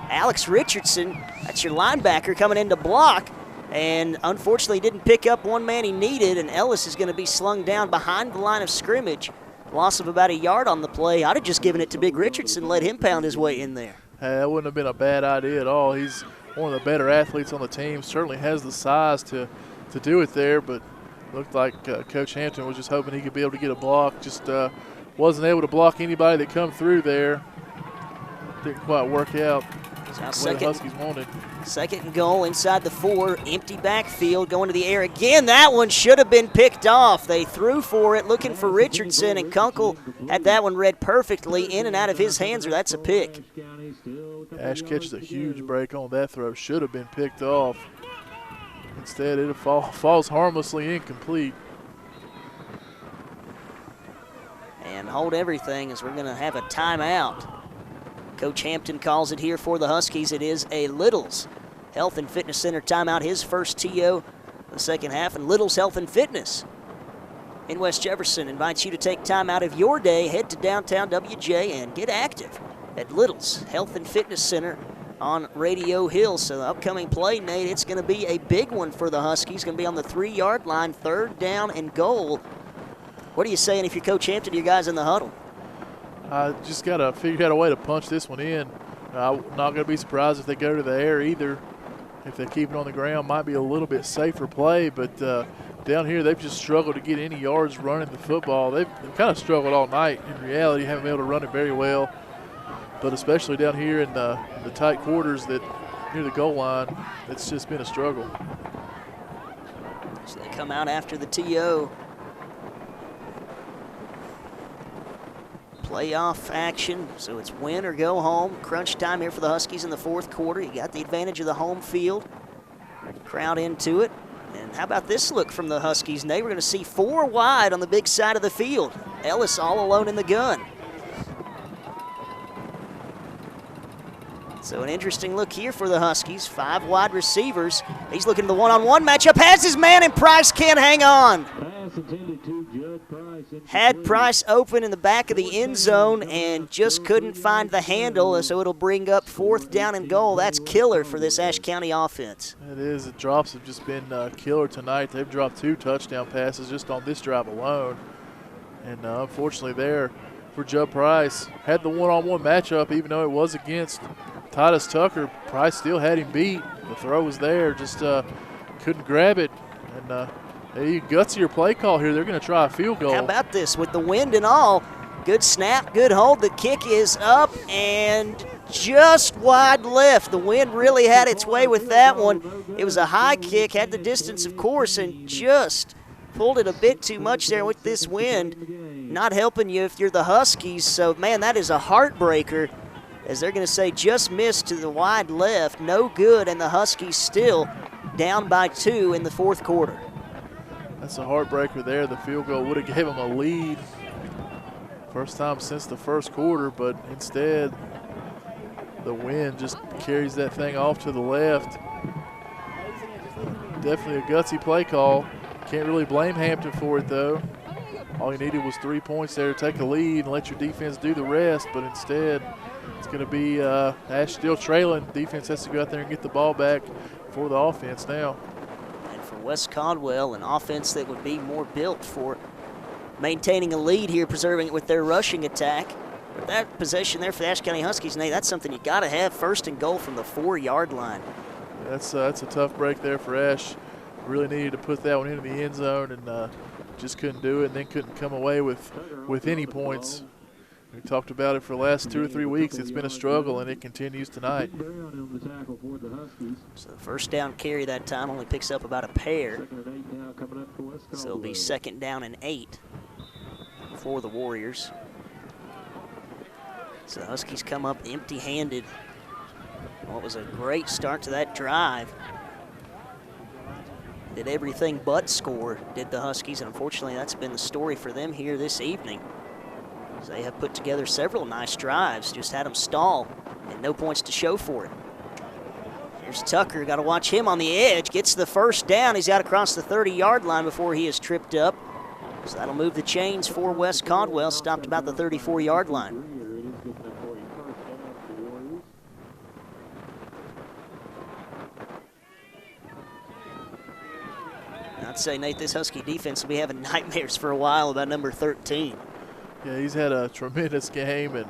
Alex Richardson, that's your linebacker, coming in to block, and unfortunately didn't pick up one man he needed, and Ellis is going to be slung down behind the line of scrimmage. Loss of about a yard on the play. I'd have just given it to Big Richardson, let him pound his way in there. Hey, that wouldn't have been a bad idea at all. He's one of the better athletes on the team, certainly has the size to do it there, but looked like Coach Hampton was just hoping he could be able to get a block. Just wasn't able to block anybody that come through there. Didn't quite work out. Now The Huskies wanted. Second and goal inside the 4, empty backfield, going to the air again. That one should have been picked off. They threw for it, looking for Richardson, and Kunkel had that one read perfectly in and out of his hands, or that's a pick. Ashe catches a huge break on that throw. Should have been picked off. Instead, it falls harmlessly incomplete. And hold everything as we're going to have a timeout. Coach Hampton calls it here for the Huskies. It is a Little's Health and Fitness Center timeout, his first TO the second half. And Little's Health and Fitness in West Jefferson invites you to take time out of your day, head to downtown WJ, and get active at Little's Health and Fitness Center on Radio Hill. So the upcoming play, Nate, it's going to be a big one for the Huskies. Going to be on the 3-yard line, third down and goal. What are you saying if you're Coach Hampton, your guys in the huddle? Just got to figure out a way to punch this one in. I'm not going to be surprised if they go to the air either. If they keep it on the ground, might be a little bit safer play, but down here they've just struggled to get any yards running the football. They've kind of struggled all night. In reality, haven't been able to run it very well, but especially down here in the tight quarters that near the goal line, it's just been a struggle. So they come out after the TO. Playoff action, so it's win or go home. Crunch time here for the Huskies in the fourth quarter. You got the advantage of the home field. Crowd into it. And how about this look from the Huskies, Nate? We're going to see 4 wide on the big side of the field. Ellis all alone in the gun. So an interesting look here for the Huskies. 5 wide receivers. He's looking at the one-on-one matchup. Has his man, and Price can't hang on. Pass Pass intended to Judd Price. Had Price open in the back of the end zone and just couldn't find the handle, so it'll bring up 4th down and goal. That's killer for this Ashe County offense. It is. The drops have just been killer tonight. They've dropped 2 touchdown passes just on this drive alone. And unfortunately there for Judd Price, had the one-on-one matchup, even though it was against Titus Tucker. Price still had him beat. The throw was there, just couldn't grab it. And a gutsier play call here. They're going to try a field goal. How about this with the wind and all? Good snap, good hold. The kick is up and just wide left. The wind really had its way with that one. It was a high kick, had the distance, of course, and just pulled it a bit too much there with this wind. Not helping you if you're the Huskies. So, man, that is a heartbreaker, as they're going to say just missed to the wide left. No good, and the Huskies still down by 2 in the 4th quarter. That's a heartbreaker there. The field goal would have gave them a lead. First time since the 1st quarter, but instead the wind just carries that thing off to the left. Definitely a gutsy play call. Can't really blame Hampton for it, though. All you needed was 3 points there to take a lead and let your defense do the rest, but instead it's going to be Ashe still trailing. Defense has to go out there and get the ball back for the offense now. And for West Caldwell, an offense that would be more built for maintaining a lead here, preserving it with their rushing attack. But that possession there for the Ashe County Huskies, Nate, that's something you got to have. 1st and goal from the 4-yard line. That's a tough break there for Ashe. Really needed to put that one into the end zone and just couldn't do it, and then couldn't come away with any points. We talked about it for the last 2 or 3 weeks. It's been a struggle, and it continues tonight. So the 1st down carry that time only picks up about a pair. So it'll be 2nd down and 8 for the Warriors. So the Huskies come up empty-handed. Well, it was a great start to that drive. Did everything but score, did the Huskies, and unfortunately that's been the story for them here this evening. So they have put together several nice drives, just had them stall, and no points to show for it. Here's Tucker, got to watch him on the edge, gets the 1st down. He's out across the 30-yard line before he is tripped up. So that'll move the chains for West Caldwell, stopped about the 34-yard line. I'd say, Nate, this Husky defense will be having nightmares for a while about number 13. Yeah, he's had a tremendous game, and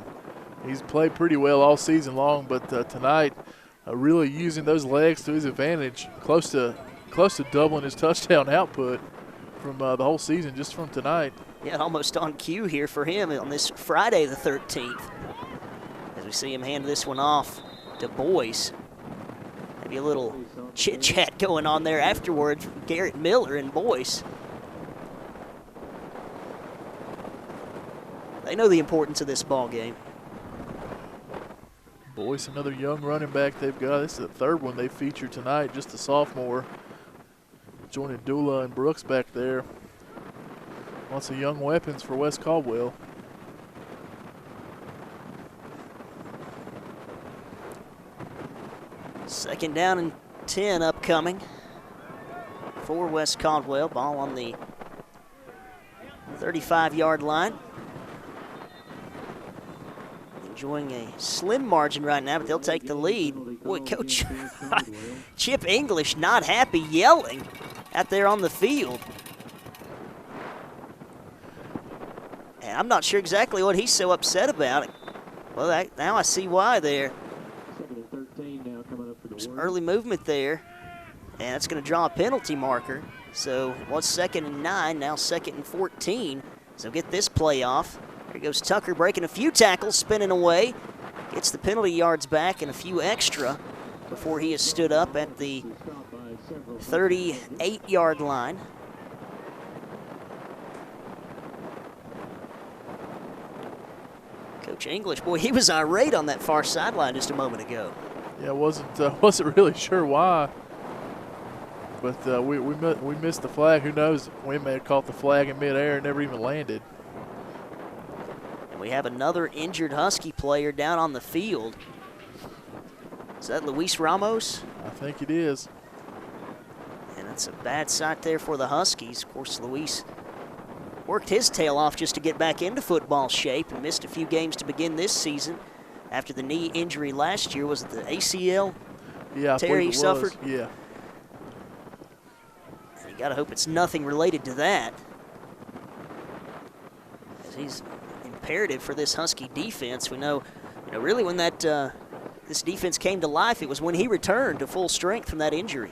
he's played pretty well all season long, but tonight really using those legs to his advantage, close to doubling his touchdown output from the whole season just from tonight. Yeah, almost on cue here for him on this Friday the 13th. As we see him hand this one off to Boyce. Maybe a little chit-chat going on there afterwards from Garrett Miller and Boyce. They know the importance of this ball game. Boyce, another young running back they've got. This is the 3rd one they featured tonight, just a sophomore. Joining Dula and Brooks back there. Lots of young weapons for West Caldwell. Second down and 10 upcoming for West Caldwell. Ball on the 35-yard line. Enjoying a slim margin right now, but they'll take the lead. Boy, Coach Chip English not happy, yelling out there on the field. And I'm not sure exactly what he's so upset about. Well, now I see why there. Some early movement there, and that's going to draw a penalty marker. So it was 2nd and 9, now 2nd and 14. So get this play off. There goes Tucker breaking a few tackles, spinning away. Gets the penalty yards back and a few extra before he is stood up at the 38-yard line. Coach English, boy, he was irate on that far sideline just a moment ago. Yeah, wasn't really sure why, but we missed the flag. Who knows? We may have caught the flag in midair and never even landed. And we have another injured Husky player down on the field. Is that Luis Ramos? I think it is. And it's a bad sight there for the Huskies. Of course, Luis worked his tail off just to get back into football shape and missed a few games to begin this season after the knee injury last year. Was it the ACL? Yeah, Terry he suffered? Yeah. You got to hope it's nothing related to that, as he's imperative for this Husky defense. We know, really when that this defense came to life, it was when he returned to full strength from that injury.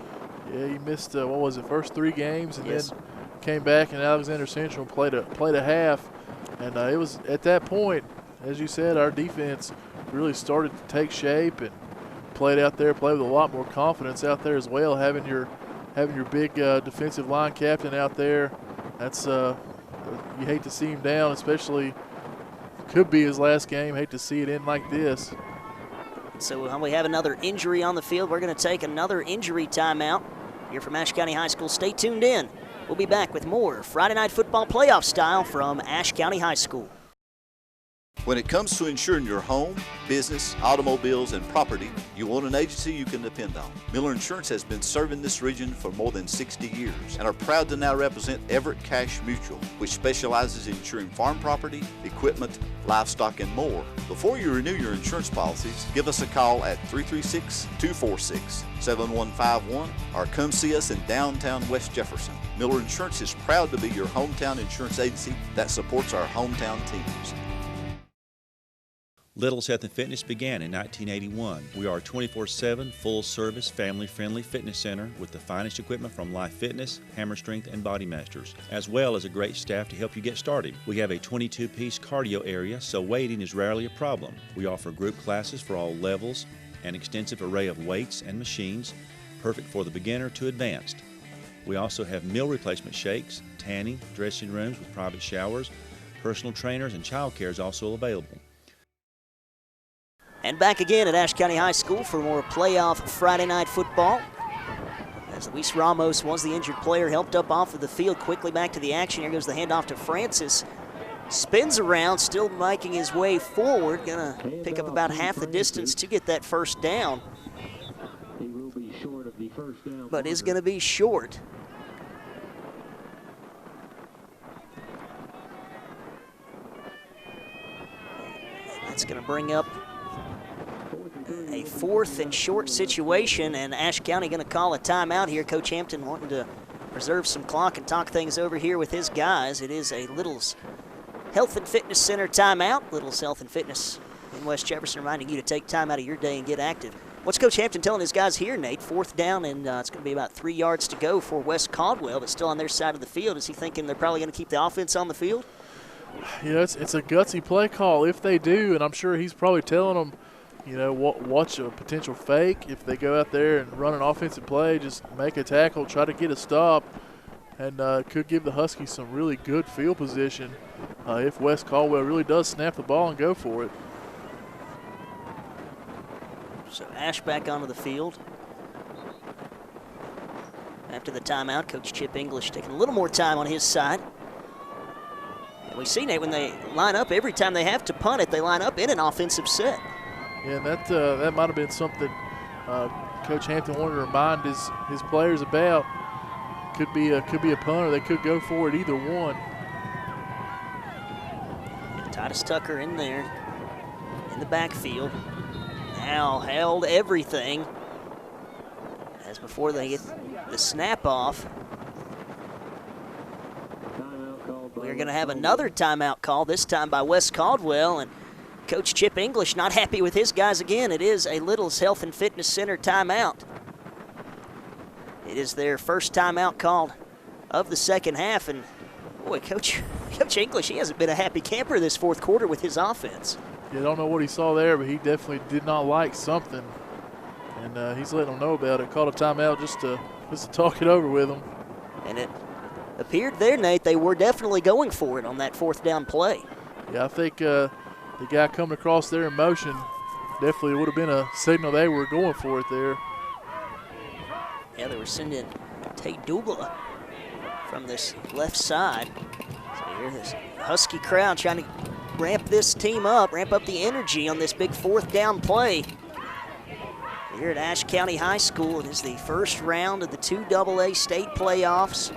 Yeah, he missed first 3 games, and yes. then came back in Alexander Central and played a half. And it was at that point, as you said, our defense really started to take shape and played with a lot more confidence out there as well. Having your big defensive line captain out there, that's you hate to see him down, especially could be his last game. Hate to see it end like this. So we have another injury on the field. We're going to take another injury timeout here from Ashe County High School. Stay tuned in. We'll be back with more Friday Night Football playoff style from Ashe County High School. When it comes to insuring your home, business, automobiles, and property, you want an agency you can depend on. Miller Insurance has been serving this region for more than 60 years and are proud to now represent Everett Cash Mutual, which specializes in insuring farm property, equipment, livestock, and more. Before you renew your insurance policies, give us a call at 336-246-7151 or come see us in downtown West Jefferson. Miller Insurance is proud to be your hometown insurance agency that supports our hometown teams. Little's Health and Fitness began in 1981. We are a 24/7 full-service, family-friendly fitness center with the finest equipment from Life Fitness, Hammer Strength, and Body Masters, as well as a great staff to help you get started. We have a 22-piece cardio area, so waiting is rarely a problem. We offer group classes for all levels, an extensive array of weights and machines, perfect for the beginner to advanced. We also have meal replacement shakes, tanning, dressing rooms with private showers, personal trainers, and child care is also available. And back again at Ashe County High School for more playoff Friday night football. As Luis Ramos was the injured player, helped up off of the field, quickly back to the action. Here goes the handoff to Francis. Spins around, still making his way forward. Gonna pick up about half the distance to get that first down. He will be short of the first down. But is gonna be short. That's gonna bring up a 4th and short situation, and Ashe County going to call a timeout here. Coach Hampton wanting to preserve some clock and talk things over here with his guys. It is a Little's Health and Fitness Center timeout. Little's Health and Fitness in West Jefferson reminding you to take time out of your day and get active. What's Coach Hampton telling his guys here, Nate? 4th down, and it's going to be about 3 yards to go for West Caldwell, but still on their side of the field. Is he thinking they're probably going to keep the offense on the field? It's a gutsy play call if they do, and I'm sure he's probably telling them, watch a potential fake. If they go out there and run an offensive play, just make a tackle, try to get a stop, and could give the Huskies some really good field position if West Caldwell really does snap the ball and go for it. So Ashe back onto the field. After the timeout, Coach Chip English taking a little more time on his side. And we see, Nate, when they line up, every time they have to punt it, they line up in an offensive set. Yeah, and that might have been something Coach Hampton wanted to remind his players about. Could be a punt, or they could go for it, either one. Titus Tucker in there in the backfield. Now held everything as before they get the snap off. We're going to have another timeout call, this time by West Caldwell, and Coach Chip English not happy with his guys again. It is a Little's Health and Fitness Center timeout. It is their first timeout called of the second half, and boy, Coach English, he hasn't been a happy camper this 4th quarter with his offense. Yeah, I don't know what he saw there, but he definitely did not like something, and he's letting them know about it. Called a timeout just to talk it over with them. And it appeared there, Nate, they were definitely going for it on that 4th down play. Yeah, I think the guy coming across there in motion definitely would have been a signal they were going for it there. Yeah, they were sending Tate Dougla from this left side. So here, this Husky crowd trying to ramp this team up, ramp up the energy on this big 4th down play. Here at Ashe County High School, it is the first round of the 2AA state playoffs.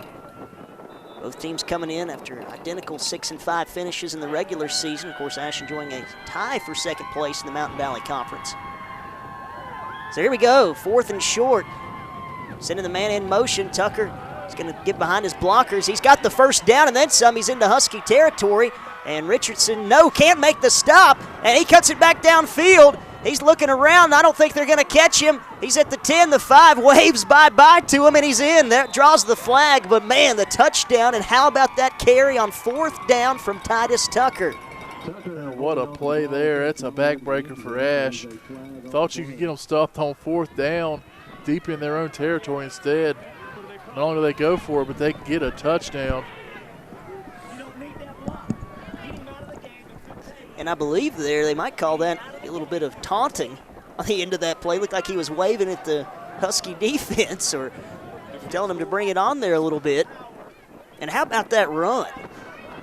Both teams coming in after identical 6-5 finishes in the regular season. Of course, Ashe enjoying a tie for second place in the Mountain Valley Conference. So here we go, 4th and short. Sending the man in motion. Tucker is going to get behind his blockers. He's got the first down and then some. He's into Husky territory. And Richardson, can't make the stop. And he cuts it back downfield. He's looking around. I don't think they're going to catch him. He's at the 10, the 5, waves bye-bye to him, and he's in. That draws the flag, but man, the touchdown. And how about that carry on 4th down from Titus Tucker? What a play there. That's a backbreaker for Ashe. Thought you could get them stopped on 4th down deep in their own territory instead. Not only do they go for it, but they can get a touchdown. And I believe they might call that a little bit of taunting on the end of that play. Looked like he was waving at the Husky defense or telling them to bring it on there a little bit. And how about that run?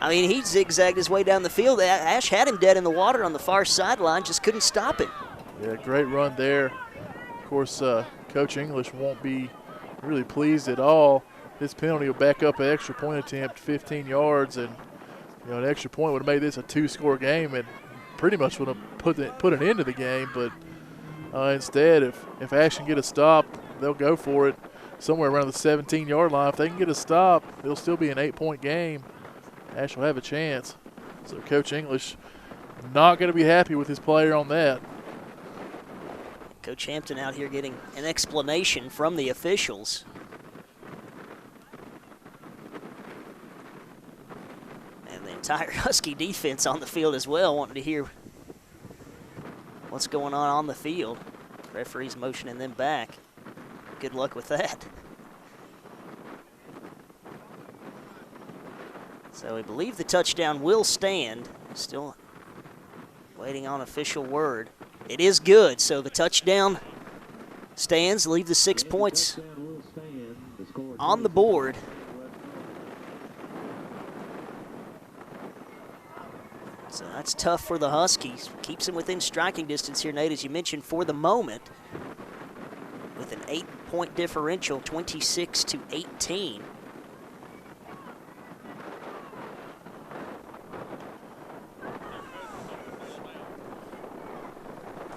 I mean, he zigzagged his way down the field. Ashe had him dead in the water on the far sideline, just couldn't stop him. Yeah, great run there. Of course, Coach English won't be really pleased at all. This penalty will back up an extra point attempt, 15 yards, and an extra point would have made this a 2-score game and pretty much would have put an end to the game. But instead, if Ashe can get a stop, they'll go for it somewhere around the 17-yard line. If they can get a stop, it'll still be an 8-point game. Ashe will have a chance. So Coach English not going to be happy with his player on that. Coach Hampton out here getting an explanation from the officials. And the entire Husky defense on the field as well, wanting to hear what's going on the field. Referee's motioning them back. Good luck with that. So we believe the touchdown will stand. Still waiting on official word. It is good, so the touchdown stands. Leave the 6 points on the board. So that's tough for the Huskies. Keeps them within striking distance here, Nate, as you mentioned, for the moment. With an 8-point differential, 26-18.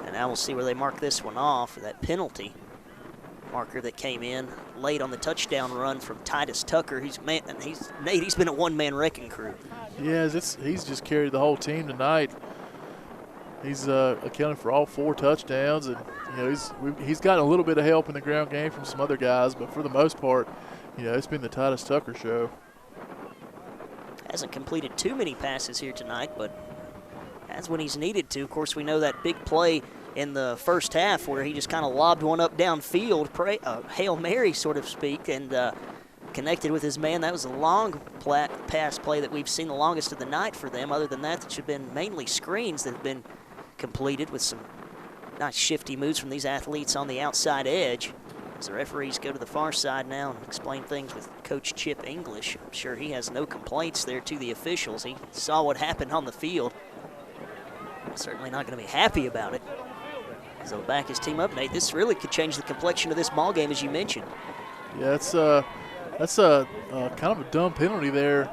And now we'll see where they mark this one off, that penalty marker that came in late on the touchdown run from Titus Tucker. He's been a one-man wrecking crew. Yeah, he's just carried the whole team tonight. He's accounted for all 4 touchdowns, and he's gotten a little bit of help in the ground game from some other guys, but for the most part, it's been the Titus Tucker show. Hasn't completed too many passes here tonight, but has when he's needed to. Of course, we know that big play in the first half where he just kind of lobbed one up downfield, Hail Mary, so to speak, and connected with his man. That was a long pass play that we've seen the longest of the night for them. Other than that, that should have been mainly screens that have been completed with some nice shifty moves from these athletes on the outside edge. As the referees go to the far side now and explain things with Coach Chip English. I'm sure he has no complaints there to the officials. He saw what happened on the field. Certainly not going to be happy about it. So he'll back his team up, Nate. This really could change the complexion of this ball game, as you mentioned. Yeah, that's a kind of a dumb penalty there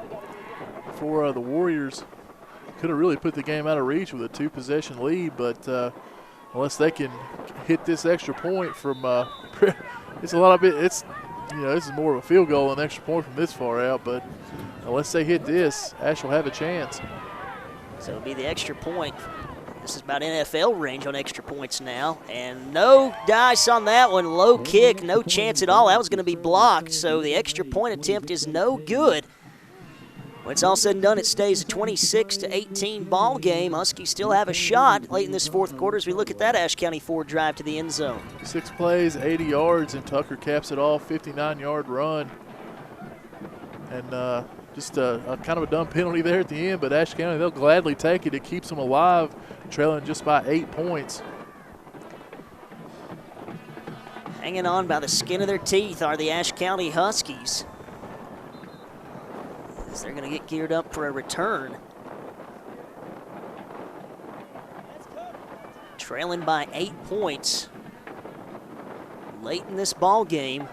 for the Warriors. Could have really put the game out of reach with a 2-possession lead, but unless they can hit this extra point from, it's a lot of it. It's this is more of a field goal than an extra point from this far out, but unless they hit this, Ashe will have a chance. So it'll be the extra point. This is about NFL range on extra points now. And no dice on that one. Low kick, no chance at all. That was going to be blocked, so the extra point attempt is no good. When it's all said and done, it stays a 26-18 ball game. Huskies still have a shot late in this fourth quarter as we look at that Ashe County Ford drive to the end zone. 6 plays, 80 yards, and Tucker caps it off, 59-yard run. And just a kind of a dumb penalty there at the end, but Ashe County, they'll gladly take it. It keeps them alive, trailing just by 8 points. Hanging on by the skin of their teeth are the Ashe County Huskies, as they're going to get geared up for a return. Trailing by 8 points late in this ball game.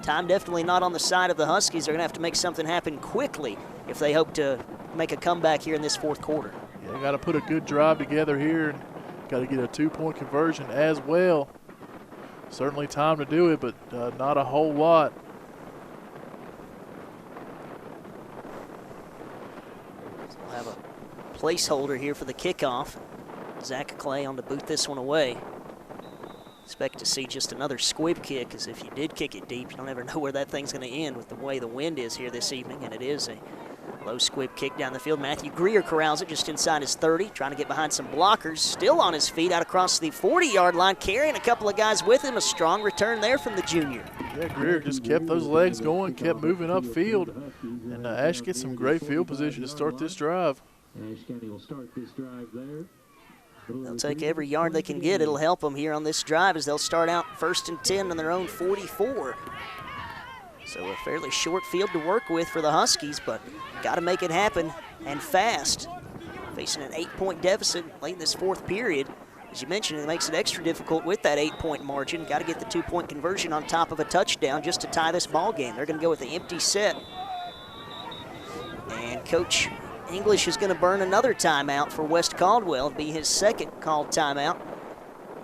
time definitely not on the side of the Huskies. They're going to have to make something happen quickly if they hope to make a comeback here in this fourth quarter. Yeah, got to put a good drive together here and got to get a 2-point conversion as well. Certainly time to do it, but not a whole lot. We'll have a placeholder here for the kickoff. Zach Clay on to boot this one away. Expect to see just another squib kick, because if you did kick it deep, you don't ever know where that thing's going to end with the way the wind is here this evening, and it is a low squib kick down the field. Matthew Greer corrals it just inside his 30, trying to get behind some blockers. Still on his feet out across the 40-yard line, carrying a couple of guys with him. A strong return there from the junior. Yeah, Greer just kept those legs going, kept moving upfield, and Ashe gets some great field position to start this drive. Ashe County will start this drive there. They'll take every yard they can get. It'll help them here on this drive as they'll start out 1st and 10 on their own 44. So a fairly short field to work with for the Huskies, but got to make it happen and fast. Facing an 8-point deficit late in this fourth period. As you mentioned, it makes it extra difficult with that 8-point margin. Got to get the 2-point conversion on top of a touchdown just to tie this ball game. They're going to go with the empty set. And Coach English is going to burn another timeout for West Caldwell. It'll be his second called timeout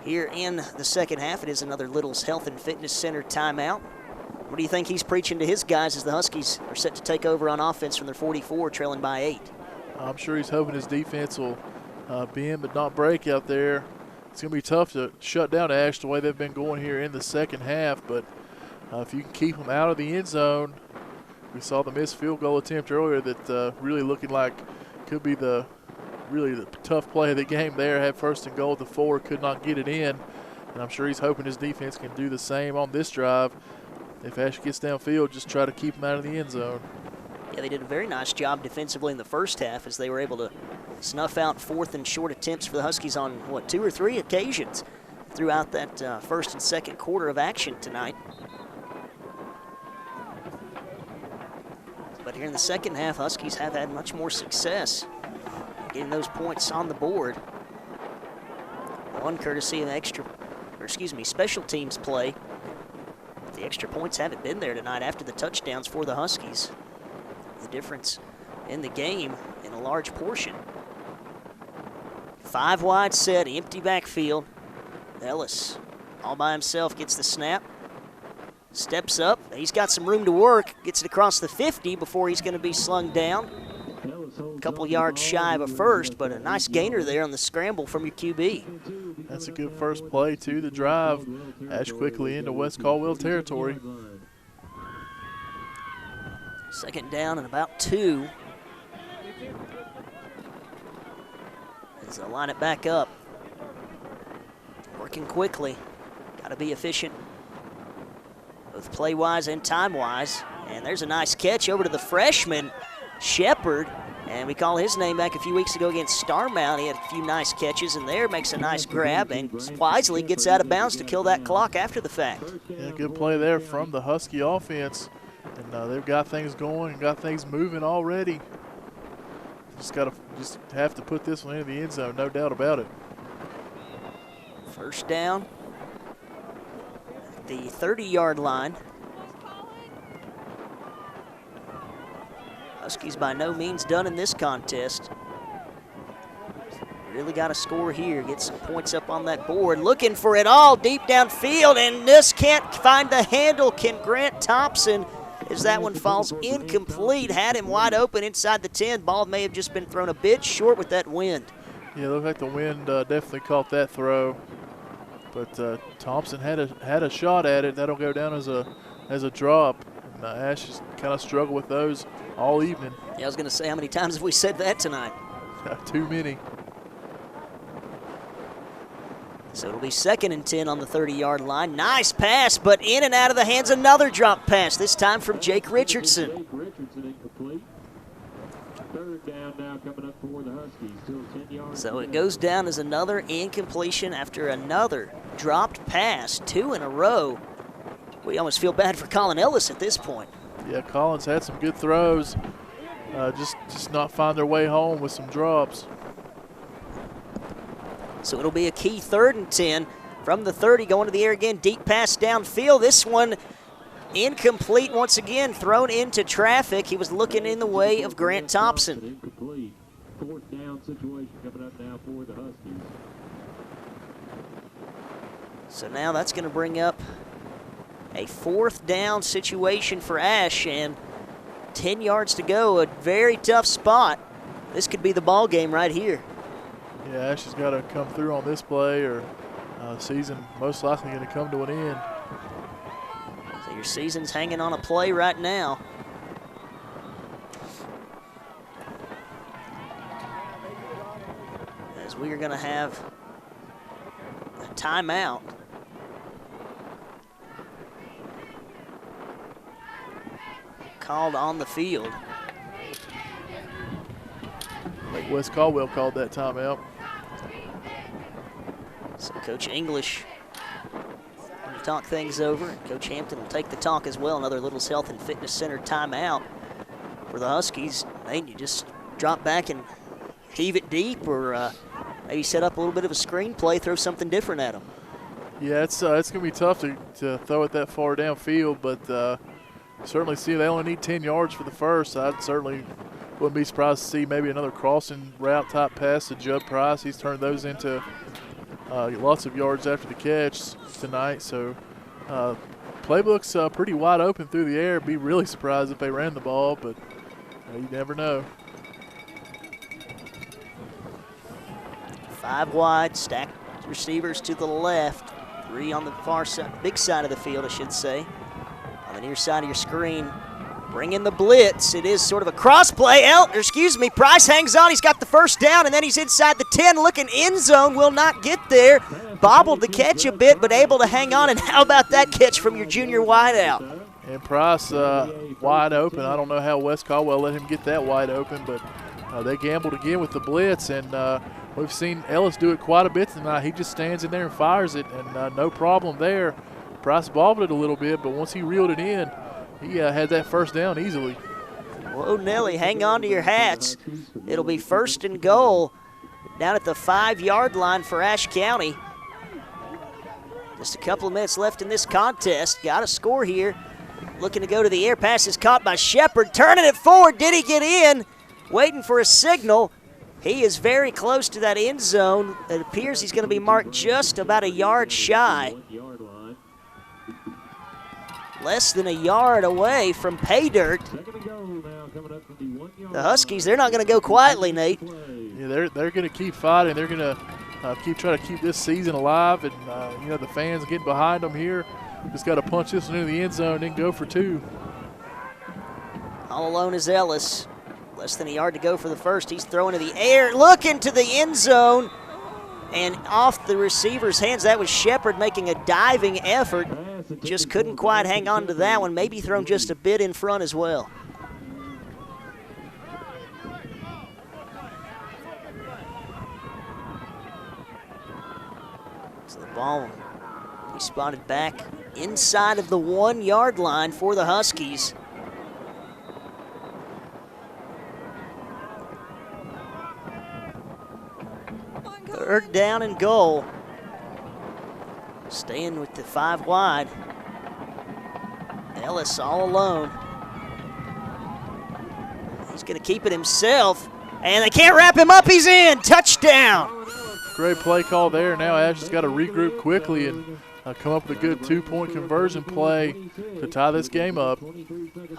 here in the second half. It is another Little's Health and Fitness Center timeout. What do you think he's preaching to his guys as the Huskies are set to take over on offense from their 44, trailing by 8? I'm sure he's hoping his defense will bend but not break out there. It's going to be tough to shut down Ashe the way they've been going here in the second half, but if you can keep them out of the end zone. We saw the missed field goal attempt earlier that really looking like could be the tough play of the game there. Had 1st and goal at the 4, could not get it in. And I'm sure he's hoping his defense can do the same on this drive. If Ashe gets downfield, just try to keep him out of the end zone. Yeah, they did a very nice job defensively in the first half as they were able to snuff out 4th and short attempts for the Huskies on, 2 or 3 occasions throughout that first and second quarter of action tonight. But here in the second half, Huskies have had much more success getting those points on the board. One courtesy of special teams play. The extra points haven't been there tonight after the touchdowns for the Huskies. The difference in the game in a large portion. 5 wide set, empty backfield. Ellis all by himself gets the snap. Steps up, he's got some room to work, gets it across the 50 before he's going to be slung down. A couple yards shy of a first, but a nice gainer there on the scramble from your QB. That's a good first play to the drive. Ashe quickly into West Caldwell territory. 2nd down and about 2. As they line it back up. Working quickly, got to be efficient. Both play-wise and time-wise. And there's a nice catch over to the freshman, Shepard. And we call his name back a few weeks ago against Starmount. He had a few nice catches in there, makes a nice grab, and wisely gets out of bounds to kill that clock after the fact. Yeah, good play there from the Husky offense. And they've got things going and got things moving already. Just have to put this one in the end zone, no doubt about it. 1st down. The 30-yard line. Huskies by no means done in this contest. Really got to score here, get some points up on that board. Looking for it all deep downfield, and this can't find the handle. Can Grant Thompson, as that one falls incomplete, had him wide open inside the 10. Ball may have just been thrown a bit short with that wind. Yeah, looked like the wind definitely caught that throw. But Thompson had a shot at it. That'll go down as a drop. And Ashe has kind of struggled with those all evening. Yeah, I was going to say, how many times have we said that tonight? Too many. So it'll be 2nd and 10 on the 30-yard line. Nice pass, but in and out of the hands, another drop pass, this time from Jake Richardson. Jake Richardson incomplete. 3rd down now coming up for the Huskies. Still 10 yards. So it goes down as another incompletion after another dropped pass, 2 in a row. We almost feel bad for Colin Ellis at this point. Yeah, Collins had some good throws. Just not find their way home with some drops. So it'll be a key 3rd and 10 from the 30, going to the air again. Deep pass downfield. This one Incomplete once again, thrown into traffic. He was looking in the way of Grant Thompson. Incomplete. 4th down situation coming up now for the Huskies. So now that's going to bring up a 4th down situation for Ashe, and 10 yards to go, a very tough spot. This could be the ball game right here. Yeah, Ashe has got to come through on this play, or season most likely going to come to an end. So your season's hanging on a play right now. As we are going to have a timeout. Called on the field. Like Wes Caldwell called that timeout. So Coach English will talk things over, and Coach Hampton will take the talk as well. Another Little's Health and Fitness Center timeout for the Huskies. Then you just drop back and heave it deep, or maybe set up a little bit of a screenplay, throw something different at them. Yeah, it's going to be tough to throw it that far downfield, but certainly see they only need 10 yards for the first. I certainly wouldn't be surprised to see maybe another crossing route type pass to Judd Price. He's turned those into lots of yards after the catch tonight. So playbook's pretty wide open through the air. Be really surprised if they ran the ball, but you never know. 5 wide, stacked receivers to the left. 3 on the far side, big side of the field, I should say. On the near side of your screen, bring in the blitz. It is sort of a cross play. Price hangs on. He's got the first down, and then he's inside the 10, looking end zone. Will not get there. Bobbled the catch a bit, but able to hang on. And how about that catch from your junior wideout? And Price wide open. I don't know how Wes Caldwell let him get that wide open, but they gambled again with the blitz, and we've seen Ellis do it quite a bit tonight. He just stands in there and fires it, and no problem there. Price bobbled it a little bit, but once he reeled it in, he had that first down easily. Whoa, Nelly, hang on to your hats. It'll be 1st and goal down at the 5-yard line for Ashe County. Just a couple of minutes left in this contest. Got a score here. Looking to go to the air. Pass is caught by Shepard. Turning it forward. Did he get in? Waiting for a signal. He is very close to that end zone. It appears he's going to be marked just about a yard shy. Less than a yard away from pay dirt. The Huskies, they're not going to go quietly, Nate. Yeah, they're going to keep fighting. They're going to try to keep this season alive, and the fans getting behind them here. Just got to punch this one into the end zone and go for 2. All alone is Ellis. Less than a yard to go for the first. He's throwing to the air, looking to the end zone, and off the receiver's hands. That was Shepard making a diving effort. Just couldn't quite hang on to that one. Maybe thrown just a bit in front as well. So the ball will be spotted back inside of the 1-yard line for the Huskies. Third down and goal. Staying with the 5 wide. Ellis all alone. He's going to keep it himself, and they can't wrap him up. He's in. Touchdown. Great play call there. Now Ashe has got to regroup quickly and come up with a good 2-point conversion play to tie this game up.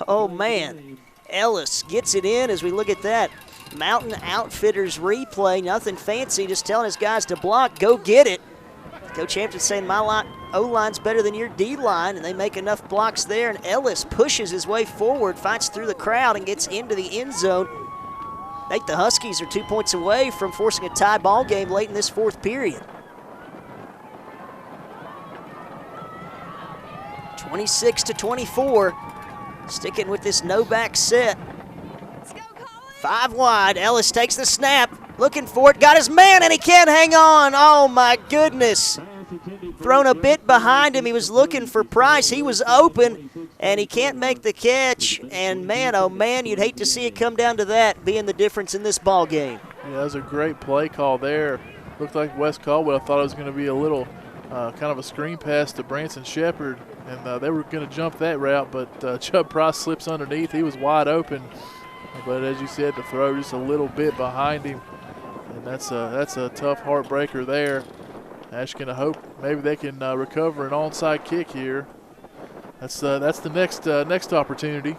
Oh, man. Ellis gets it in as we look at that. Mountain Outfitters replay. Nothing fancy, just telling his guys to block. Go get it. Coach Hampton saying my O-line's better than your D-line, and they make enough blocks there, and Ellis pushes his way forward, fights through the crowd, and gets into the end zone. I think the Huskies are 2 points away from forcing a tie ball game late in this 4th period. 26-24, sticking with this no-back set. 5 wide, Ellis takes the snap, looking for it, got his man, and he can't hang on. Oh, my goodness. Thrown a bit behind him. He was looking for Price. He was open, and he can't make the catch. And, man, oh, man, you'd hate to see it come down to that being the difference in this ball game. Yeah, that was a great play call there. Looked like Wes Caldwell thought it was going to be a little kind of a screen pass to Branson Shepard, and they were going to jump that route, but Chubb Price slips underneath. He was wide open, but as you said, the throw just a little bit behind him, and that's a tough heartbreaker there. Ashe going to hope maybe they can recover an onside kick here. That's the next opportunity.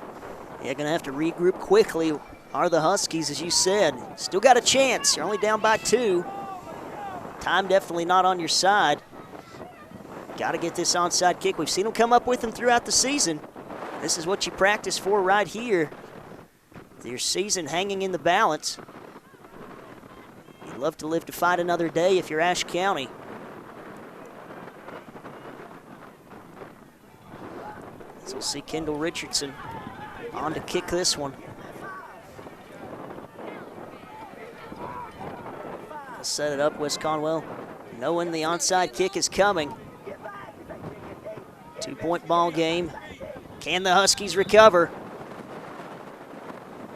Yeah, going to have to regroup quickly are the Huskies, as you said. Still got a chance. You're only down by 2. Time definitely not on your side. Got to get this onside kick. We've seen them come up with them throughout the season. This is what you practice for right here. Your season hanging in the balance. You'd love to live to fight another day if you're Ashe County. So we'll see Kendall Richardson on to kick this one. They'll set it up, West Caldwell, knowing the onside kick is coming. 2-point ball game. Can the Huskies recover?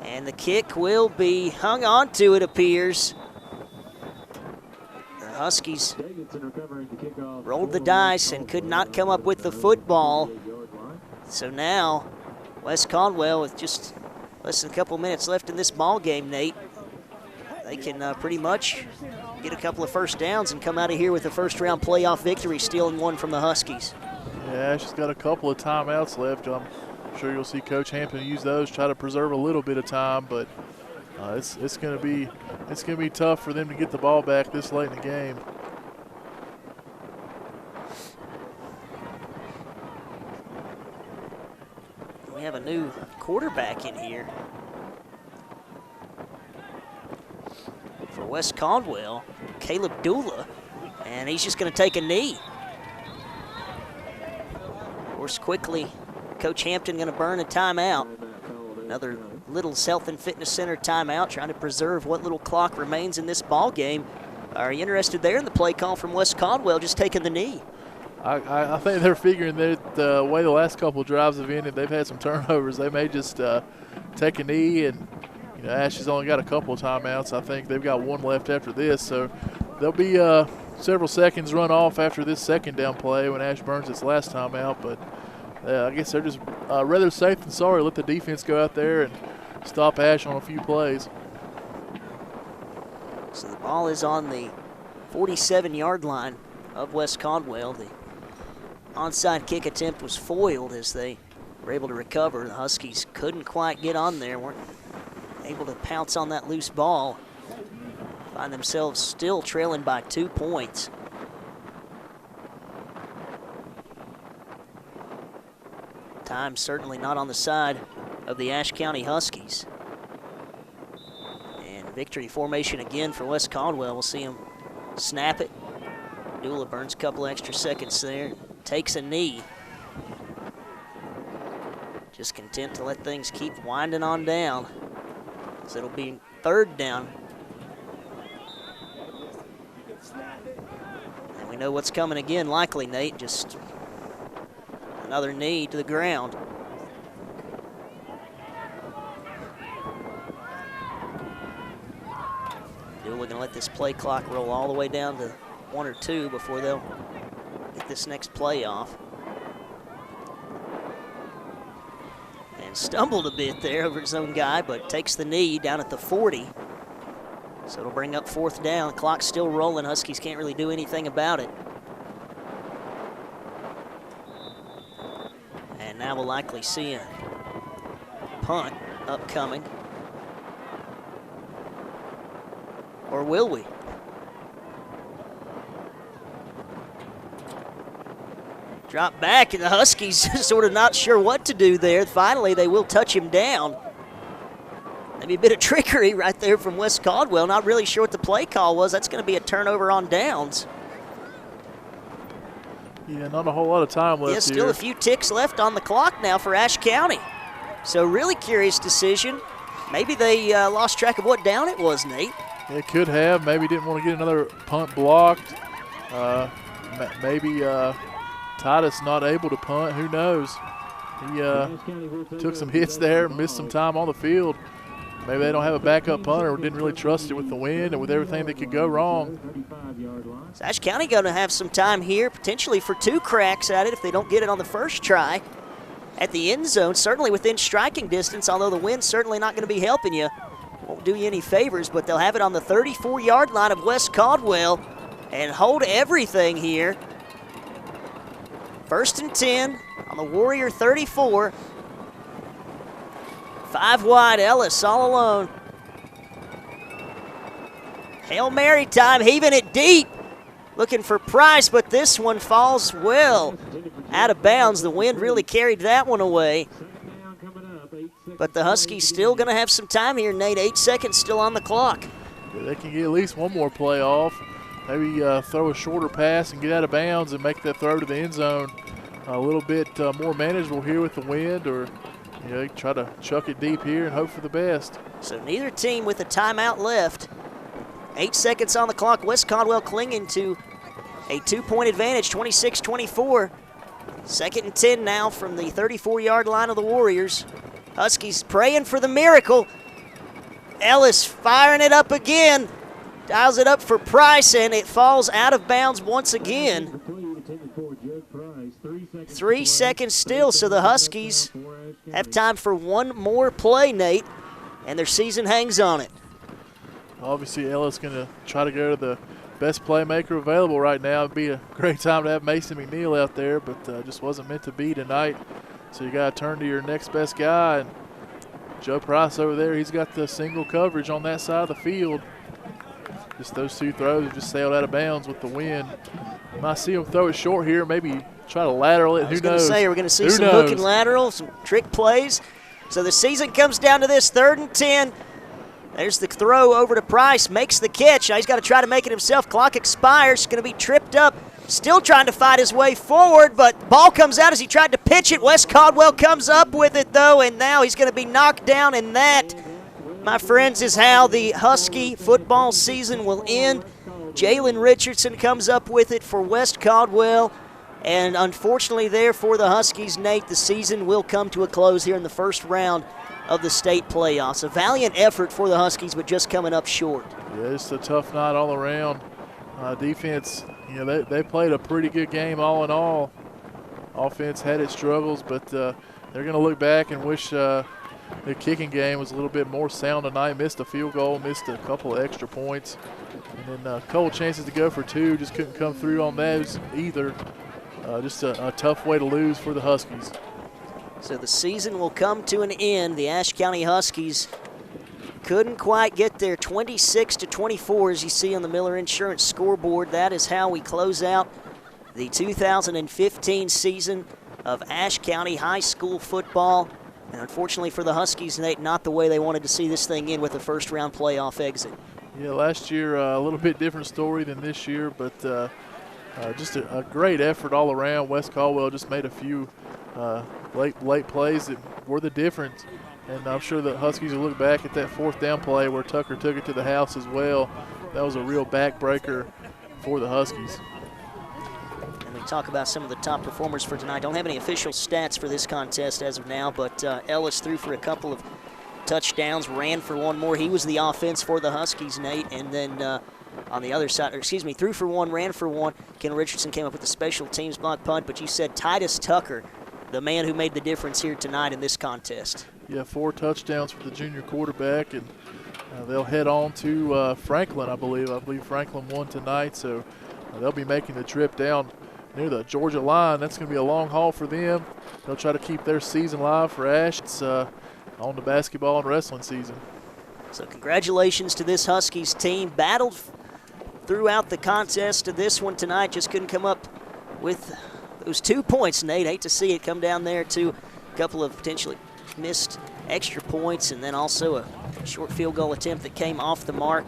And the kick will be hung on to, it appears. The Huskies rolled the dice and could not come up with the football. So now, West Caldwell, with just less than a couple minutes left in this ball game, Nate, they can pretty much get a couple of first downs and come out of here with a first-round playoff victory, stealing one from the Huskies. Yeah, Ashe's got a couple of timeouts left. I'm sure you'll see Coach Hampton use those, try to preserve a little bit of time, but it's going to be tough for them to get the ball back this late in the game. We have a new quarterback in here for West Caldwell, Caleb Dula, and he's just going to take a knee. Of course, quickly, Coach Hampton going to burn a timeout. Another Little's Health and Fitness Center timeout, trying to preserve what little clock remains in this ball game. Are you interested there in the play call from West Caldwell, just taking the knee? I think they're figuring that the way the last couple of drives have ended, they've had some turnovers. They may just take a knee, and Ashe has only got a couple of timeouts. I think they've got one left after this, so there'll be several seconds run off after this second down play when Ashe burns its last timeout. But I guess they're just rather safe than sorry. Let the defense go out there and stop Ashe on a few plays. So the ball is on the 47-yard line of West Caldwell. The onside kick attempt was foiled as they were able to recover. The Huskies couldn't quite get on there, weren't able to pounce on that loose ball. Find themselves still trailing by 2 points. Time certainly not on the side of the Ashe County Huskies. And victory formation again for West Caldwell. We'll see him snap it. Dula burns a couple extra seconds there. Takes a knee. Just content to let things keep winding on down. So it'll be third down. And we know what's coming again, likely, Nate. Just another knee to the ground. Dula going to let this play clock roll all the way down to 1 or 2 before they'll get this next play off. And stumbled a bit there over his own guy, but takes the knee down at the 40. So it'll bring up fourth down. Clock's still rolling. Huskies can't really do anything about it. And now we'll likely see a punt upcoming. Or will we? Drop back, and the Huskies sort of not sure what to do there. Finally, they will touch him down. Maybe a bit of trickery right there from West Caldwell. Not really sure what the play call was. That's going to be a turnover on downs. Yeah, not a whole lot of time left. Yeah, still a few ticks left on the clock now for Ashe County. So really curious decision. Maybe they lost track of what down it was, Nate. It could have. Maybe didn't want to get another punt blocked. Maybe Titus not able to punt. Who knows? He took some hits there, missed some time on the field. maybe they don't have a backup punter or didn't really trust it with the wind and with everything that could go wrong. Is Ashe County going to have some time here, potentially for 2 cracks at it if they don't get it on the first try at the end zone, certainly within striking distance, although the wind's certainly not going to be helping you. Won't do you any favors, but they'll have it on the 34-yard line of West Caldwell and hold everything here. 1st and 10 on the Warrior 34. 5 wide, Ellis all alone. Hail Mary time, heaving it deep. Looking for Price, but this one falls well out of bounds. The wind really carried that one away. But the Huskies still going to have some time here, Nate. 8 seconds still on the clock. Yeah, they can get at least one more play off. Maybe throw a shorter pass and get out of bounds and make that throw to the end zone a little bit more manageable here with the wind, or try to chuck it deep here and hope for the best. So neither team with a timeout left. 8 seconds on the clock. West Caldwell clinging to a 2-point advantage, 26-24. 2nd and 10 now from the 34-yard line of the Warriors. Huskies praying for the miracle. Ellis firing it up again. Dials it up for Price, and it falls out of bounds once again. 3 seconds still, so the Huskies have time for one more play, Nate, and their season hangs on it. Obviously, Ellis going to try to go to the best playmaker available right now. It'd be a great time to have Mason McNeil out there, but just wasn't meant to be tonight. So you got to turn to your next best guy. And Joe Price over there, he's got the single coverage on that side of the field. Just those 2 throws have just sailed out of bounds with the wind. Might see him throw it short here, maybe try to lateral it. Who knows? I was going to say, we're going to see some hook and lateral, some trick plays. So the season comes down to this 3rd and 10. There's the throw over to Price, makes the catch. Now he's got to try to make it himself. Clock expires, going to be tripped up. Still trying to fight his way forward, but ball comes out as he tried to pitch it. West Caldwell comes up with it, though, and now he's going to be knocked down, and that, my friends, is how the Husky football season will end. Jalen Richardson comes up with it for West Caldwell, and unfortunately there for the Huskies, Nate, the season will come to a close here in the first round of the state playoffs. A valiant effort for the Huskies, but just coming up short. Yeah, it's a tough night all around. Defense, they played a pretty good game all in all. Offense had its struggles, but they're going to look back and wish the kicking game was a little bit more sound tonight. Missed a field goal, missed a couple of extra points, and then a couple chances to go for 2, just couldn't come through on those either. Just a tough way to lose for the Huskies. So the season will come to an end. The Ashe County Huskies couldn't quite get there, 26-24, as you see on the Miller Insurance scoreboard. That is how we close out the 2015 season of Ashe County High School football. And unfortunately for the Huskies, Nate, not the way they wanted to see this thing in with a first-round playoff exit. Yeah, last year a little bit different story than this year, but just a great effort all around. West Caldwell just made a few late plays that were the difference. And I'm sure the Huskies will look back at that 4th down play where Tucker took it to the house as well. That was a real backbreaker for the Huskies. And we talk about some of the top performers for tonight. Don't have any official stats for this contest as of now, but Ellis threw for a couple of touchdowns, ran for one more. He was the offense for the Huskies, Nate. And then on the other side, threw for one, ran for one. Ken Richardson came up with a special teams block punt, but you said Titus Tucker, the man who made the difference here tonight in this contest. Yeah, 4 touchdowns for the junior quarterback, and they'll head on to Franklin, I believe. I believe Franklin won tonight, so they'll be making the trip down near the Georgia line. That's going to be a long haul for them. They'll try to keep their season live for Ashe. It's on the basketball and wrestling season. So congratulations to this Huskies team. Battled throughout the contest to this one tonight. Just couldn't come up with those 2 points, Nate. Hate to see it come down there to a couple of potentially missed extra points, and then also a short field goal attempt that came off the mark.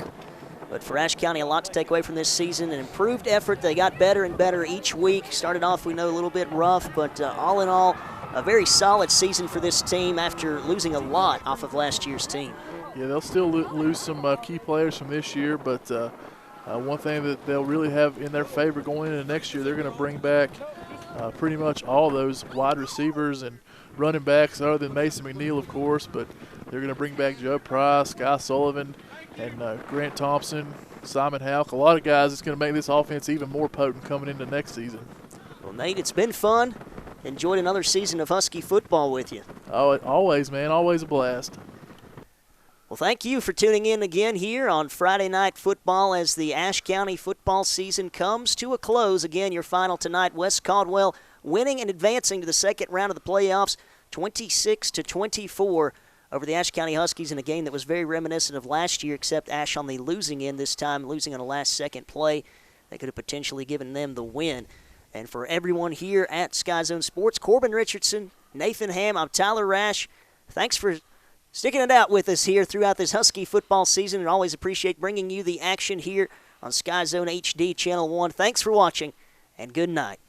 But for Ashe County, a lot to take away from this season. An improved effort. They got better and better each week. Started off, we know, a little bit rough, but all in all, a very solid season for this team after losing a lot off of last year's team. Yeah, they'll still lose some key players from this year, but one thing that they'll really have in their favor going into next year, they're going to bring back pretty much all those wide receivers and running backs, other than Mason McNeil, of course, but They're going to bring back Joe Price, Guy Sullivan, and Grant Thompson, Simon Houck. A lot of guys that's going to make this offense even more potent coming into next season. Well, Nate, it's been fun. Enjoyed another season of Husky football with you. Oh, always, man. Always a blast. Well, thank you for tuning in again here on Friday Night Football as the Ashe County football season comes to a close. Again, your final tonight, West Caldwell winning and advancing to the second round of the playoffs, 26-24 over the Ashe County Huskies in a game that was very reminiscent of last year, except Ashe on the losing end this time, losing on a last-second play. They could have potentially given them the win. And for everyone here at Sky Zone Sports, Corbin Richardson, Nathan Ham, I'm Tyler Rash. Thanks for sticking it out with us here throughout this Husky football season, and always appreciate bringing you the action here on Sky Zone HD Channel 1. Thanks for watching, and good night.